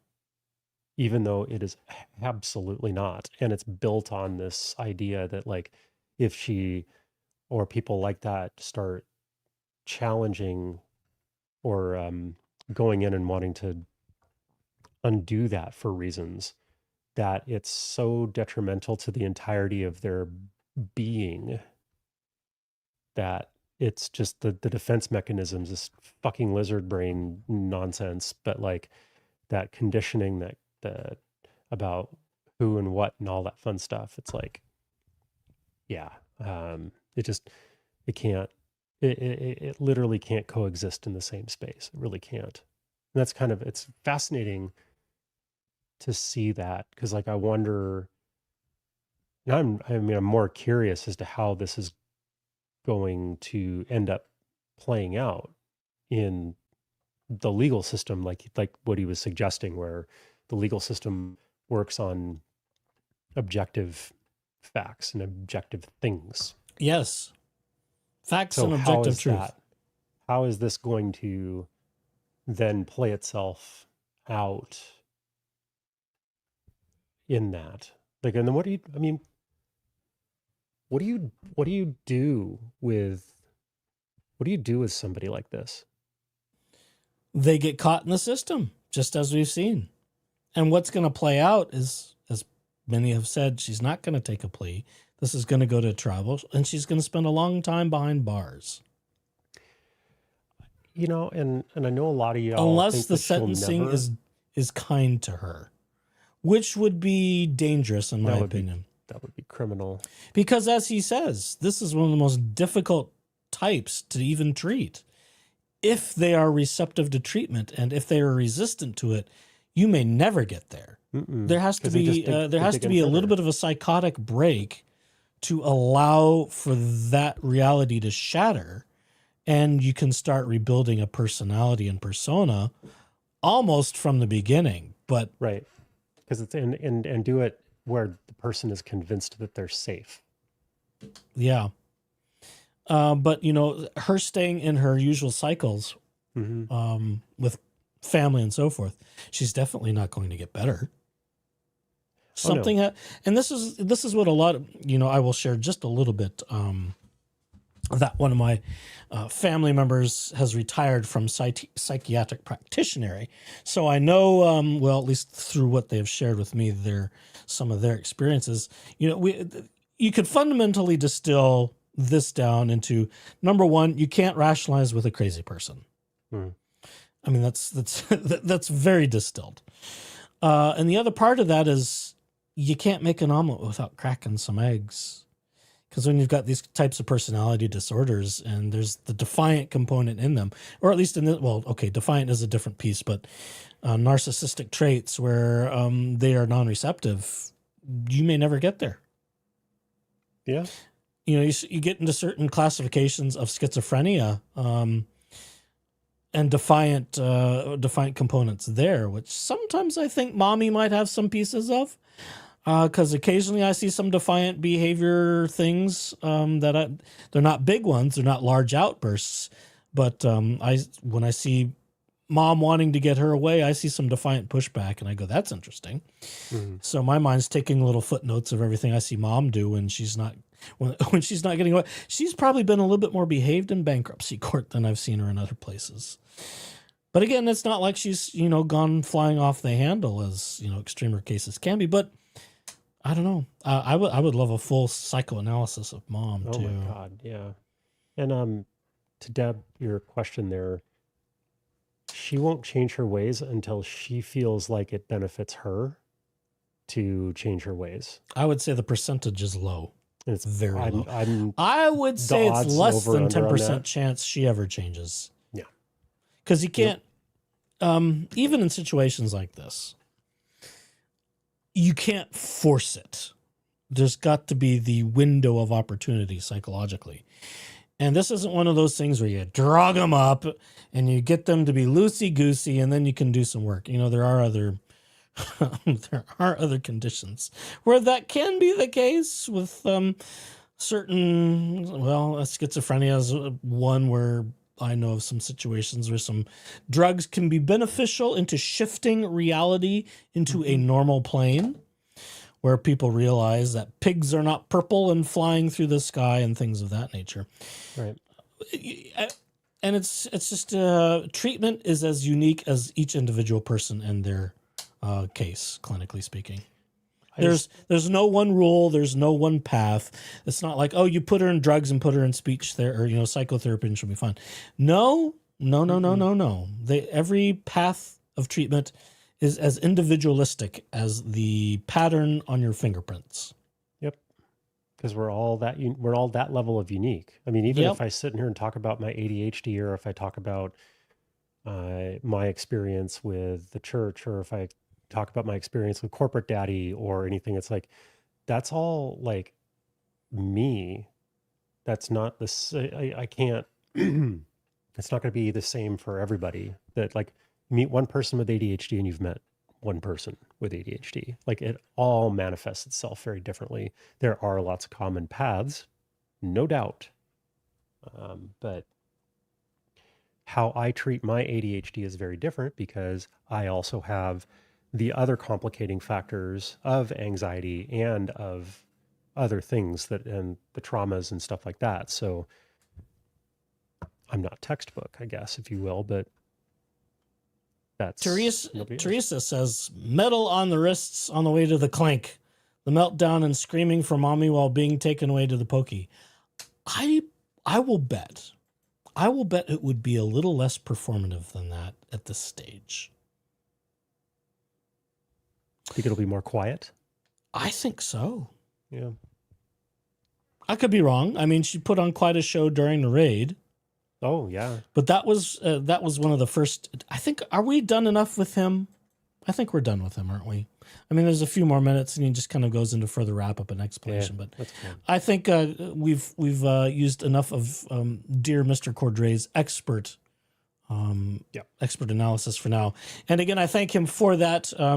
even though it is absolutely not. And it's built on this idea that, like, if she or people like that start challenging or going in and wanting to undo that for reasons, that it's so detrimental to the entirety of their being that it's just the defense mechanisms, this fucking lizard brain nonsense, but like that conditioning that about who and what and all that fun stuff. It's like, yeah, it can't, it literally can't coexist in the same space. It really can't. And that's kind of, it's fascinating to see that, because like I wonder, and I'm more curious as to how this is going to end up playing out in the legal system, like what he was suggesting, where the legal system works on objective facts and objective things. Yes. Facts So and how objective is truth. that? How is this going to then play itself out in that? Like, and then what do you do with somebody like this? They get caught in the system, just as we've seen. And what's going to play out is, as many have said, she's not going to take a plea. This is going to go to trial, and she's going to spend a long time behind bars. You know, and I know a lot of y'all Unless think the that she'll sentencing never- is kind to her, which would be dangerous in my That would be- opinion. that would be criminal. Because as he says, this is one of the most difficult types to even treat. If they are receptive to treatment and if they are resistant to it, you may never get there. Mm-mm. There has to 'Cause they just be dig- there they has dig to in be a little further. bit of a psychotic break to allow for that reality to shatter, and you can start rebuilding a personality and persona almost from the beginning. But Right. Because it's and do it where the person is convinced that they're safe. yeah. But you know, her staying in her usual cycles Mm-hmm. with family and so forth, she's definitely not going to get better. Something, and this is what a lot of, you know, I will share just a little bit. That one of my family members has retired from psychiatric practitioner, so I know, well, at least through what they have shared with me, some of their experiences. You know, you could fundamentally distill this down into, number one, you can't rationalize with a crazy person. Mm. I mean, that's very distilled. And the other part of that is you can't make an omelet without cracking some eggs. Because when you've got these types of personality disorders and there's the defiant component in them, or at least defiant is a different piece, but narcissistic traits where they are non-receptive, you may never get there. Yeah. You know, you get into certain classifications of schizophrenia and defiant components there, which sometimes I think mommy might have some pieces of. Because occasionally I see some defiant behavior things they're not big ones, they're not large outbursts, but when I see mom wanting to get her away, I see some defiant pushback, and I go, that's interesting. Mm-hmm. So my mind's taking little footnotes of everything I see mom do when she's not getting away. She's probably been a little bit more behaved in bankruptcy court than I've seen her in other places. But again, it's not like she's, you know, gone flying off the handle, as, you know, extremer cases can be. But I don't know. I would love a full psychoanalysis of mom Oh too. my God. Yeah. And to Deb, your question there, she won't change her ways until she feels like it benefits her to change her ways. I would say the percentage is low. And it's Very low. I'm I would say it's odds less over than under on 10% that. chance she ever changes. Yeah. Because you can't, even in situations like this, you can't force it. There's got to be the window of opportunity psychologically. And this isn't one of those things where you drug them up and you get them to be loosey-goosey and then you can do some work. You know, there are other conditions where that can be the case with certain, schizophrenia is one where I know of some situations where some drugs can be beneficial into shifting reality into a normal plane, where people realize that pigs are not purple and flying through the sky and things of that nature. right. And it's just treatment is as unique as each individual person and their case, clinically speaking. There's no one rule. There's no one path. It's not like, oh, you put her in drugs and put her in speech therapy or psychotherapy and she'll be fine. No. Every path of treatment is as individualistic as the pattern on your fingerprints. Yep. Because we're all that level of unique. I mean, even if I sit in here and talk about my ADHD, or if I talk about my experience with the church, or if I talk about my experience with corporate daddy or anything, it's like, that's all like me. That's not this. I can't. It's not going to be the same for everybody. That like, meet one person with ADHD and you've met one person with ADHD. Like, it all manifests itself very differently. There are lots of common paths, no doubt. But how I treat my ADHD is very different, because I also have the other complicating factors of anxiety and of other things and the traumas and stuff like that. So I'm not textbook, I guess, if you will, but that's... Teresa says, metal on the wrists on the way to the clank, the meltdown and screaming for mommy while being taken away to the pokey. I will bet it would be a little less performative than that at this stage. Think it'll be more quiet? I think so. Yeah. I could be wrong. I mean, she put on quite a show during the raid. Oh, yeah. But that was one of the first. I think, are we done enough with him? I think we're done with him, aren't we? I mean, there's a few more minutes, and he just kind of goes into further wrap up and explanation. Yeah, but that's cool. I think we've used enough of dear Mr. Cordray's expert analysis for now. And again, I thank him for that. I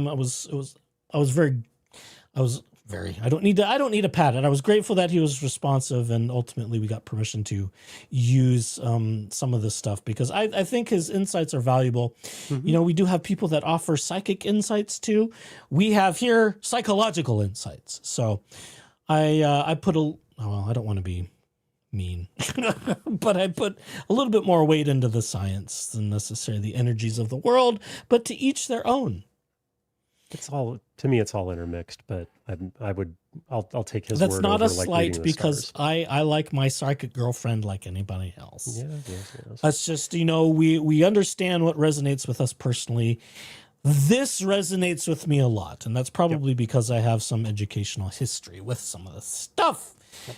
don't need a pat. And I was grateful that he was responsive, and ultimately we got permission to use some of this stuff, because I think his insights are valuable. Mm-hmm. You know, we do have people that offer psychic insights too. We have here psychological insights. So I put I don't want to be mean, but I put a little bit more weight into the science than necessarily the energies of the world, but to each their own. It's all, to me, it's all intermixed, but I'll take his That's word not over, a like, slight, reading the because stars. I like my psychic girlfriend like anybody else. Yes. That's just, we understand what resonates with us personally. This resonates with me a lot, and that's probably because I have some educational history with some of this stuff.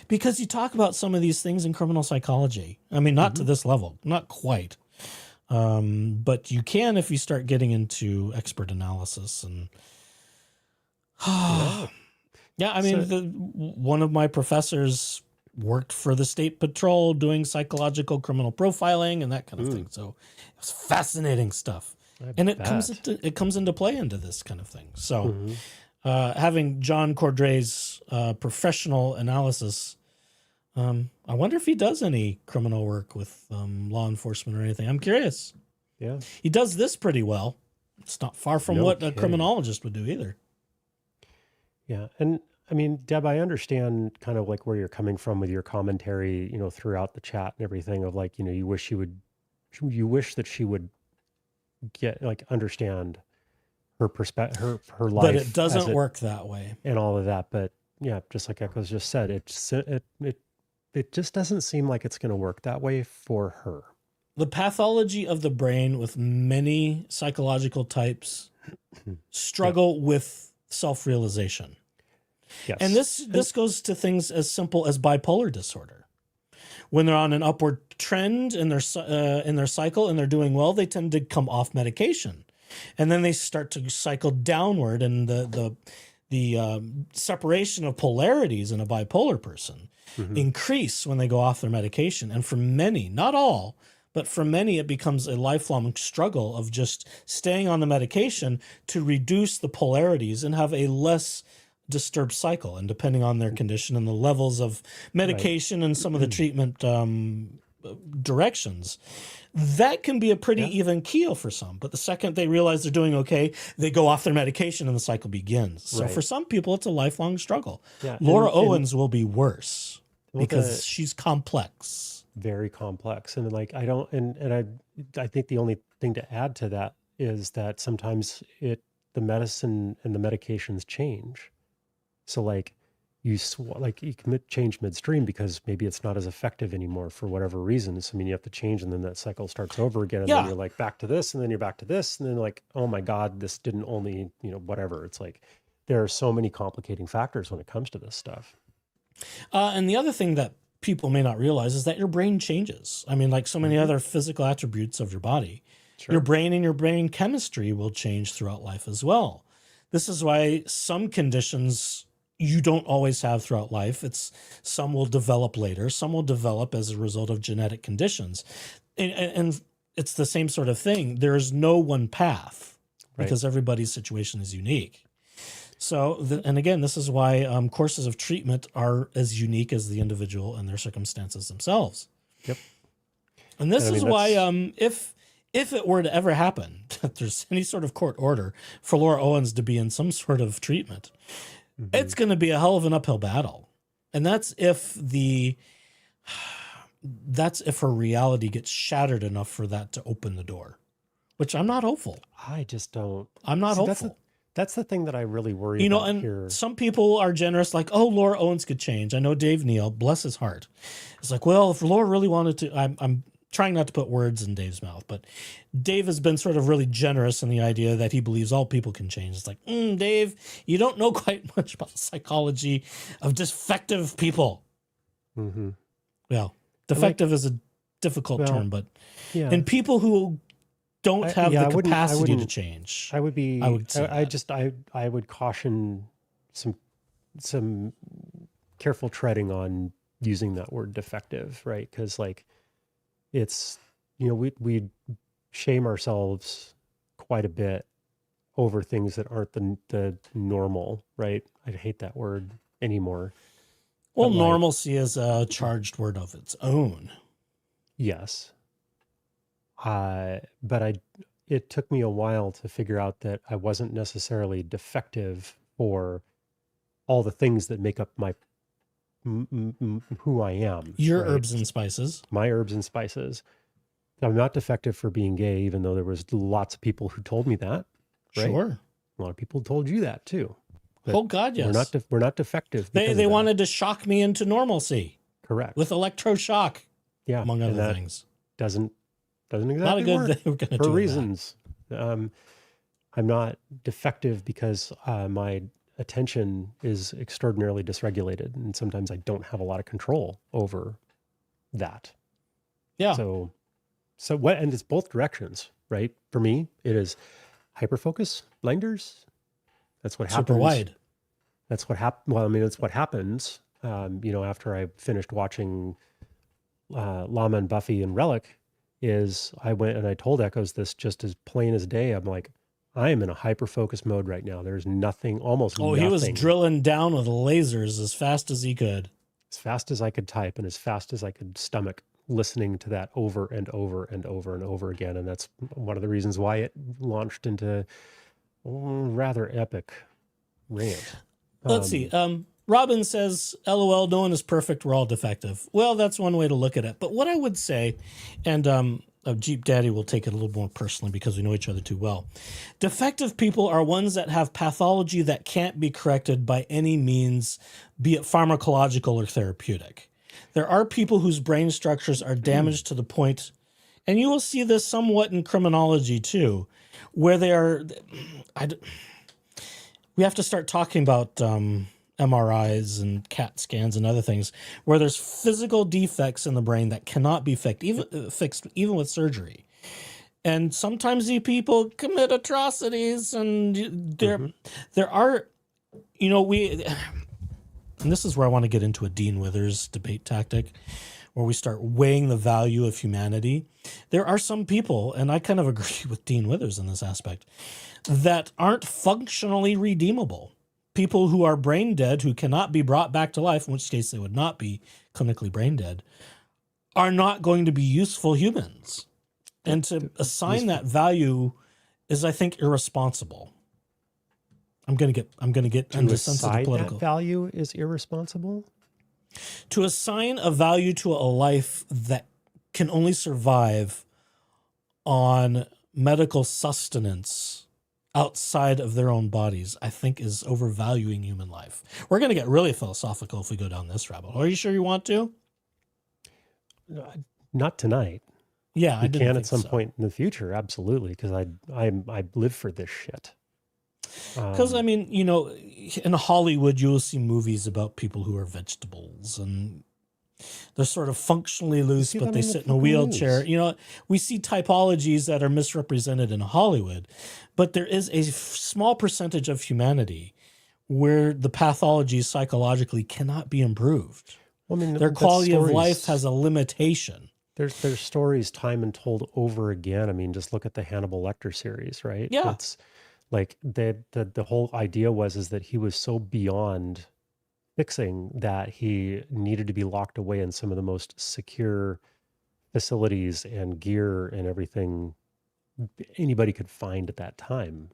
Because you talk about some of these things in criminal psychology. I mean, not to this level, not quite. But you can if you start getting into expert analysis and one of my professors worked for the state patrol doing psychological criminal profiling and that kind of thing. So it was fascinating stuff. It comes into play into this kind of thing. So having John Cordray's professional analysis, I wonder if he does any criminal work with law enforcement or anything. I'm curious. Yeah. He does this pretty well. It's not far from what a criminologist would do either. Yeah. And I mean, Deb, I understand kind of like where you're coming from with your commentary, throughout the chat and everything, of like, you wish that she would get, like, understand her perspective, her life. But it doesn't work that way. And all of that. But yeah, just like Echoes just said, it just doesn't seem like it's going to work that way for her. The pathology of the brain with many psychological types struggle with self-realization. Yes. And this goes to things as simple as bipolar disorder. When they're on an upward trend in their cycle and they're doing well, they tend to come off medication. And then they start to cycle downward, and the separation of polarities in a bipolar person increase when they go off their medication. And for many, not all, but for many, it becomes a lifelong struggle of just staying on the medication to reduce the polarities and have a less disturbed cycle. And depending on their condition and the levels of medication and some of the treatment directions, that can be a pretty even keel for some. But the second they realize they're doing okay, they go off their medication and the cycle begins. So for some people, it's a lifelong struggle. Yeah. Laura Owens will be worse because she's complex. Very complex. And like, I think the only thing to add to that is that sometimes the medicine and the medications change. So like you commit change midstream because maybe it's not as effective anymore for whatever reasons. I mean, you have to change, and then that cycle starts over again, and then you're like back to this, and then you're back to this, and then like, oh my God, this didn't only, whatever. It's like there are so many complicating factors when it comes to this stuff. And the other thing that people may not realize is that your brain changes. I mean, like so many other physical attributes of your body, your brain and your brain chemistry will change throughout life as well. This is why some conditions you don't always have throughout life. Some will develop later. Some will develop as a result of genetic conditions. And it's the same sort of thing. There is no one path because everybody's situation is unique. So, and again, this is why courses of treatment are as unique as the individual and their circumstances themselves. Yep. And this is why if it were to ever happen that there's any sort of court order for Laura Owens to be in some sort of treatment, it's going to be a hell of an uphill battle. And that's if her reality gets shattered enough for that to open the door, which I'm not hopeful. I just don't. I'm not hopeful. That's the thing that I really worry about here. Some people are generous, like, oh, Laura Owens could change. I know Dave Neal, bless his heart. It's like, well, if Laura really wanted to, I'm trying not to put words in Dave's mouth, but Dave has been sort of really generous in the idea that he believes all people can change. It's like, Dave, you don't know quite much about the psychology of defective people. Mm-hmm. Well, defective is a difficult term, but and people who don't have the capacity to change. I would caution some careful treading on using that word defective, right? Because like it's, we shame ourselves quite a bit over things that aren't the normal, right? I hate that word anymore. Well, normalcy is a charged word of its own. Yes. But it took me a while to figure out that I wasn't necessarily defective for all the things that make up my who I am. Your herbs and spices. My herbs and spices. I'm not defective for being gay, even though there was lots of people who told me that. Right? Sure. A lot of people told you that too. But oh God, yes. We're not defective. They wanted to shock me into normalcy. Correct. With electroshock. Yeah. Among other things. Doesn't exactly not a good work thing we're going to do for reasons. I'm not defective because my attention is extraordinarily dysregulated, and sometimes I don't have a lot of control over that. Yeah. So what? And it's both directions, right? For me, it is hyperfocus, blinders. That's what happens. Super wide. That's what happened. Well, I mean, it's what happens. After I finished watching Llama and Buffy and Relic, is I went and I told Echoes this just as plain as day. I'm like, I am in a hyper-focus mode right now. There's nothing, almost nothing. He was drilling down with lasers as fast as he could. As fast as I could type and as fast as I could stomach listening to that over and over and over and over again. And that's one of the reasons why it launched into rather epic rant. Let's see. Robin says, LOL, no one is perfect. We're all defective. Well, that's one way to look at it. But what I would say, and Jeep Daddy will take it a little more personally because we know each other too well. Defective people are ones that have pathology that can't be corrected by any means, be it pharmacological or therapeutic. There are people whose brain structures are damaged to the point, and you will see this somewhat in criminology too, where they are, we have to start talking about MRIs and CAT scans and other things where there's physical defects in the brain that cannot be fixed even with surgery. And sometimes these people commit atrocities, and there are, and this is where I want to get into a Dean Withers debate tactic where we start weighing the value of humanity. There are some people, and I kind of agree with Dean Withers in this aspect, that aren't functionally redeemable. People who are brain dead, who cannot be brought back to life, in which case they would not be clinically brain dead, are not going to be useful humans. And to assign that value is, I think, irresponsible. I'm going to get into sensitive political. That value is irresponsible? To assign a value to a life that can only survive on medical sustenance outside of their own bodies, I think is overvaluing human life. We're going to get really philosophical if we go down this rabbit hole. Are you sure you want to? Not tonight. Yeah, I We didn't can think at some so. point in the future, absolutely, because I live for this shit. Because I mean, you know, in Hollywood, you will see movies about people who are vegetables and they're sort of functionally loose, see but them they in the sit in a fucking wheelchair. news. You know, we see typologies that are misrepresented in Hollywood, but there is a small percentage of humanity where the pathology psychologically cannot be improved. Well, I mean, Their that's quality of life stories. has a limitation. There's stories time and told over again. I mean, just look at the Hannibal Lecter series, right? Yeah. It's like the whole idea is that he was so beyond fixing that he needed to be locked away in some of the most secure facilities and gear and everything anybody could find at that time.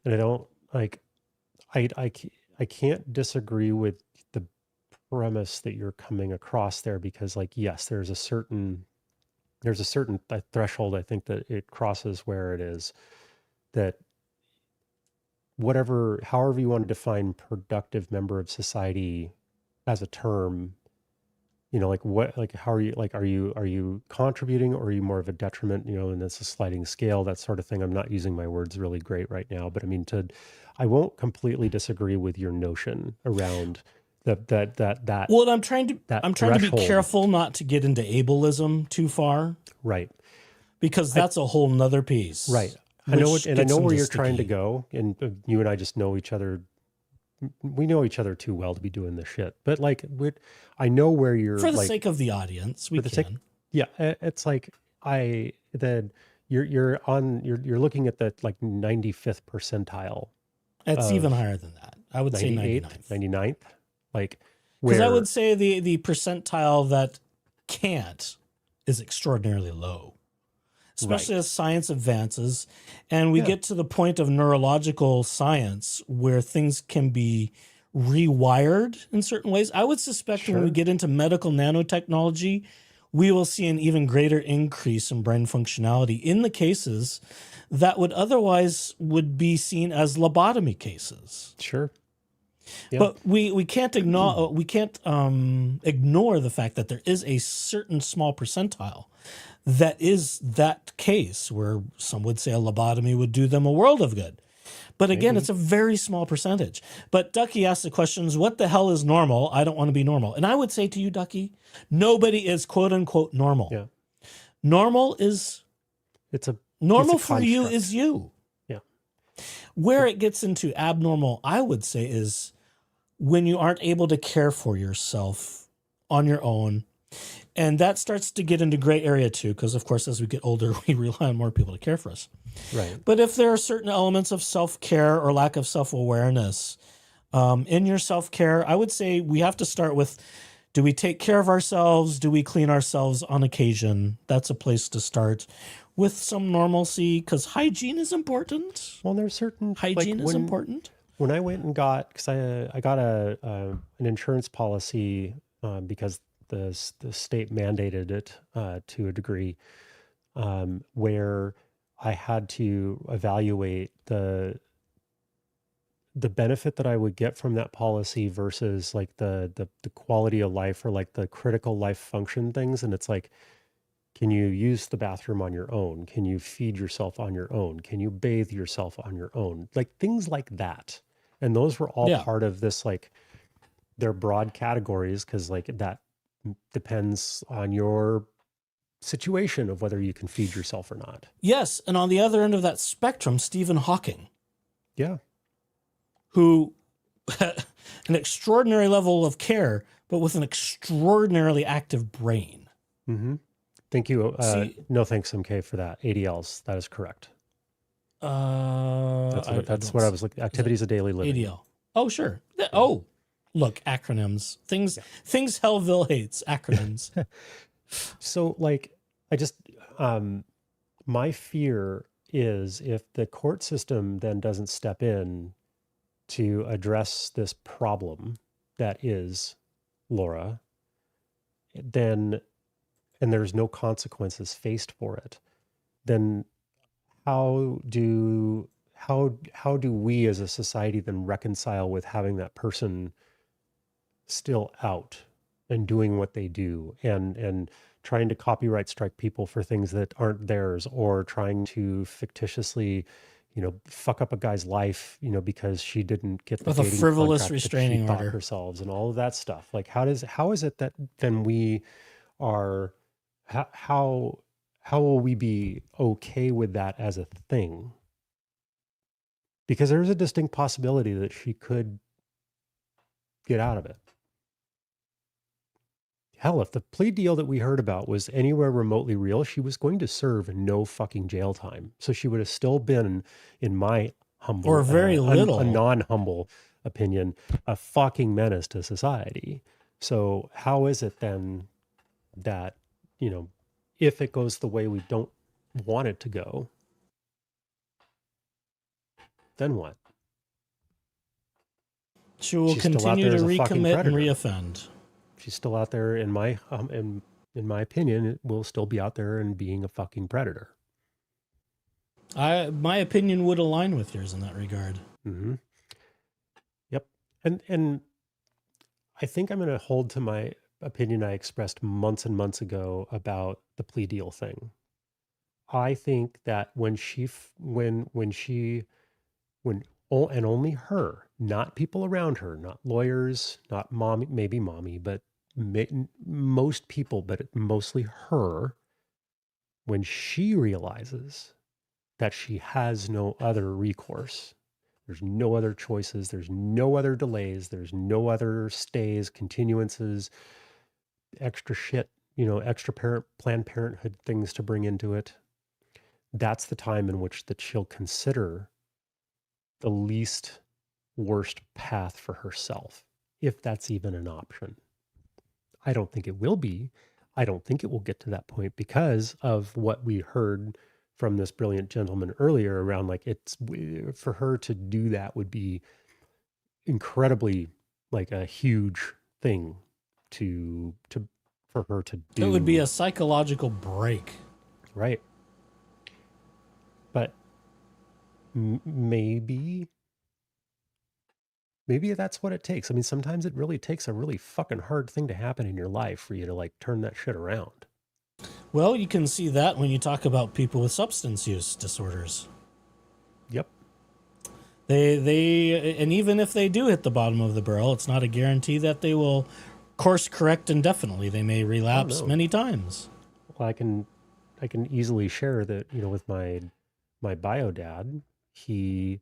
And I don't like I can't disagree with the premise that you're coming across there, because like yes, there's a certain threshold I think that it crosses where it is that however you want to define productive member of society as a term, you know, like how are you contributing, or are you more of a detriment, you know, and it's a sliding scale, that sort of thing. I'm not using my words really great right now, but I mean, I won't completely disagree with your notion around that. Well, I'm trying to be threshold. careful not to get into ableism too far, Right. because that's a whole nother piece. Right. I know which I know gets where into you're trying to sticky. go, and you and I just know each other. We know each other too well to be doing this shit. But like, I know where you're For the like, sake of the audience, we for the sake- can. yeah, it's like you're looking at the like 95th percentile. It's of even higher than that. I would say 98th, 99th. 99th, like Because I where would say the percentile that can't is extraordinarily low, especially as science advances and we Yeah. get to the point of neurological science where things can be rewired in certain ways. I would suspect when we Sure. get into medical nanotechnology, we will see an even greater increase in brain functionality in the cases that would otherwise would be seen as lobotomy cases. Sure. Yeah. But we can't ignore ignore the fact that there is a certain small percentile that is that case where some would say a lobotomy would do them a world of good. But again, Maybe. it's a very small percentage. But Ducky asked the questions, what the hell is normal? I don't want to be normal. And I would say to you, Ducky, nobody is quote unquote normal. Yeah. Normal is It's a normal it's a for you construct. is you. Yeah. Where it gets into abnormal, I would say, is when you aren't able to care for yourself on your own. And that starts to get into gray area too, because of course, as we get older, we rely on more people to care for us. Right. But if there are certain elements of self-care or lack of self-awareness in your self-care, I would say we have to start with, do we take care of ourselves? Do we clean ourselves on occasion? That's a place to start with some normalcy, because hygiene is important. Well, there's certain Hygiene is when, important. When I went and got, because I got an insurance policy because the state mandated it to a degree, where I had to evaluate the benefit that I would get from that policy versus like the quality of life or like the critical life function things. And it's like, can you use the bathroom on your own? Can you feed yourself on your own? Can you bathe yourself on your own? Like things like that. And those were all Yeah. part of this, like they're broad categories because like that depends on your situation of whether you can feed yourself or not. Yes, and on the other end of that spectrum, Stephen Hawking, Yeah. who had an extraordinary level of care, but with an extraordinarily active brain. Mm-hmm. Thank you. See- No thanks, MK, for that. ADLs. That is correct. That's don't what I was looking. Activities of daily living. ADL. Oh, sure. Oh, look, acronyms. Things Hellville hates, acronyms. So like, I just, my fear is if the court system then doesn't step in to address this problem that is Laura, then, and there's no consequences faced for it, then how do how do we as a society then reconcile with having that person still out and doing what they do and trying to copyright strike people for things that aren't theirs, or trying to fictitiously, fuck up a guy's life, because she didn't get the With a dating frivolous contract that restraining she thought order herself and all of that stuff. Like, how is it that then we are, how will we be okay with that as a thing? Because there's a distinct possibility that she could get out of it. Hell, if the plea deal that we heard about was anywhere remotely real, she was going to serve no fucking jail time. So she would have still been, in my humble, or very little. a non-humble opinion, a fucking menace to society. So how is it then that, if it goes the way we don't want it to go, then what? She will She's still out continue there to as a fucking recommit and predator. reoffend. She's still out there, in my opinion, it will still be out there and being a fucking predator. My opinion would align with yours in that regard. Mm-hmm. Yep. And I think I'm going to hold to my opinion I expressed months and months ago about the plea deal thing. I think that when and only her, not people around her, not lawyers, not mommy, maybe mommy, but most people, but mostly her, when she realizes that she has no other recourse, there's no other choices, there's no other delays, there's no other stays, continuances, extra shit, extra Planned Parenthood things to bring into it. That's the time in which that she'll consider the least worst path for herself, if that's even an option. I don't think it will be. I don't think it will get to that point because of what we heard from this brilliant gentleman earlier around, like, it's for her to do that would be incredibly, like, a huge thing for her to do. It would be a psychological break. Right. But maybe that's what it takes. I mean, sometimes it really takes a really fucking hard thing to happen in your life for you to, like, turn that shit around. Well, you can see that when you talk about people with substance use disorders. Yep. And even if they do hit the bottom of the barrel, it's not a guarantee that they will course correct indefinitely. They may relapse many times. Well, I can easily share that, with my bio dad, he,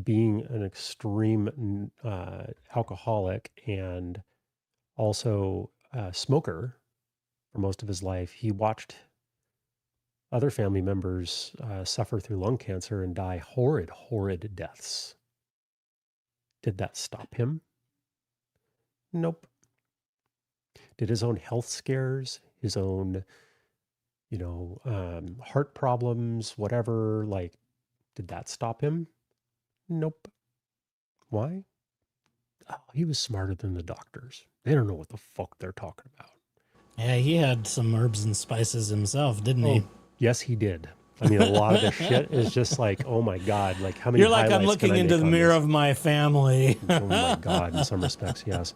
being an extreme alcoholic and also a smoker for most of his life, he watched other family members suffer through lung cancer and die horrid deaths. Did that stop him? Nope. Did his own health scares, his own, heart problems, whatever, like, did that stop him? Nope. Why? Oh, he was smarter than the doctors. They don't know what the fuck they're talking about. Yeah, he had some herbs and spices himself, didn't he? Yes, he did. I mean, a lot of the shit is just like, oh my God, like, how many You're like, I'm highlights can looking I into make the on mirror this? of my family. Oh my God, in some respects, yes.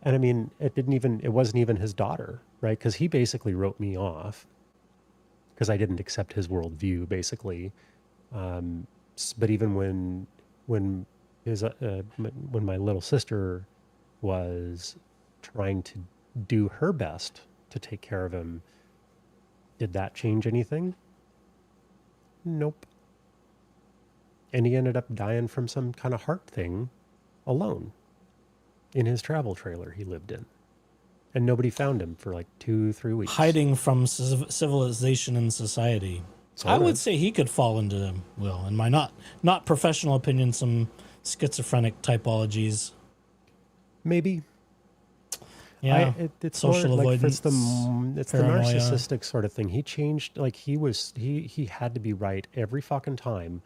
And I mean, it wasn't even his daughter, right? Because he basically wrote me off because I didn't accept his worldview, basically. But even when my little sister was trying to do her best to take care of him, did that change anything? Nope. And he ended up dying from some kind of heart thing alone in his travel trailer he lived in. And nobody found him for like 2-3 weeks. Hiding from civilization and society. I would say he could fall into, well, in my not professional opinion, some schizophrenic typologies. Maybe. Yeah. It's social more, avoidance. It's the paranoia. narcissistic sort of thing. He changed, like, he had to be right every fucking time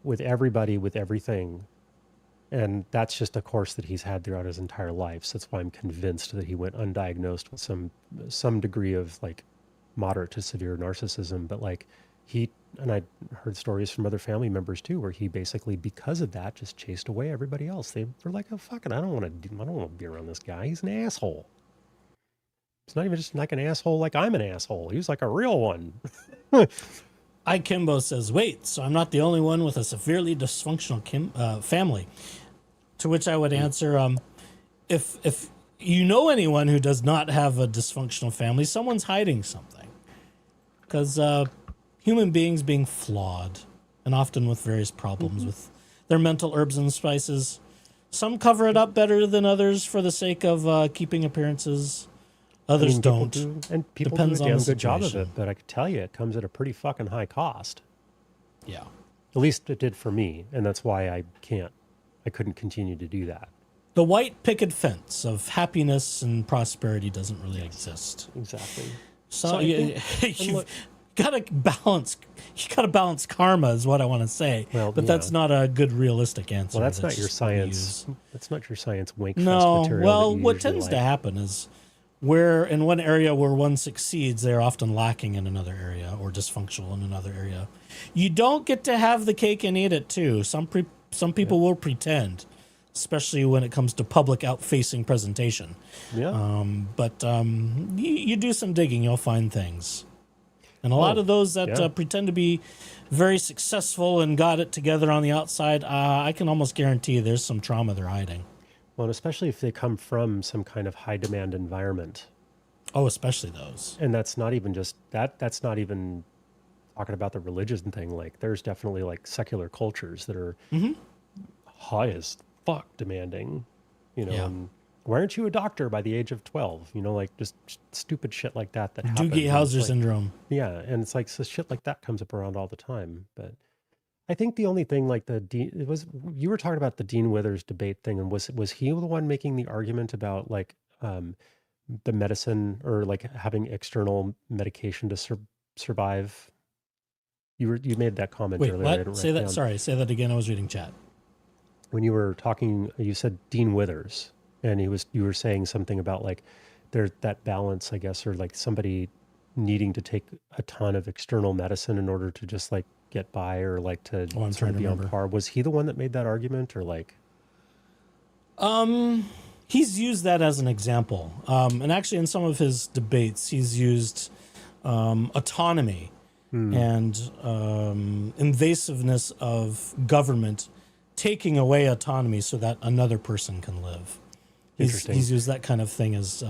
with everybody, with everything. And that's just a course that he's had throughout his entire life. So that's why I'm convinced that he went undiagnosed with some degree of, like, moderate to severe narcissism. But, like, he and I heard stories from other family members too, where he basically, because of that, just chased away everybody else. They were like, "Oh fuck it, I don't want to be around this guy. He's an asshole." It's not even just like an asshole, like I'm an asshole. He was like a real one. Kimbo says, "Wait, so I'm not the only one with a severely dysfunctional family?" To which I would answer, if you know anyone who does not have a dysfunctional family, someone's hiding something. Because human beings being flawed, and often with various problems with their mental herbs and spices. Some cover it up better than others for the sake of keeping appearances. Others don't. And people Depends do a on damn the good job of situation. it, but I could tell you it comes at a pretty fucking high cost. Yeah. At least it did for me, and that's why I couldn't continue to do that. The white picket fence of happiness and prosperity doesn't really exist. Exactly. So I think- you've got to balance. You got to balance karma, is what I want to say. Well, but that's not a good realistic answer. Well, that's not your just what we science. use. That's not your science wink fest No. material. Well, that you what usually tends like. to happen is where in one area where one succeeds, they're often lacking in another area or dysfunctional in another area. You don't get to have the cake and eat it too. Some people will pretend, especially when it comes to public out-facing presentation. Yeah. But you do some digging, you'll find things. And a lot of those that pretend to be very successful and got it together on the outside, I can almost guarantee there's some trauma they're hiding. Well, and especially if they come from some kind of high demand environment. Oh, especially those. And that's not even just that. That's not even talking about the religion thing. Like, there's definitely like secular cultures that are high as fuck demanding. You know, Yeah. and why aren't you a doctor by the age of 12? You know, like just stupid shit like that happens. Doogie And it's Howser like- syndrome. Yeah, and it's like so shit like that comes up around all the time. But I think the only thing like it was you were talking about the Dean Withers debate thing, and was he the one making the argument about like the medicine or like having external medication to survive? You made that comment Wait, earlier. I what? didn't Say write that. down. Sorry, say that again. I was reading chat. When you were talking, you said Dean Withers, and you were saying something about like there's that balance, I guess, or like somebody needing to take a ton of external medicine in order to just like get by or like to Oh, I'm sort trying of to be on remember. par. Was he the one that made that argument, or like? He's used that as an example, and actually in some of his debates, he's used autonomy and invasiveness of government taking away autonomy so that another person can live. Interesting. He's used that kind of thing as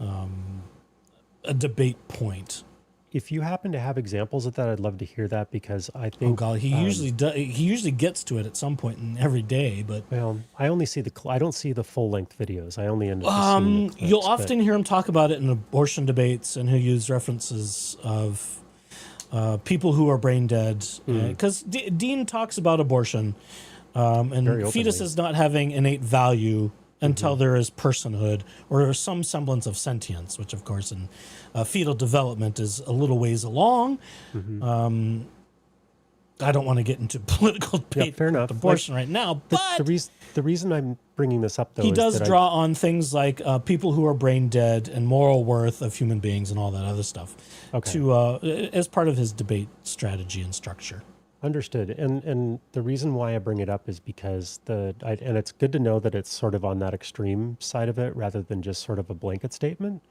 a debate point. If you happen to have examples of that, I'd love to hear that, because I Oh think God, he usually gets to it at some point in every day, but well, I only see I don't see the full length videos. I only end up just seeing the clips, you'll but- often hear him talk about it in abortion debates, and he'll use references of people who are brain dead. Because Dean talks about abortion and Very fetuses not having innate value until there is personhood or some semblance of sentience, which, of course, in fetal development is a little ways along. I don't want to get into political debate fair enough. with abortion right now, but the reason I'm bringing this up though he is does that draw on things like people who are brain dead and moral worth of human beings and all that other stuff as part of his debate strategy and structure. Understood. And the reason why I bring it up is because and it's good to know that it's sort of on that extreme side of it rather than just sort of a blanket statement.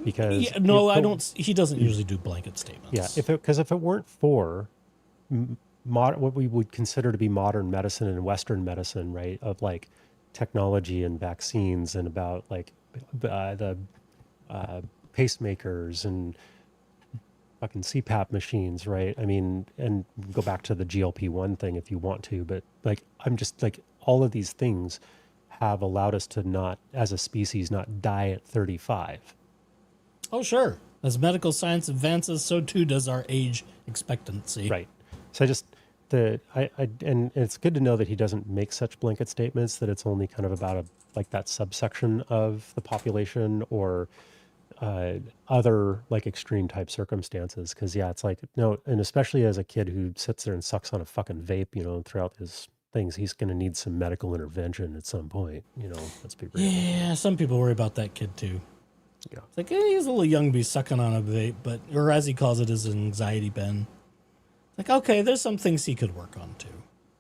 Because I don't. He doesn't usually do blanket statements. Yeah, if it weren't for what we would consider to be modern medicine and Western medicine, right, of like technology and vaccines and about like the pacemakers and fucking CPAP machines, right? I mean, and go back to the GLP-1 thing if you want to, but like I'm just like all of these things have allowed us to not, as a species, not die at 35. Oh, sure. As medical science advances, so too does our age expectancy. Right. So and it's good to know that he doesn't make such blanket statements, that it's only kind of about like that subsection of the population or other like extreme type circumstances. Cause yeah, it's like, no, and especially as a kid who sits there and sucks on a fucking vape, you know, throughout his things, he's going to need some medical intervention at some point, you know, let's be real. Yeah, some people worry about that kid too. Yeah. It's like, he's a little young to be sucking on a vape, or as he calls it, his anxiety pen. Like, okay, there's some things he could work on too.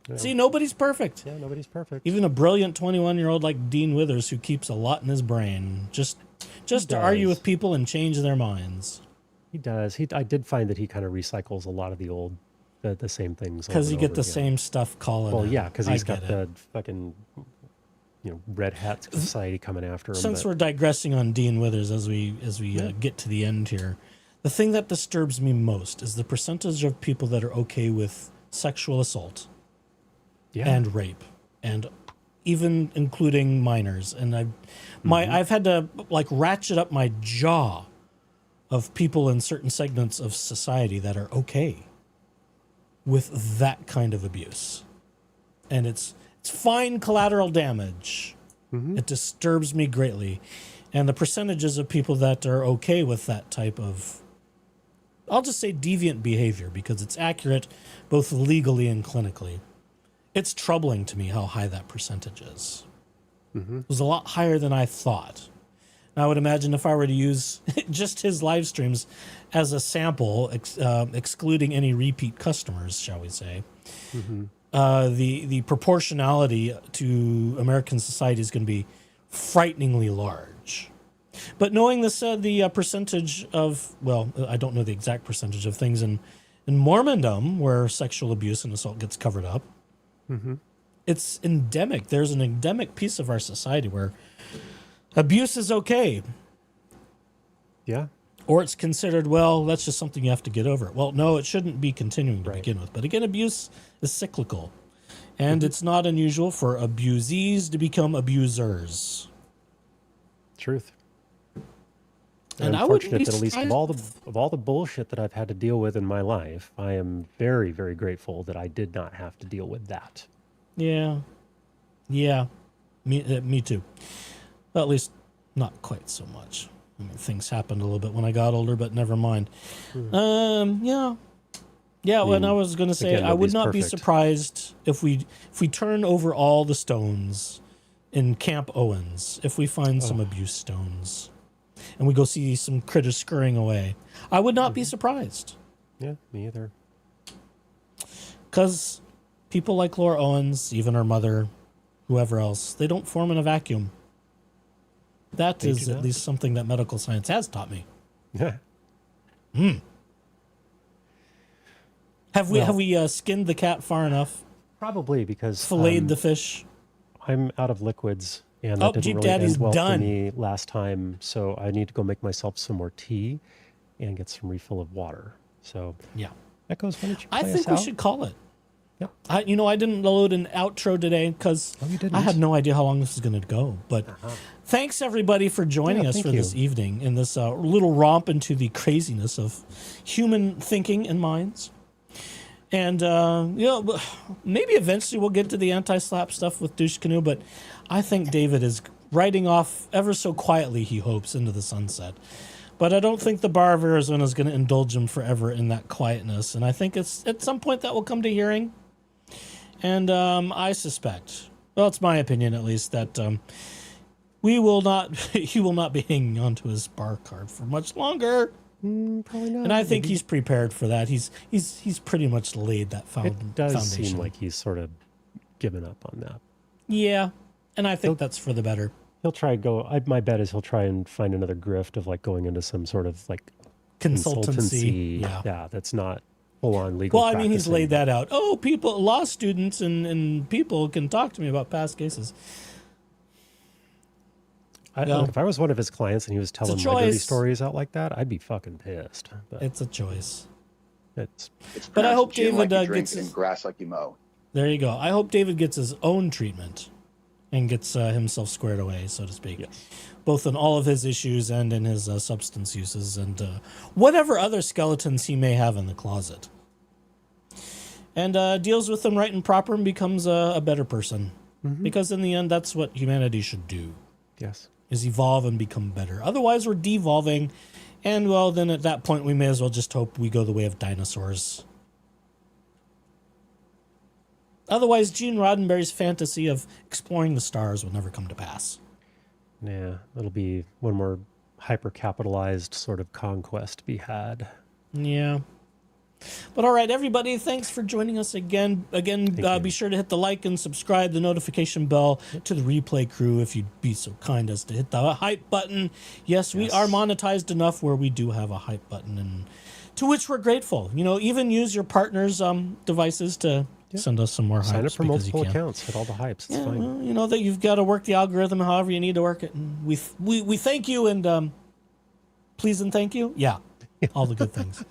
Yeah. See, nobody's perfect. Yeah, nobody's perfect. Even a brilliant 21-year-old like Dean Withers, who keeps a lot in his brain, just to argue with people and change their minds. He does. I did find that he kind of recycles a lot of the same things. Because you get the again. same stuff calling. Well, out. yeah, because he's got it. the fucking, red hat society coming after him. Since we're digressing on Dean Withers as we get to the end here, the thing that disturbs me most is the percentage of people that are okay with sexual assault and rape, and even including minors. And I've had to like ratchet up my jaw of people in certain segments of society that are okay with that kind of abuse. And it's fine collateral damage. It disturbs me greatly. And the percentages of people that are okay with that type of, I'll just say deviant behavior, because it's accurate both legally and clinically. It's troubling to me how high that percentage is. It was a lot higher than I thought. And I would imagine if I were to use just his live streams as a sample, excluding any repeat customers, shall we say, the proportionality to American society is going to be frighteningly large. But knowing this, the percentage of, well, I don't know the exact percentage of things in Mormondom where sexual abuse and assault gets covered up, it's endemic. There's an endemic piece of our society where abuse is okay. Yeah. Or it's considered, well, that's just something you have to get over. Well, no, it shouldn't be continuing to begin with. But again, abuse is cyclical. And it's not unusual for abusees to become abusers. Truth. And I unfortunate wouldn't be that at least of all the bullshit that I've had to deal with in my life, I am very, very grateful that I did not have to deal with that. Yeah. Yeah. Me too. Well, at least not quite so much. I mean, things happened a little bit when I got older, but never mind. Yeah. Yeah, when I was going to say, again, I would nobody's not be perfect. surprised if we turn over all the stones in Camp Owens, if we find some abuse stones, and we go see some critters scurrying away. I would not be surprised. Yeah, me either. Because people like Laura Owens, even her mother, whoever else, they don't form in a vacuum. That They is do at not. least something that medical science has taught me. Yeah. Have we skinned the cat far enough? Probably because Filleted the fish? I'm out of liquids, and Oh, that didn't Jeep really Daddy's end well done. for me last time. So I need to go make myself some more tea and get some refill of water. So Yeah. Echoes, why don't you I play think us we out? should call it. Yep. I didn't load an outro today because Oh, you didn't? I had no idea how long this is going to go. But thanks everybody for joining Yeah, us thank for this you. evening in this little romp into the craziness of human thinking and minds. And maybe eventually we'll get to the anti-slap stuff with Douche Canoe, but I think David is riding off ever so quietly, he hopes, into the sunset. But I don't think the Bar of Arizona is going to indulge him forever in that quietness. And I think it's at some point that will come to hearing. And I suspect, well, it's my opinion at least, that he will not be hanging on to his bar card for much longer. Probably not. And I think Maybe. he's prepared for that. He's pretty much laid that It does foundation. seem like he's sort of given up on that. Yeah, and I think that's for the better. He'll try my bet is he'll try and find another grift of like going into some sort of like Consultancy. Yeah, that's not full on legal. Well, I mean, he's practicing. laid that out. Oh, law students and people can talk to me about past cases. Look, if I was one of his clients and he was telling my dirty choice. stories out like that, I'd be fucking pissed. But It's a choice. it's But I hope Gin David like you drink gets and his, grass like you mow. there you go. I hope David gets his own treatment and gets himself squared away, so to speak. Both in all of his issues and in his substance uses and whatever other skeletons he may have in the closet. And deals with them right and proper and becomes a better person. Because in the end, that's what humanity should do, yes. is evolve and become better. Otherwise, we're devolving. And, well, then at that point, we may as well just hope we go the way of dinosaurs. Otherwise, Gene Roddenberry's fantasy of exploring the stars will never come to pass. Yeah, it'll be one more hyper capitalized sort of conquest to be had. Yeah. But all right, everybody, thanks for joining us again. Be sure to hit the like and subscribe, the notification bell to the replay crew if you'd be so kind as to hit the hype button. Yes, we are monetized enough where we do have a hype button, and to which we're grateful. Even use your partner's devices to send us some more hypes. Sign up for multiple accounts, hit all the hypes. It's fine. Well, that you've got to work the algorithm however you need to work it. And we thank you and please and thank you. Yeah, all the good things.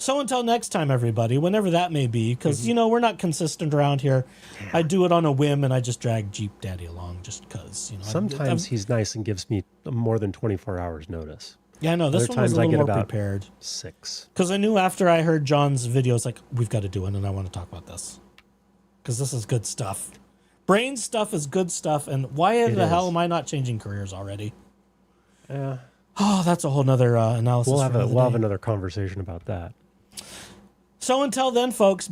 So until next time, everybody, whenever that may be, because, we're not consistent around here. I do it on a whim, and I just drag Jeep Daddy along just because, Sometimes he's nice and gives me more than 24 hours notice. Yeah, I know. This one was a little more prepared. 6. Because I knew after I heard John's videos, like, we've got to do it, and I want to talk about this. Because this is good stuff. Brain stuff is good stuff, and why the hell am I not changing careers already? Yeah. Oh, that's a whole nother analysis. We'll have another conversation about that. So until then, folks,